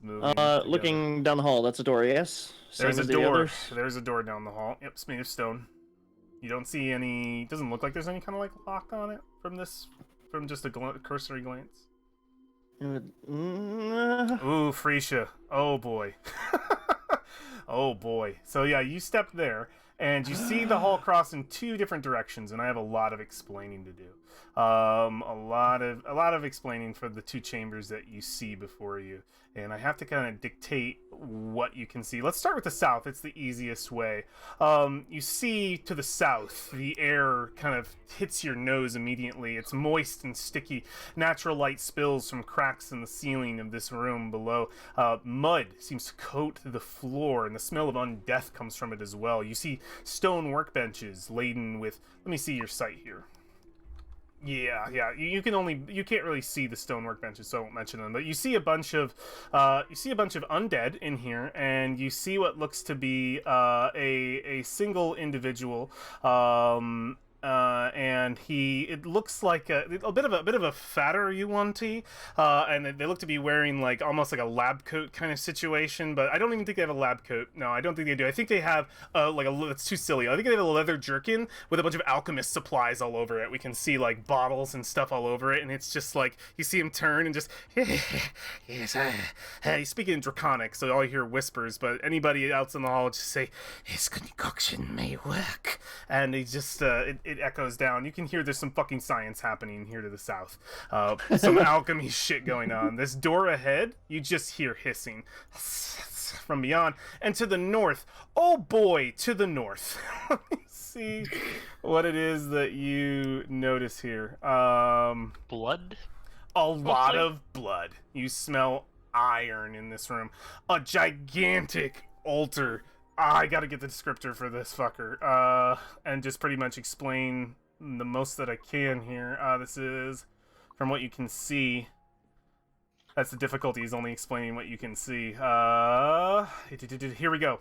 move in together. Looking down the hall, that's a door, yes? There's Same a as the door. others? There's a door down the hall. Yep, it's made of stone. You don't see any... Doesn't look like there's any kind of, like, lock on it from just a cursory glance. Ooh, Frisha. Oh, boy. Oh, boy. So, yeah, you step there, and you see the hall cross in 2 different directions, and I have a lot of explaining to do. A lot of explaining for the 2 chambers that you see before you, and I have to kind of dictate what you can see. Let's start with the south. It's the easiest way. You see to the south, the air kind of hits your nose immediately. It's moist and sticky. Natural light spills from cracks in the ceiling of this room below. Mud seems to coat the floor, and the smell of undeath comes from it as well. You see stone workbenches laden with... Let me see your sight here. Yeah. You can't really see the stone workbenches, so I won't mention them. But you see a bunch of undead in here, and you see what looks to be a single individual. And it looks like a bit of a fatter Yuan-Ti, and they look to be wearing like almost like a lab coat kind of situation, but I don't even think they have a lab coat. No, I don't think they do. I think they have it's too silly. I think they have a leather jerkin with a bunch of alchemist supplies all over it. We can see like bottles and stuff all over it, and it's just like you see him turn and just yes, he's speaking in Draconic, so all you hear whispers. But anybody else in the hall just say his concoction may work, and he just it echoes down. You can hear there's some fucking science happening here to the south. Some alchemy shit going on. This door ahead, you just hear hissing from beyond. And to the north, oh boy, to the north. Let me see what it is that you notice here. Blood? A lot of blood. You smell iron in this room. A gigantic altar. I gotta get the descriptor for this fucker, and just pretty much explain the most that I can here. This is, from what you can see, that's the difficulty, is only explaining what you can see. Here we go.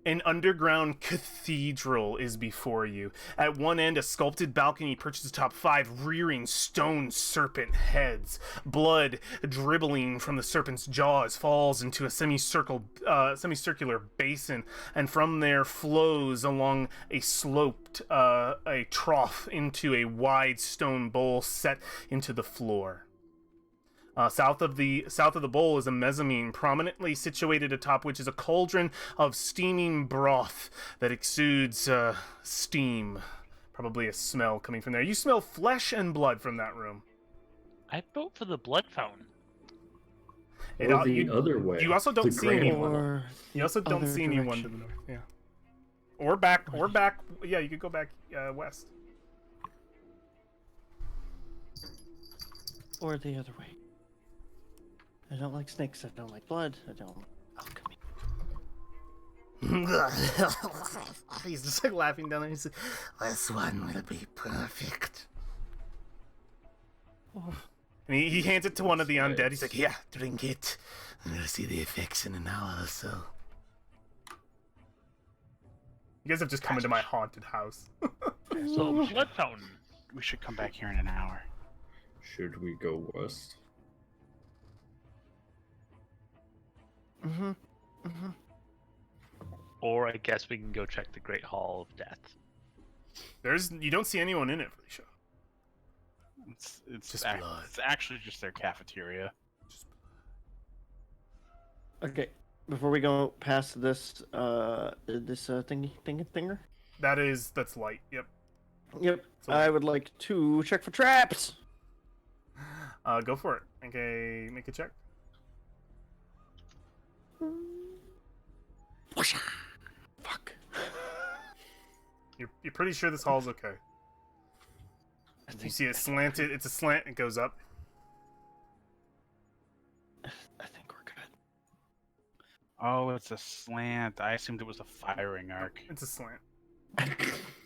An underground cathedral is before you. At one end, a sculpted balcony perches atop 5 rearing stone serpent heads. Blood dribbling from the serpent's jaws falls into a semicircular basin, and from there flows along a sloped a trough into a wide stone bowl set into the floor. South of the bowl is a mezzanine, prominently situated atop which is a cauldron of steaming broth that exudes steam. Probably a smell coming from there. You smell flesh and blood from that room. I vote for the blood fountain. Or the other way. You also don't The see Grand anyone. Hall. You also don't Other see anyone to the direction. north. Yeah. Or back. Yeah, you could go back west. Or the other way. I don't like snakes, I don't like blood, I don't like alchemy. He's just like laughing down there. He's like, "This one will be perfect." Oh, And he hands it to one of the undead. He's like, "Yeah, drink it. I'm gonna see the effects in an hour or so." You guys have just come into my haunted house. So, blood fountain. We should come back here in an hour. Should we go west? Or I guess we can go check the Great Hall of Death. You don't see anyone in it, Felicia. It's Just blood. it's actually just their cafeteria. Okay, before we go past this, thinger? That's light. Yep. Yep, So- I would like to check for traps! Go for it. Okay, make a check. Fuck. You're pretty sure this hall's okay. You see it slanted. It's a slant. It goes up. I think we're good. Oh, it's a slant. I assumed it was a firing arc. It's a slant.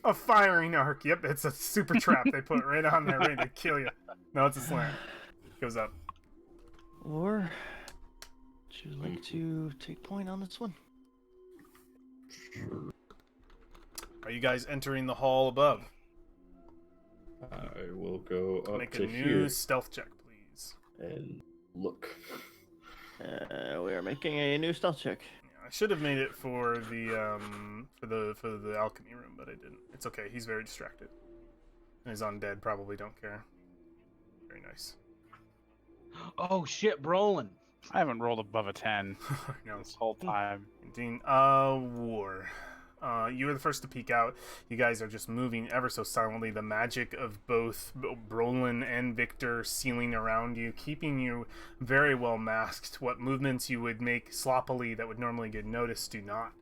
A firing arc. Yep, it's a super trap they put right on there, ready to kill you. No, it's a slant. Goes up. Or would you like to take point on this one? Are you guys entering the hall above? I will go up Make to a new here stealth check, please. and look. We are making a new stealth check. Yeah, I should have made it for the alchemy room, but I didn't. It's okay. He's very distracted, and his undead probably don't care. Very nice. Oh shit, Brolin. I haven't rolled above a 10 No. this whole time. Dean, War. You were the first to peek out. You guys are just moving ever so silently. The magic of both Brolin and Victor sealing around you, keeping you very well masked. What movements you would make sloppily that would normally get noticed do not.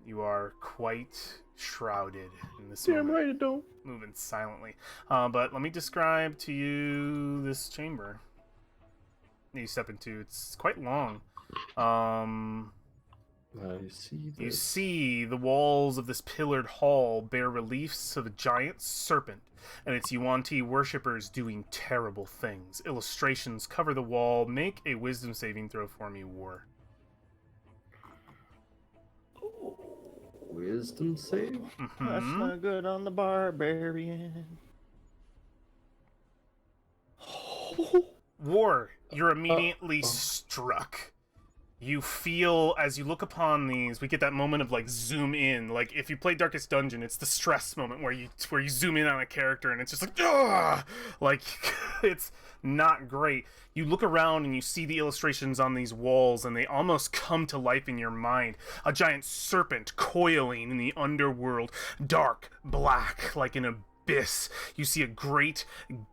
You are quite shrouded in this Damn moment. right it don't. Moving silently. But let me describe to you this chamber that you step into. It's quite long. I see this. You see the walls of this pillared hall bear reliefs of a giant serpent and its Yuan-Ti worshippers doing terrible things. Illustrations cover the wall. Make a wisdom saving throw for me, War. Wisdom save? That's Mhm. not good on the barbarian. War, you're immediately struck. You feel, as you look upon these, we get that moment of like zoom in. Like if you play Darkest Dungeon, it's the stress moment where you zoom in on a character and it's just like, ugh! Like it's not great. You look around and you see the illustrations on these walls and they almost come to life in your mind. A giant serpent coiling in the underworld, dark, black, like an abyss. You see a great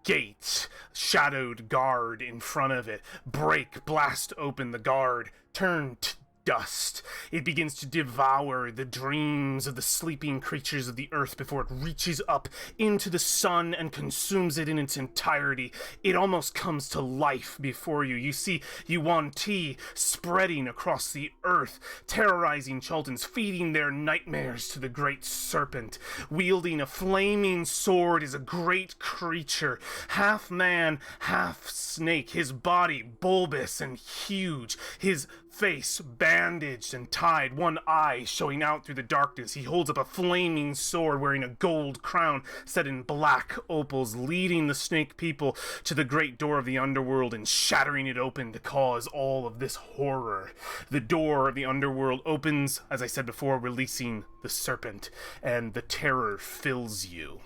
gate, shadowed guard in front of it. Break, blast open the guard, turn to dust. It begins to devour the dreams of the sleeping creatures of the earth before it reaches up into the sun and consumes it in its entirety. It almost comes to life before you. You see Yuan-Ti spreading across the earth, terrorizing Chultans, feeding their nightmares to the great serpent. Wielding a flaming sword is a great creature, half man, half snake, his body bulbous and huge, his face bandaged and tied, one eye showing out through the darkness. He holds up a flaming sword wearing a gold crown set in black opals, leading the snake people to the great door of the underworld and shattering it open to cause all of this horror. The door of the underworld opens, as I said before, releasing the serpent, and the terror fills you.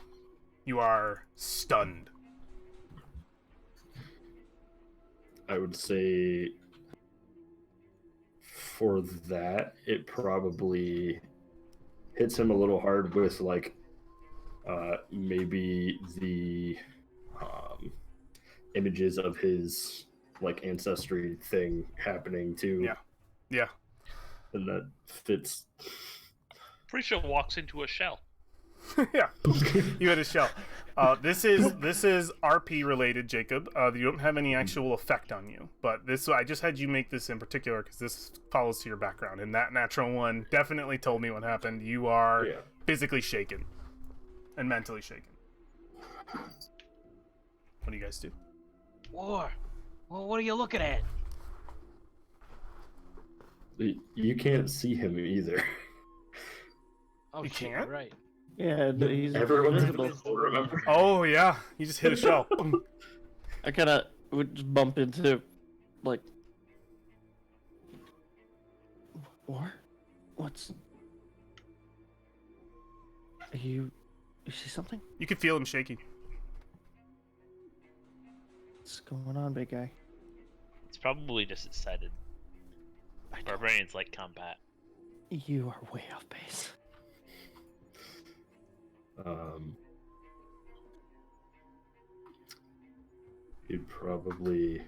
You are stunned. I would say for that, it probably hits him a little hard with like maybe the images of his like ancestry thing happening too. Yeah. And that fits. Pretty sure walks into a shell. Yeah, you had a shell. This is RP related, Jacob. You don't have any actual effect on you, but I just had you make this in particular because this follows to your background, and that natural one definitely told me what happened. You are physically shaken and mentally shaken. What do you guys do? War. Well, what are you looking at? You can't see him either. Oh, You shit, can't? right. Yeah, he's Everyone's invisible. remember. Oh yeah, you just hit a shell. I kind of would just bump into, like, War? What's... You see something? You can feel him shaking. What's going on, big guy? It's probably just excited. I don't... Barbarians like combat. You are way off base. He'd probably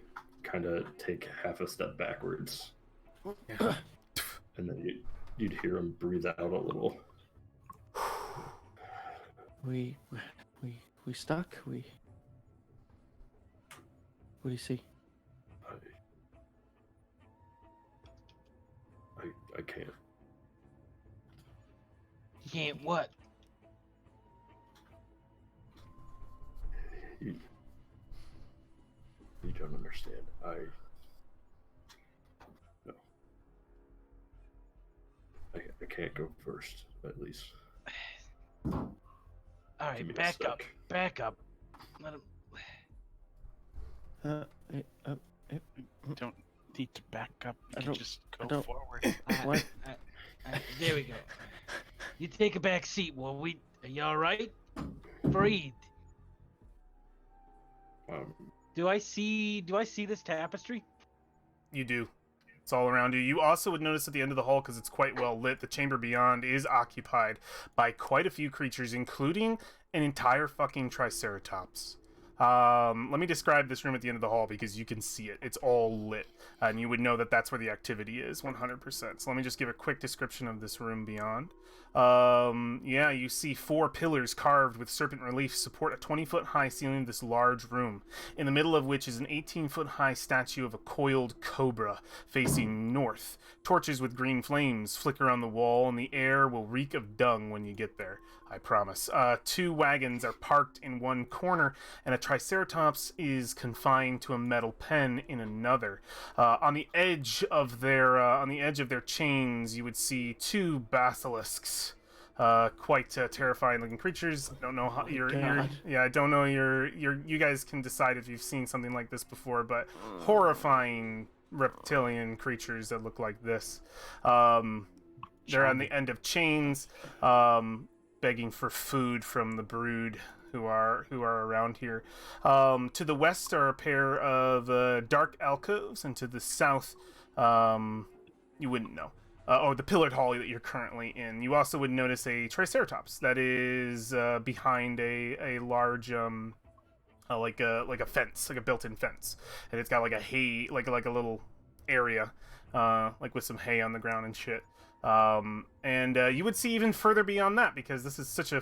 kind of take half a step backwards, and then You'd hear him breathe out a little. We stuck. What do you see? I can't. You can't what? You don't understand. No. I can't go first, at least. All right, Give me a back up, sec. back up. Let him. You don't need to back up. You I can don't- just I go don't- forward. What? There we go. You take a back seat. Well, are you all right? Breathe. Do I see this tapestry? You do. It's all around you. You also would notice at the end of the hall, because it's quite well lit, the chamber beyond is occupied by quite a few creatures, including an entire fucking Triceratops. Let me describe this room at the end of the hall because you can see it. It's all lit, and you would know that that's where the activity is 100%. So let me just give a quick description of this room beyond. Yeah, you see 4 pillars carved with serpent relief support a 20-foot high ceiling of this large room, in the middle of which is an 18-foot high statue of a coiled cobra facing north. Torches with green flames flicker on the wall, and the air will reek of dung when you get there, I promise. 2 wagons are parked in one corner, and a Triceratops is confined to a metal pen in another. On the edge of their chains, you would see 2 basilisks. Quite terrifying looking creatures. I don't know how I don't know you guys can decide if you've seen something like this before, but horrifying reptilian creatures that look like this. They're on the end of chains, begging for food from the brood who are around here. To the west are a pair of dark alcoves, and to the south, you wouldn't know. Or the pillared hall that you're currently in. You also would notice a Triceratops that is behind a large like a fence, like a built-in fence, and it's got like a little area like with some hay on the ground and shit. And you would see even further beyond that, because this is such a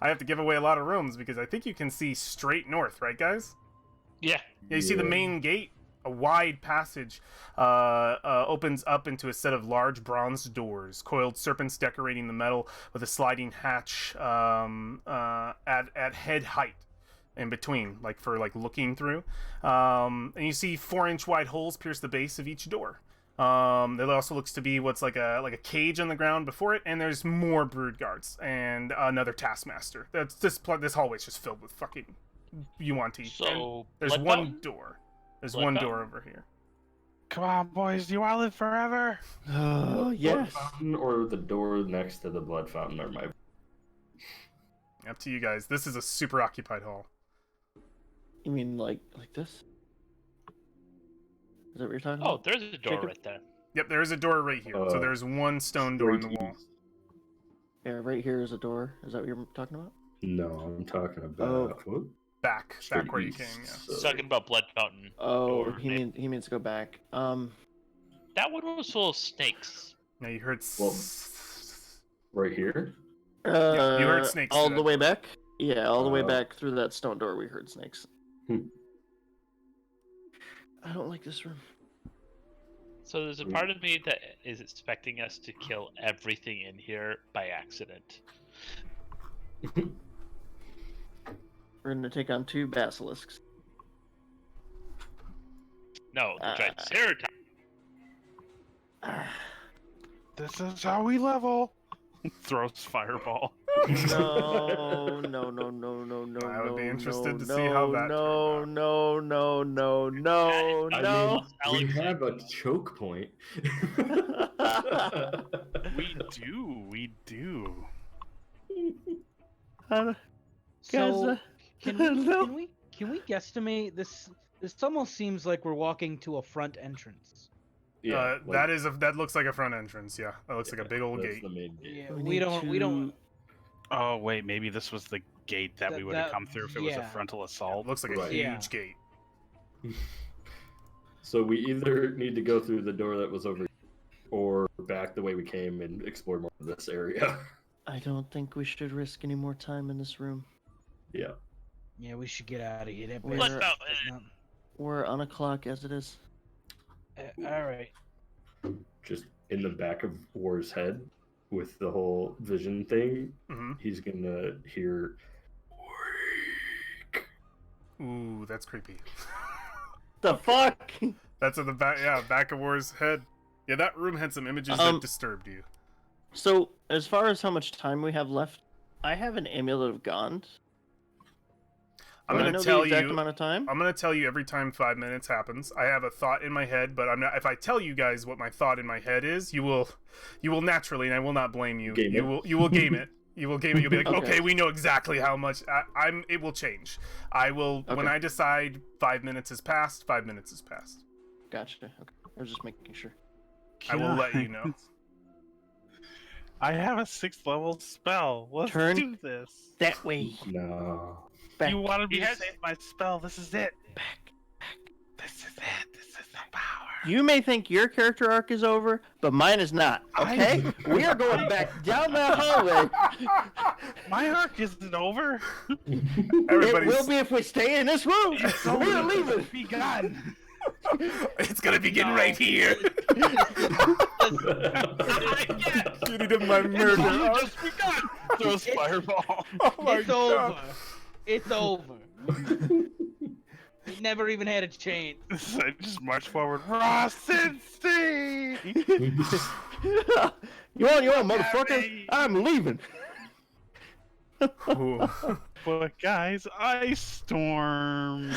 I have to give away a lot of rooms because I think you can see straight north, right guys? Yeah. Yeah, you see the main gate. A wide passage opens up into a set of large bronze doors, coiled serpents decorating the metal with a sliding hatch at head height in between, like for looking through. And you see 4-inch wide holes pierce the base of each door. There also looks to be what's like a cage on the ground before it, and there's more brood guards and another taskmaster. This hallway's just filled with fucking Yuan-Ti. So There's blood one fountain? door. There's Blood one fountain? door over here. Come on, boys. Do you want to live forever? Blood Yes. fountain or the door next to the blood fountain are my. Up to you guys. This is a super occupied hall. You mean like this? Is that what you're talking Oh, about? there's a door Jacob? right there. Yep, there is a door right here. So there's one stone door in the wall. Yeah, right here is a door. Is that what you're talking about? No, I'm talking about. Oh. Back Straight where you east, came, yeah. so- Talking about blood fountain. Oh, door. he means to go back. That one was full of snakes. Now you heard Well, right here. you heard snakes all through the that way door. back. Yeah, all the way Oh. back through that stone door. We heard snakes. Hmm. I don't like this room. So there's a part of me that is expecting us to kill everything in here by accident. We're gonna take on 2 basilisks. No, the Triceratops. This is how we level. Throws fireball. No. I would be interested to no, see how that no, turned no, no, no, no, I no. mean, we have a choke point. We do. So can we, no. can we guesstimate this? This almost seems like we're walking to a front entrance. Yeah, that looks like a front entrance. Yeah, that looks like a big old that's gate. the main gate. Yeah, We we need don't. to- Oh wait, maybe this was the gate that we would have that- come through if it was a yeah. frontal assault. Looks like a Right. huge Yeah. gate. So we either need to go through the door that was over, or back the way we came and explore more of this area. I don't think we should risk any more time in this room. Yeah. Yeah, we should get out of here. That We're- place Blood is Fountain. not- We're on a clock as it is. All right. Just in the back of War's head with the whole vision thing, he's gonna hear. Ooh, that's creepy. The fuck? That's in the back. Yeah, back of War's head. Yeah, that room had some images that disturbed you. So, as far as how much time we have left, I have an amulet of Gond. I'm Do I gonna know tell the exact you. amount of time. I'm gonna tell you every time 5 minutes happens. I have a thought in my head, but I'm not. If I tell you guys what my thought in my head is, you will naturally, and I will not blame you. Game You will game it. You will game it. You'll be like, Okay. okay, we know exactly how much. It will change. I will when Okay. I decide 5 minutes has passed. 5 minutes has passed. Gotcha. Okay. I was just making sure. I will let you know. I have a 6th level spell. Let's Turn- do this. That way. No. Back. You wanted me He to has- save my spell. This is it. Back. This is it. This is the power. You may think your character arc is over, but mine is not. Okay? We are going back down that hallway. My arc isn't over. It Everybody's. will be if we stay in this room. So We are leaving. Be gone. It's gonna begin right here. You need my murder. You just begun. Throws fireball. Oh my It's god. over. It's over. He never even had a chance. I just march forward. Raw Sensei! You want, motherfucker? I'm leaving. Ooh. But guys, ice storm.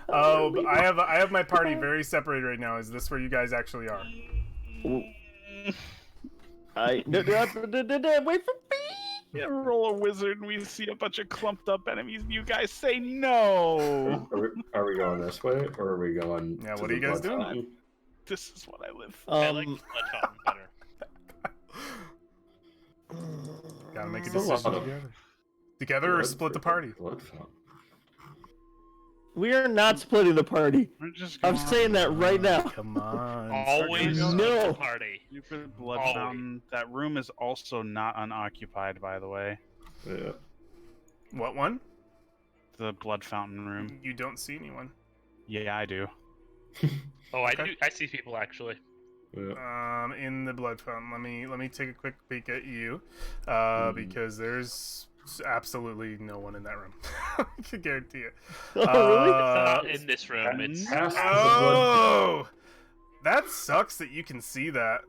Oh, but I have my party very separated right now. Is this where you guys actually are? Wait for me. Yeah, roll a wizard and we see a bunch of clumped up enemies and you guys say no. Are we going this way or are we going? Yeah, to what are the you guys blood doing? fountain? This is what I live for. I like the Blood Fountain better. Gotta make a There's a decision lot of together or blood split the for party. blood fountain. We are not splitting the party. We're just I'm going saying that right now. Come on. Always No. split the party. Stupid blood Always. fountain. That room is also not unoccupied, by the way. Yeah. What one? The blood fountain room. You don't see anyone. Yeah, I do. Oh, I Okay. do. I see people actually. Yeah. In the blood fountain. Let me take a quick peek at you, because there's absolutely no one in that room. I can guarantee it. Oh, really? It's not in this room. It's Past the Oh, that sucks that you can see that.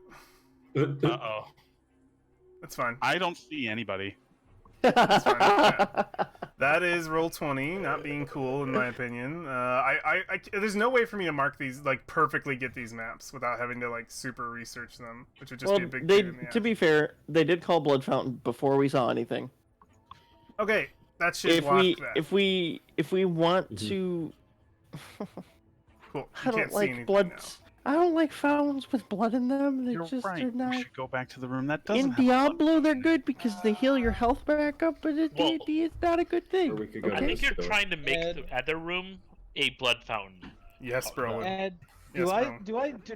blood. oh. That's fine. I don't see anybody. That's fine. Yeah. That is roll 20, not being cool in my opinion. There's no way for me to mark these, like perfectly get these maps without having to like super research them, which would just Well, be a big they, pain in the to ass. be fair, they did call Blood Fountain before we saw anything. Okay, that should If we, that. if we want Mhm. to, Cool. I You don't can't see like anything blood. now. I don't like fountains with blood in them. They You're just right. are We not. should go back to the room that doesn't In have blood. Diablo, they're good because they heal your health back up, but in Well- D&D, it's not a good Or thing. we could go I to think the you're store. trying to make Ed. the other room a blood fountain. Yes, bro. Ed, Yes, bro.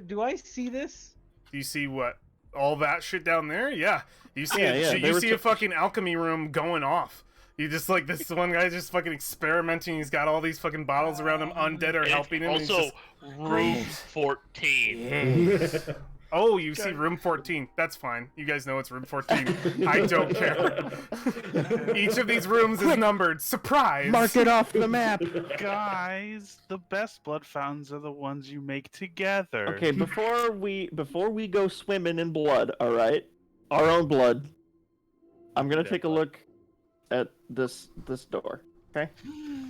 do I see this? Do you see what? All that shit down there? Yeah. You see Yeah, a, yeah, they you were see a fucking alchemy room going off. You just like this one guy's just fucking experimenting. He's got all these fucking bottles around him. Undead are It's helping him. and he's Also, just- room 14. Oh, you see room 14. That's fine. You guys know it's room 14. I don't care. Each of these rooms is numbered. Surprise! Mark it off the map. Guys, the best blood fountains are the ones you make together. Okay, before we go swimming in blood, all right, our own blood. I'm gonna Dead take a blood. look at this door. Okay.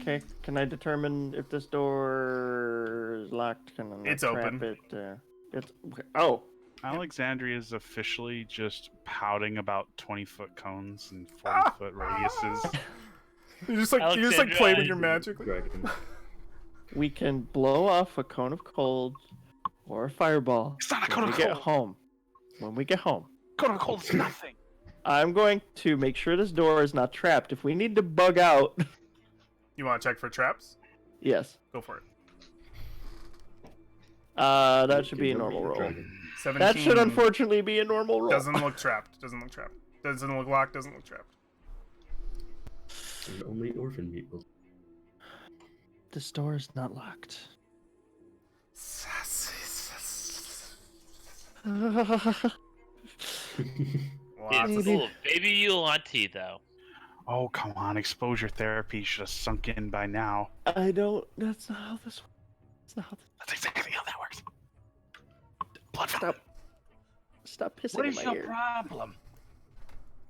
Okay. Can I determine if this door is locked? Can I not It's trap open. it? It's oh. Alexandria is officially just pouting about 20-foot cones and Ah! 40-foot radiuses. You just like Alexandria, play with your magic. like- Dragon. We can blow off a cone of cold or a fireball It's not a when cone we of get cold. home. When we get home. Cone of cold is nothing. I'm going to make sure this door is not trapped. If we need to bug out, You want to check for traps? yes. Go for it. That should be a Give normal me the roll. dragon. 17. That should unfortunately be a normal roll. Doesn't look trapped. Doesn't look trapped. Doesn't look locked. Doesn't look trapped. And only orphan meat will. This door is not locked. Lots It's of- full of baby Yolante, though. Oh, come on. Exposure therapy should have sunk in by now. I don't. That's not how this works. That's not how this. That's exactly how that works. Blood Stop. fountain. Stop pissing What in is my your ear. problem?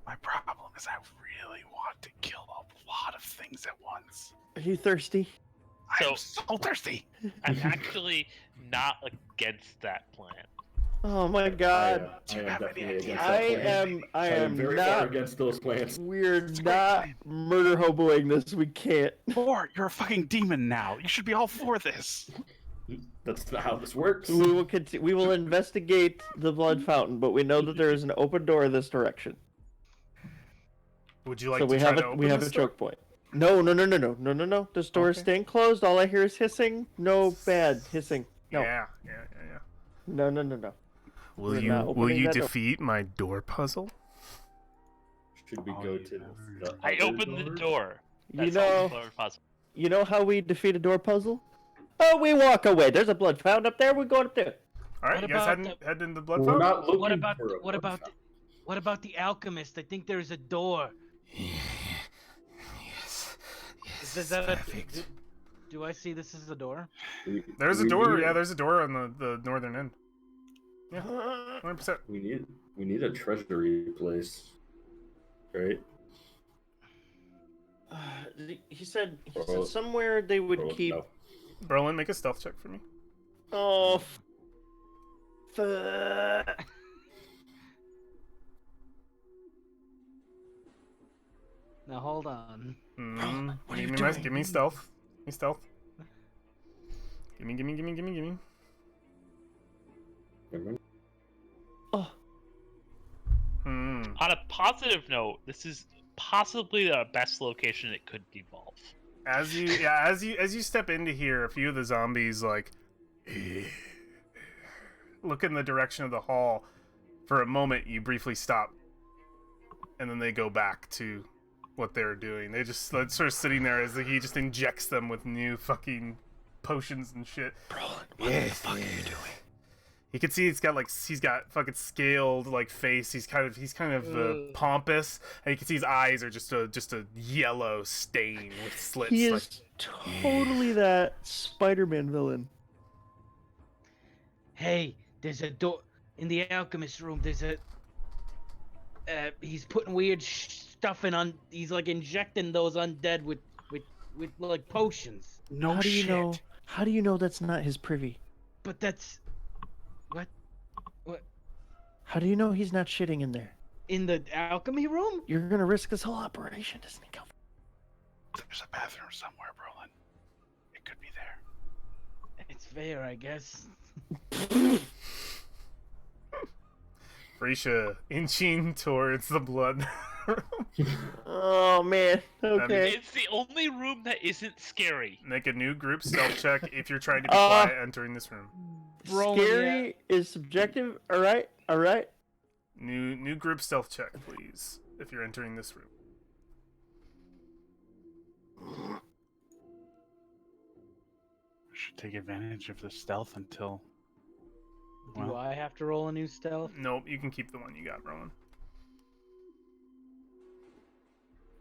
My problem is I really want to kill a lot of things at once. Are you thirsty? I'm So- so thirsty. I'm actually not against that plan. Oh my god. I am definitely against that I plan. I I am am very far not. against those plans. We're It's a great not plan. murder hoboing this. We can't. Or you're a fucking demon now. You should be all for this. That's not how this works. We will we will investigate the blood fountain, but we know that there is an open door this direction. Would you like So to we try have to a open we have a this door? choke point. No. This door is Okay. staying closed. All I hear is hissing. No bad hissing. No. Yeah. No. Will We're you not opening that door. defeat my door puzzle? Should we Oh, go you to never the I other opened the doors? door. You That's all know. the door puzzle. You know how we defeat a door puzzle? Oh, we walk away. There's a blood fountain up there. We're going up there. All right, What you guys about head into the blood We're fountain. not looking What about for a what blood about fountain. what about the alchemist? I think there's a door. Yes. Is that a, do I see this as a door? There's a We door. need Yeah, there's a door on the northern end. Yeah, 100%. We need a treasury place, right? He said Bro- somewhere they would Or keep. no. Berlin, make a stealth check for me. Oh. Now hold on. what are you Give doing? me stealth. Give me stealth. Gimme. Never mind. Oh. Hmm. On a positive note, this is possibly the best location it could evolve. As you step into here, a few of the zombies like look in the direction of the hall. For a moment, you briefly stop, and then they go back to what they're doing. They just sort of sitting there as he just injects them with new fucking potions and shit. What the fuck are you doing? You can see he's got fucking scaled like face. He's kind of pompous, and you can see his eyes are just a yellow stain with slits. He like, is totally that Spider-Man villain. Hey, there's a door in the alchemist room. There's a. He's putting weird stuff in on. He's like injecting those undead with like potions. No How do you shit. know? How do you know that's not his privy? But that's what How do you know he's not shitting in there? in the alchemy room. You're gonna risk this whole operation to sneak out. There's a bathroom somewhere, Brolin. It could be there. It's fair, I guess. Frisha inching towards the blood. Oh man. Okay. It's the only room that isn't scary. Make a new group stealth check if you're trying to be Uh, quiet entering this room. Rolling, Scary is subjective. All right. All right. New group stealth check, please, if you're entering this room. We should take advantage of the stealth until. Do Well, I have to roll a new stealth? Nope, you can keep the one you got, Rowan.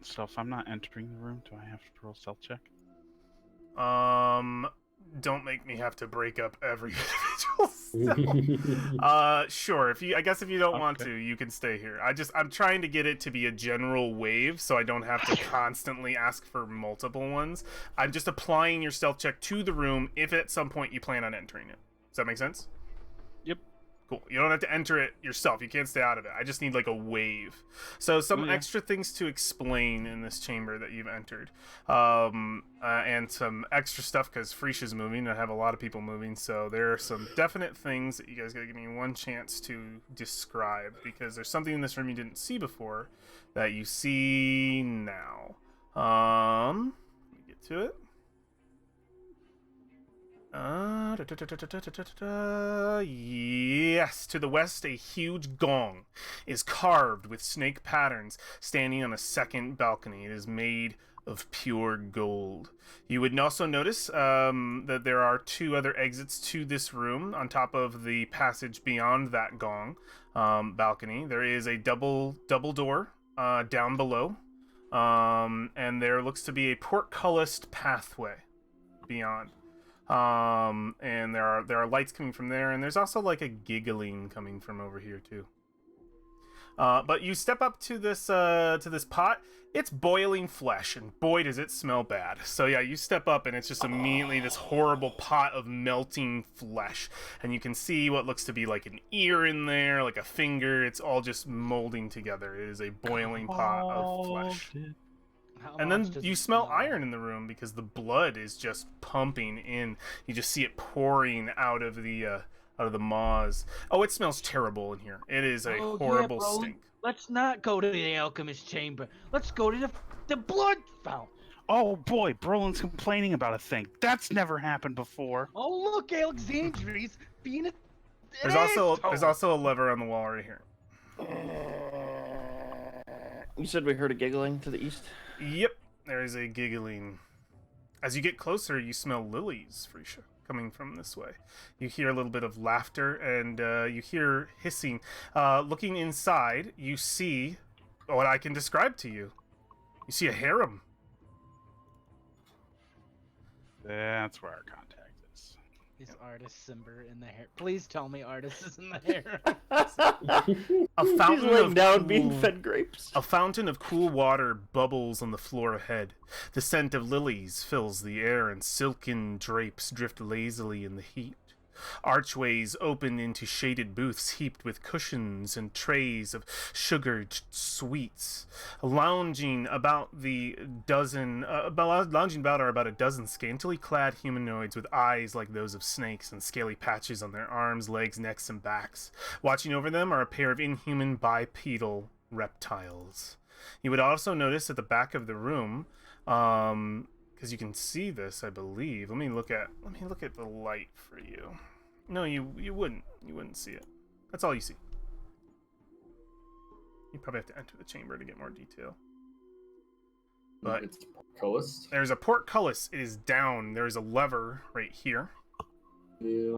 so if I'm not entering the room, do I have to roll stealth check? Don't make me have to break up every individual stealth. Sure. If you don't want Okay. to, you can stay here. I'm trying to get it to be a general wave, so I don't have to constantly ask for multiple ones. I'm just applying your stealth check to the room if at some point you plan on entering it. Does that make sense? Yep. Cool. You don't have to enter it yourself. You can't stay out of it. I just need like a wave. So some Oh, yeah. extra things to explain in this chamber that you've entered, and some extra stuff because Frisha's moving. I have a lot of people moving, so there are some definite things that you guys gotta give me one chance to describe because there's something in this room you didn't see before that you see now. Let me get to it. Yes, to the west, a huge gong is carved with snake patterns standing on a second balcony. It is made of pure gold. You would also notice that there are two other exits to this room on top of the passage beyond that gong balcony. There is a double door down below, and there looks to be a portcullis pathway beyond. And there are lights coming from there, and there's also like a giggling coming from over here too. But you step up to this pot. It's boiling flesh, and boy does it smell bad. So yeah, you step up, and it's just immediately this horrible pot of melting flesh, and you can see what looks to be like an ear in there, like a finger. It's all just molding together. It is a boiling pot of flesh. And then you smell iron in the room because the blood is just pumping in. You just see it pouring out of the maws. Oh, it smells terrible in here. It is a horrible stink. Let's not go to the alchemist chamber. Let's go to the blood fountain. Oh boy, Brolin's complaining about a thing. That's never happened before. Oh look, Alexandria's being a. There's also a lever on the wall right here. You said we heard a giggling to the east? Yep, there is a giggling. As you get closer, you smell lilies, Frisha, coming from this way. You hear a little bit of laughter, and you hear hissing. Looking inside, you see what I can describe to you. You see a harem. That's where our contact is. Is Artist Simber in the hair? Please tell me Artist is in the hair. A fountain He's laying of down cool, being fed grapes. A fountain of cool water bubbles on the floor ahead. The scent of lilies fills the air, and silken drapes drift lazily in the heat. Archways open into shaded booths heaped with cushions and trays of sugared sweets. Lounging about are about a dozen scantily clad humanoids with eyes like those of snakes and scaly patches on their arms, legs, necks, and backs. Watching over them are a pair of inhuman bipedal reptiles. You would also notice at the back of the room, because you can see this, I believe. Let me look at the light for you. No, you wouldn't see it. That's all you see. You probably have to enter the chamber to get more detail. But It's portcullis. there's a portcullis. It is down. There's a lever right here. Yeah.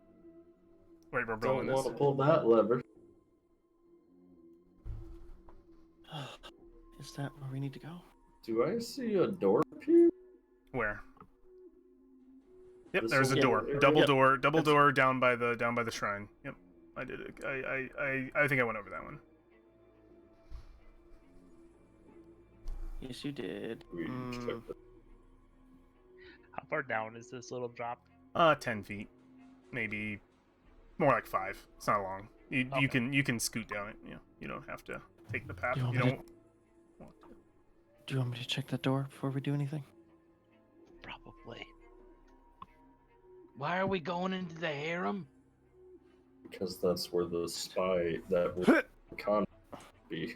Wait, we're Don't rolling want this. to pull that lever. Is that where we need to go? Do I see a door up here? Where? Yep, This there's a whole door. area? Double Yep. door down by the shrine. Yep. I did it. I think I went over that one. Yes, you did. We checked it. How far down is this little drop? 10 feet. Maybe more like 5. It's not long. You can scoot down it. You don't have to take the path. You want You me don't Do you want me to check that door before we do anything? Probably. Why are we going into the harem? Because that's where the spy that will con be.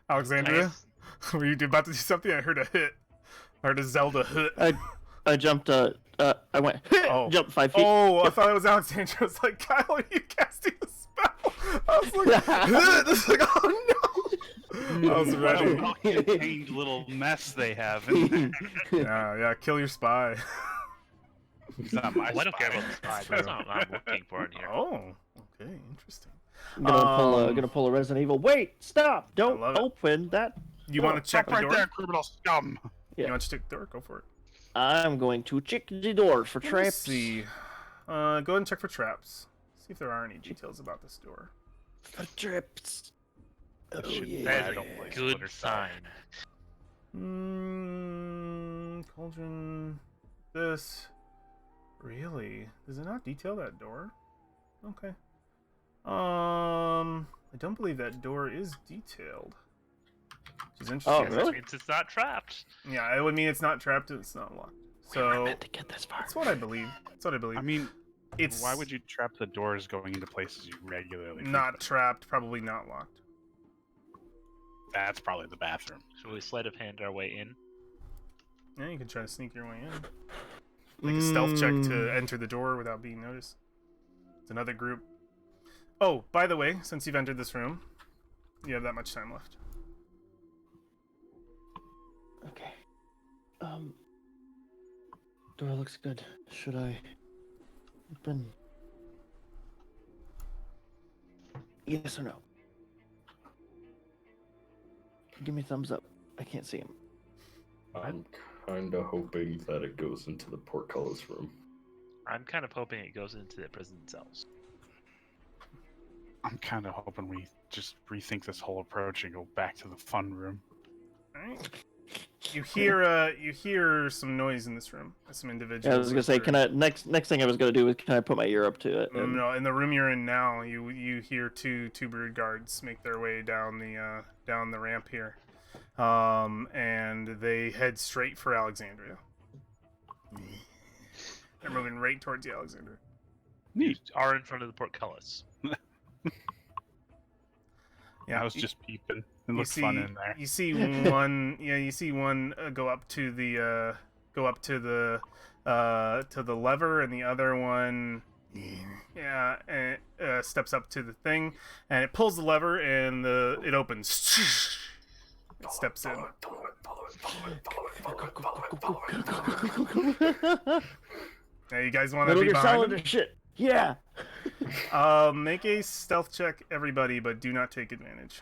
Alexandria, were you about to do something? I heard a hit. I heard a Zelda hit. I jumped. I went. Oh. Jumped 5 feet. Oh, I thought it was Alexandria. I was like, Kyle, are you casting a spell? I was like, this is like, oh no. I was What a ready. well-contained little mess they have in there. Yeah, kill your spy. It's not my Well, I don't care spy. about the spy. That's not what I'm looking for in here. Oh, okay, interesting. I'm gonna pull a Resident Evil. Wait! Stop! Don't love it. open that. You want to check Stop the right door? there, criminal scum. You want to check the door? Go for it. I'm going to check the door for Let me traps. see. Go ahead and check for traps. See if there are any details about this door. For traps. That Oh, should be yeah. right on place. Good What sign. Cauldron. This. Really? Does it not detail that door? Okay. I don't believe that door is detailed. Which is interesting. Oh, Guess really? that means it's not trapped. Yeah, it would mean it's not trapped and it's not locked. We weren't So meant to get this far. that's what I believe. That's what I believe. I mean, It's why would you trap the doors going into places you regularly not frequent? trapped, probably not locked. That's probably the bathroom. Should we sleight of hand our way in? Yeah, you can try to sneak your way in. Make a stealth check to enter the door without being noticed. It's another group. Oh, by the way, since you've entered this room, you have that much time left. Okay. Door looks good. Should I open? Yes or no? Give me a thumbs up. I can't see him. I'm kind of hoping that it goes into the portcullis room. I'm kind of hoping it goes into the prison cells. I'm kind of hoping we just rethink this whole approach and go back to the fun room. Alright. You hear some noise in this room. Some individuals. Yeah, I was gonna say, can I next thing I was gonna do is can I put my ear up to it? And... No, in the room you're in now, you hear two brood guards make their way down the ramp here, and they head straight for Alexandria. They're moving right towards you, Alexandria. You are in front of the portcullis. Yeah, I was just peeping. It looks fun in there. You see one. Yeah, you see one go up to the lever, and the other one, steps up to the thing, and it pulls the lever, and it opens. It steps in. Now you guys want to be behind him? Shit. Yeah. Make a stealth check, everybody, but do not take advantage.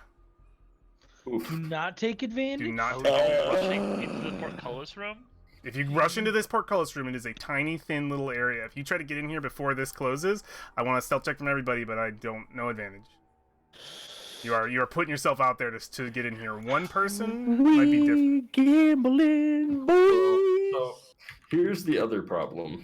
Oof. Do not take advantage. Do not Oh, take you're advantage. rushing into the portcullis room? If you rush into this portcullis room, it is a tiny, thin little area. If you try to get in here before this closes, I want a stealth check from everybody, but I don't. No advantage. You are putting yourself out there to get in here. One person might be different. Gambling boys. So here's the other problem.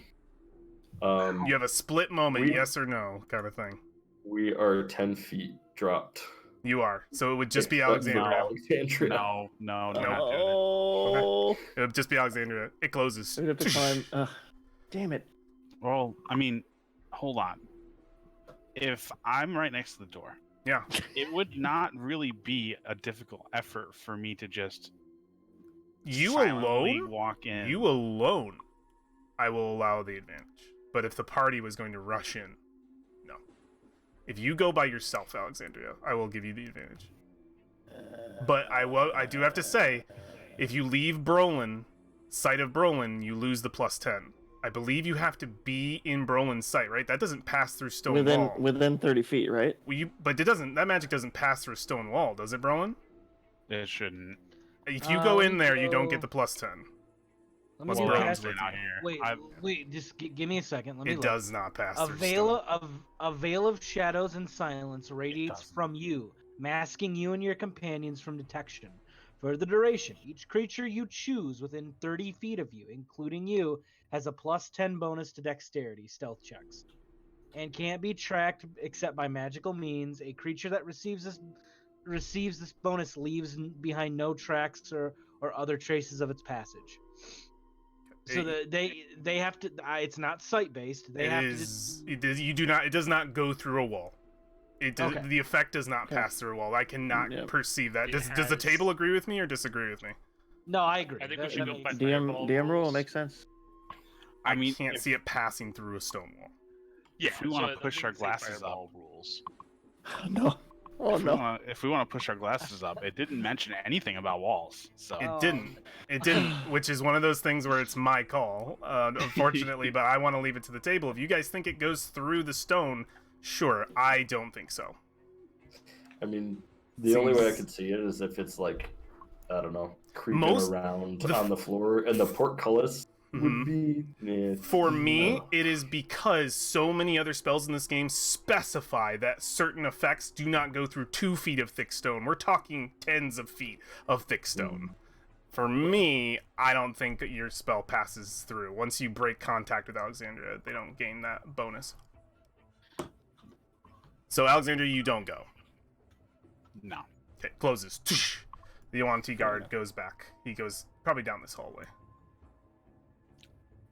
You have a split moment, We- yes or no, kind of thing. We are 10 feet dropped. You are. So it would just be Except for Alexandria. Alexandria. No, No. not doing it. Oh. It would just be Alexandria. It closes. We'd have to climb. Damn it. Well, I mean, hold on. If I'm right next to the door, Yeah. it would not really be a difficult effort for me to just You silently alone? walk in. You alone, I will allow the advantage. But if the party was going to rush in, no. If you go by yourself, Alexandria, I will give you the advantage. But I do have to say, if you leave sight of Brolin, you lose the +10. I believe you have to be in Brolin's sight, right? That doesn't pass through stone wall. Within 30 feet, right? But it doesn't. That magic doesn't pass through a stone wall, does it, Brolin? It shouldn't. If you go in there, you don't get the +10. Let me Plus do Brolin's cast- with not you. here. Wait, just give me a second. Let me It look. does not pass A through veil stone. of a veil of shadows and silence radiates doesn't. from you, masking you and your companions from detection. For the duration, each creature you choose within 30 feet of you, including you, has a +10 bonus to dexterity stealth checks, and can't be tracked except by magical means. A creature that receives this bonus leaves behind no tracks or other traces of its passage. So they have to. It's not sight based. They have to. It does not go through a wall. It does, Okay. The effect does not Okay. pass through a wall. I cannot Yep. perceive that. It Does the has- table agree with me or disagree with me? No, I agree. I think we That- should that go makes by sense. DM rule makes sense. I mean, can't if- see it passing through a stone wall. Yeah, If we wanna so push we our can say glasses fireball rules. No. Oh no. If we want to push our glasses up, it didn't mention anything about walls. So It didn't. It didn't, which is one of those things where it's my call, unfortunately, but I want to leave it to the table. If you guys think it goes through the stone, sure. I don't think so. I mean, the only way I Seems- could see it is if it's like, I don't know, creeping Most- around the- on the floor, and the portcullis Mhm. would be. For me, no. it is because so many other spells in this game specify that certain effects do not go through 2 feet of thick stone. We're talking tens of feet of thick stone. For me, I don't think that your spell passes through. Once you break contact with Alexandria, they don't gain that bonus. So, Alexandria, you don't go. no. Okay, closes. The Yuan-Ti guard goes back. He goes probably down this hallway.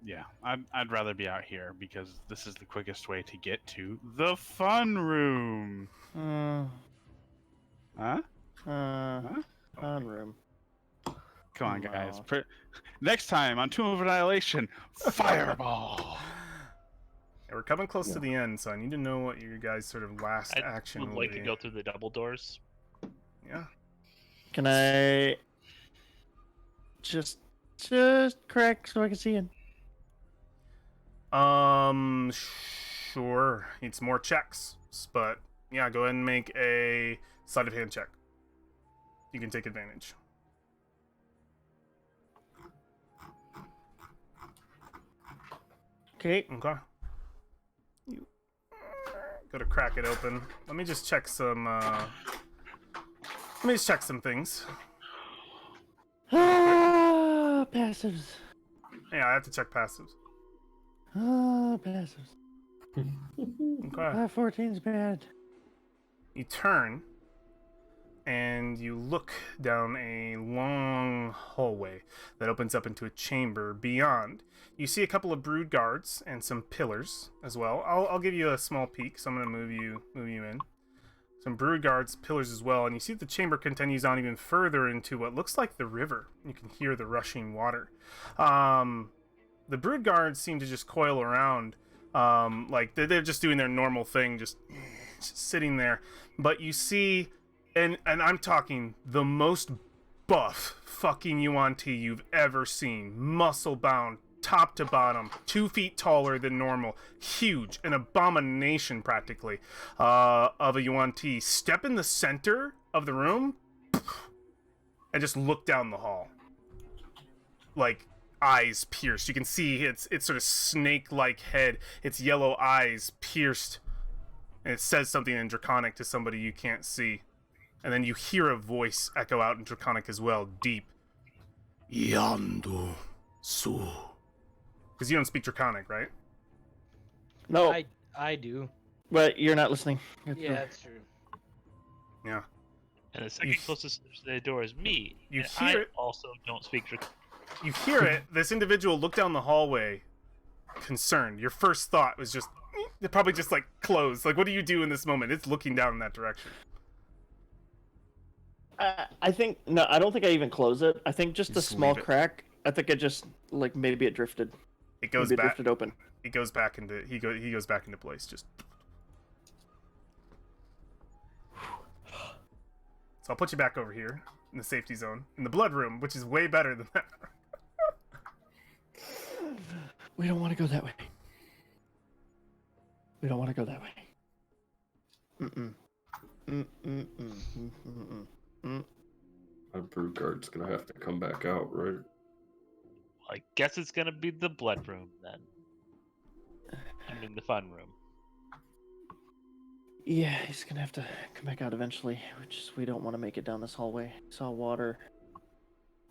Yeah, I'd rather be out here because this is the quickest way to get to the fun room. Uh, Huh? fun room. Come on, guys. No. Next time on Tomb of Annihilation, fireball. Yeah, we're coming close to Yeah. the end, so I need to know what your guys' sort of last I action would will like be. to go through the double doors. Yeah. Can I just crack so I can see in? Sure. Needs more checks, but yeah, go ahead and make a sleight of hand check. You can take advantage. Okay. Okay. You go to crack it open. Let me just check some. Let me just check some things. Passives. Yeah, I have to check passives. Passives. Okay. 14's bad. You turn and you look down a long hallway that opens up into a chamber beyond. You see a couple of brood guards and some pillars as well. I'll give you a small peek, so I'm going to move you in. Some brood guards, pillars as well, and you see the chamber continues on even further into what looks like the river. You can hear the rushing water. The brood guards seem to just coil around, like they're just doing their normal thing, just sitting there. But you see, and I'm talking the most buff fucking yuan Ti you've ever seen, muscle bound, top to bottom, 2 feet taller than normal, huge, an abomination practically, of a yuan Ti, step in the center of the room and just look down the hall, like eyes pierced. You can see its sort of snake-like head, its yellow eyes pierced, and it says something in Draconic to somebody you can't see. And then you hear a voice echo out in Draconic as well, deep. Yandu su. Because you don't speak Draconic, right? No, I do. but you're not listening. Yeah, that's true. Yeah. And the second closest to the door is me. You and hear I it. also don't speak Draconic. You hear it. This individual looked down the hallway, concerned. Your first thought was just, it probably just like closed. Like, what do you do in this moment? It's looking down in that direction. I think no. I don't think I even close it. I think just a Just small leave it. crack. I think it just like maybe it drifted. It goes Maybe it back. drifted open. It goes back into he goes back into place. Just. So I'll put you back over here in the safety zone, in the blood room, which is way better than that. We don't want to go that way. We don't want to go that way. Mm-mm. My brood guard's gonna have to come back out, right? I guess it's gonna be the blood room then. I mean the fun room. Yeah, he's gonna have to come back out eventually. We don't want to make it down this hallway. Saw water,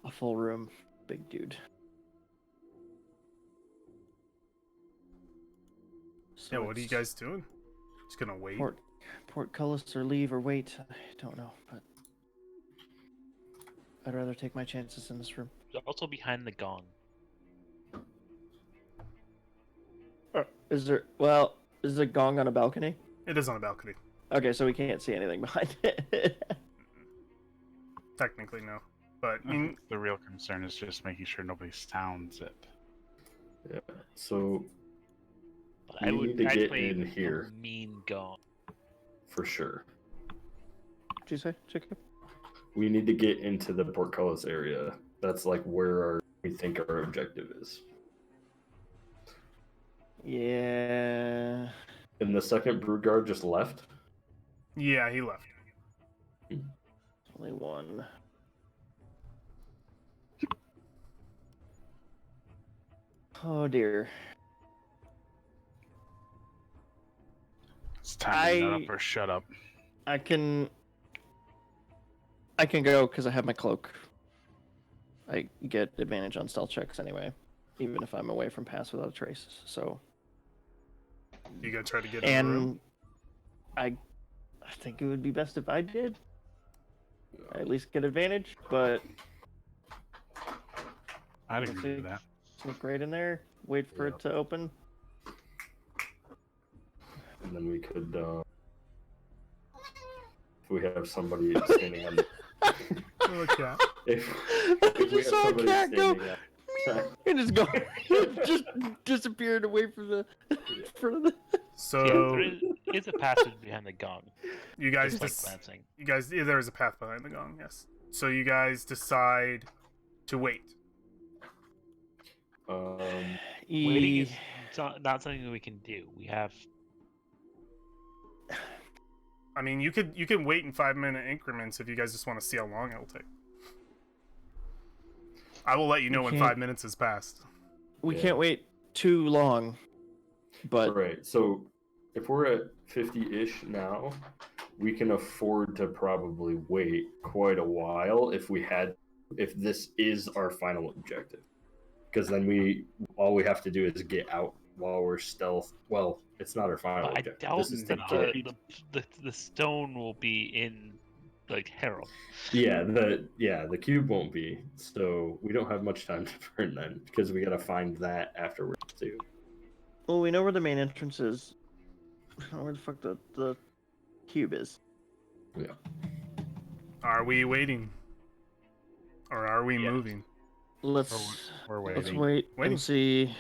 a full room, big dude. So Yeah, what are you it's guys doing? Just gonna wait? Portcullis or leave or wait? I don't know, but I'd rather take my chances in this room. It's also behind the gong. Is there a gong on a balcony? It is on a balcony. Okay, so we can't see anything behind it. Technically, no. But I think the real concern is just making sure nobody sounds it. Yeah. So But I We would need to I'd get play in a here. mean gong. for sure, What'd you say, Jacob? we need to get into the portcullis area. That's like where we think our objective is. Yeah. And the second brood guard just left. yeah, he left. Only one. Oh dear. It's time to nut up or shut up. I can go because I have my cloak. I get advantage on stealth checks anyway, even if I'm away from pass without a trace. So, You gonna try to get in the room? and I think it would be best if I did. I at least get advantage, but I'd Let's agree see. with that. look right in there. Wait for it to open. And then we could, if we have somebody standing on the Little cat. If I we just have saw a somebody cat go standing up. and just go, just disappeared away from the front of the. So Yeah, there is a passage behind the gong. you guys Just like just glancing. yeah, there is a path behind the gong. Yes. So you guys decide to wait. Waiting is not something we can do. We have. I mean, you can wait in 5-minute increments if you guys just want to see how long it'll take. I will let you know when can't- 5 minutes has passed. We Yeah. can't wait too long, but Right. So if we're at 50-ish now, we can afford to probably wait quite a while if this is our final objective. Because then all we have to do is get out while we're stealth. Well, it's not our final I objective. doubt This is to that get. the stone will be in like Herald. Yeah, the cube won't be. So we don't have much time to burn then, because we gotta find that afterwards too. well, we know where the main entrance is. I don't know where the fuck the cube is. Yeah. Are we waiting? Or are we Yes. moving? Let's We're let's waiting. wait Waiting. and see.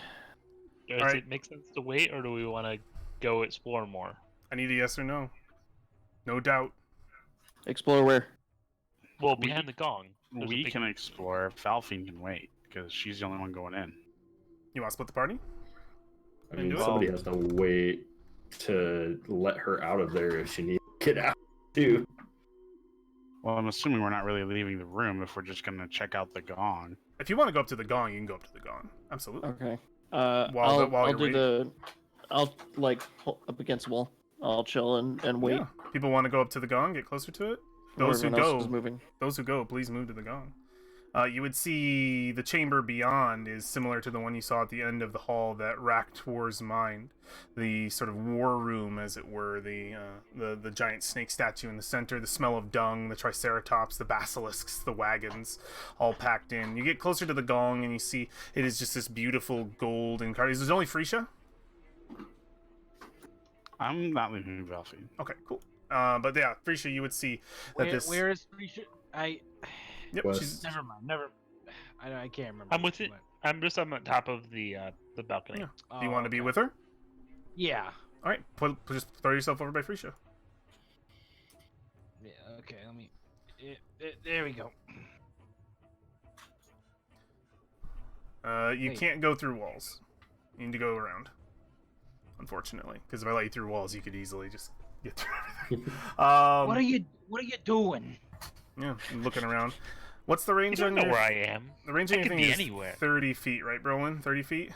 Does Alright. it make sense to wait, or do we want to go explore more? I need a yes or no. No doubt. Explore where? Well, behind the gong. there's a We big- can explore. Falfine can wait because she's the only one going in. You want to split the party? I Then mean, do it. somebody has to wait to let her out of there if she needs to get out too. Well, I'm assuming we're not really leaving the room if we're just gonna check out the gong. If you want to go up to the gong, you can go up to the gong. Absolutely. Okay. While I'll you're do the. I'll like up against the wall. I'll chill and wait. Yeah. People want to go up to the gong, get closer to it. while Those who everyone else go, is moving. please move to the gong. You would see the chamber beyond is similar to the one you saw at the end of the hall that racked War's mind. The sort of war room, as it were, the giant snake statue in the center, the smell of dung, the triceratops, the basilisks, the wagons, all packed in. You get closer to the gong and you see it is just this beautiful gold and carved. Is it only Freesia? I'm not leaving Falfine. Okay, cool. But yeah, Freesia, you would see that this. Where is Risha? Yep, What? she's Never mind. I can't remember. I'm with it. I'm just on the top of the balcony. Yeah. Do you want to be with her? Yeah. All right, just throw yourself over by Freesia. Yeah. Okay. Let me. There we go. You Wait. can't go through walls. You need to go around. Unfortunately, because if I let you through walls, you could easily just get through everything. What are you doing? Yeah, I'm looking around. What's the You range don't on know your? where I am. The range I on your could thing be is anywhere. 30 feet, right, Brolin? 30 feet.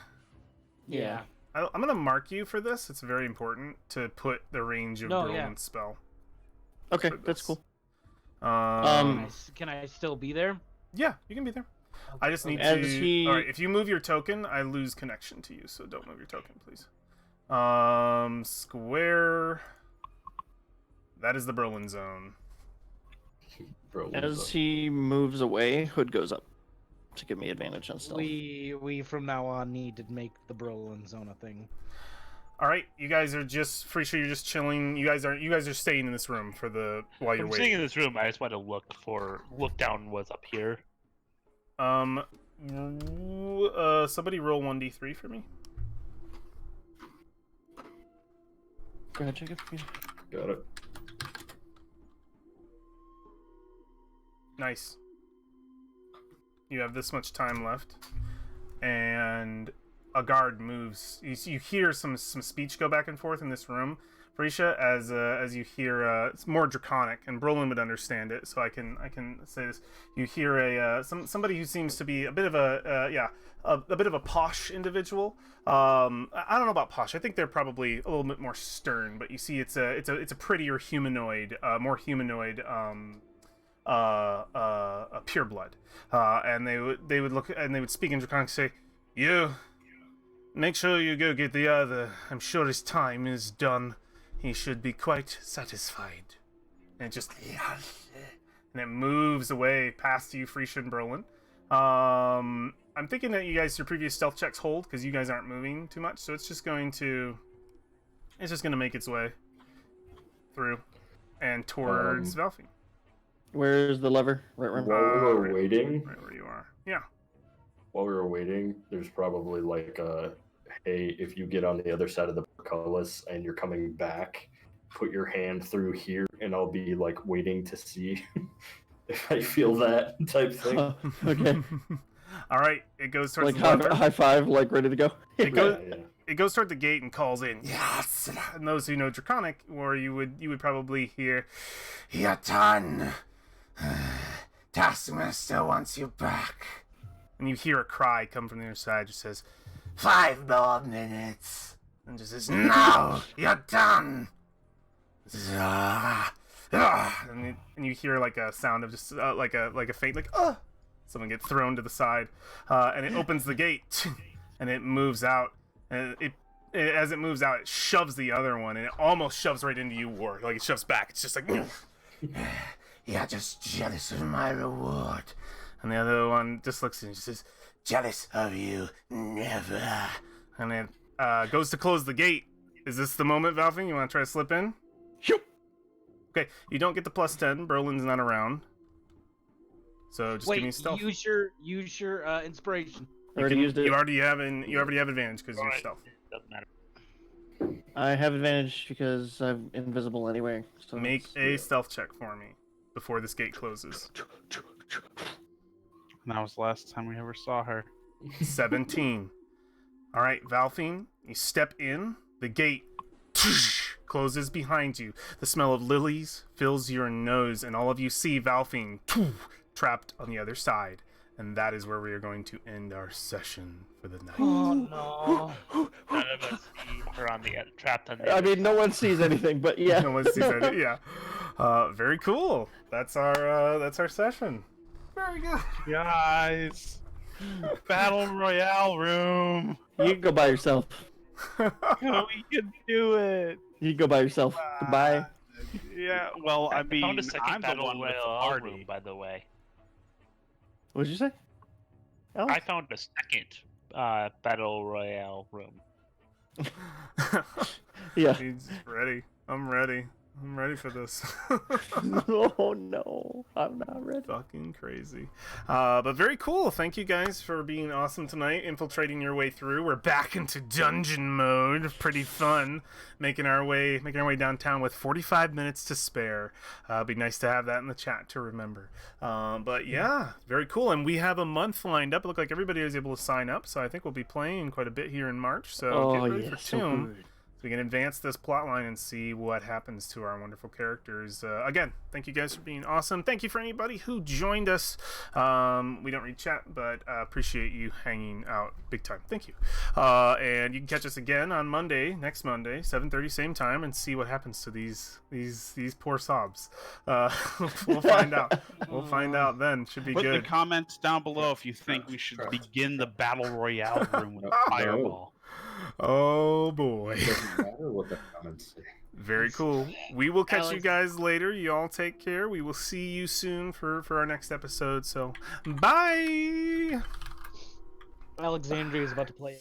Yeah. I'm gonna mark you for this. It's very important to put the range of No, Brolin's yeah. spell. Okay, for that's this. cool. Can I still be there? Yeah, you can be there. I just need As to. he- All right, if you move your token, I lose connection to you. So don't move your token, please. Square. That is the Brolin zone. Bro, As he moves away, Hood goes up to give me advantage on stealth. We from now on need to make the Brolin zone a thing. All right, you guys are just pretty sure you're just chilling. You guys are staying in this room for the while you're I'm sitting in waiting. this room. I just want to look down what's up here. Somebody roll 1d3 for me. Go ahead, check it. got it. Nice. You have this much time left, and a guard moves. You hear some speech go back and forth in this room, Freesia, as you hear it's more draconic, and Brolin would understand it. So I can say this. You hear somebody who seems to be a bit of a bit of a posh individual. I don't know about posh. I think they're probably a little bit more stern. But you see, it's a prettier humanoid, more humanoid. A pure blood, and they would look and they would speak in Draconic and say, "You, make sure you go get the other. I'm sure his time is done. He should be quite satisfied." And it just and it moves away past you, Freesia and Brolin. I'm thinking that you guys your previous stealth checks hold because you guys aren't moving too much, so it's just going to make its way through and towards Valfine. Where's the lever? Right, While right. we were right- waiting, Right where you are. Yeah. while we were waiting, there's probably like a, hey, if you get on the other side of the portcullis and you're coming back, put your hand through here, and I'll be like waiting to see if I feel that type thing. Okay. All right. It goes towards Like the lever. high five, like ready to go. It goes. Yeah. It goes toward the gate and calls in, yes! And those who know Draconic, or you would probably hear, "You're done. Taskmaster wants you back." And you hear a cry come from the other side, just says, 5 more minutes. And just says, "No, you're done." And you hear like a sound of just like a faint someone get thrown to the side, and it opens the gate, and it moves out. And as it moves out, it shoves the other one, and it almost shoves right into you, Ward. Like, it shoves back. It's just like, "You're just jealous of my reward." And the other one just looks at you and says, "Jealous of you, never." And it goes to close the gate. Is this the moment, Valfing? You want to try to slip in? Shoop. Okay, you don't get the +10. Berlin's not around. So just give me Wait, stealth. use your inspiration. Already used it. You already have advantage because you're stealth. Doesn't matter. I have advantage because I'm invisible anyway. So Make it's- a stealth check for me before this gate closes. And that was the last time we ever saw her. 17. All right, Valfine, you step in. The gate closes behind you. The smell of lilies fills your nose, and all of you see Valfine trapped on the other side. And that is where we are going to end our session for the night. Oh no! None of us see her on the trapped on the. I other mean, no one sees anything, but yeah. No one sees that. Yeah. Very cool. That's our session. Very good. Guys, battle royale room. You can go by yourself. We can do it. You can go by yourself. Goodbye. Yeah. Well, I I found mean, a second I'm the battle one with the royale party. room, by the way. What did you say? Alex? I found a second battle royale room. Yeah. He's ready. I'm ready. I'm ready for this. Oh no, I'm not ready. Fucking crazy. But very cool. Thank you guys for being awesome tonight, infiltrating your way through. We're back into dungeon mode. Pretty fun. Making our way downtown with 45 minutes to spare. It'd be nice to have that in the chat to remember. But yeah, very cool. And we have a month lined up. It looked like everybody was able to sign up, so I think we'll be playing quite a bit here in March. So get ready for so Tomb. good. So we can advance this plot line and see what happens to our wonderful characters. Again, thank you guys for being awesome. Thank you for anybody who joined us. We don't read chat, but appreciate you hanging out big time. Thank you. And you can catch us again on Monday, next Monday, 7:30, same time, and see what happens to these poor sobs. We'll find out. We'll find out then. Should be Put good. the comments down below if you think we should begin the battle royale room with a fireball. Oh boy. Doesn't matter what the comments say. Very cool. We will catch you Alex- guys later. You all take care. We will see you soon for our next episode. So, bye. Alexandria is about to play.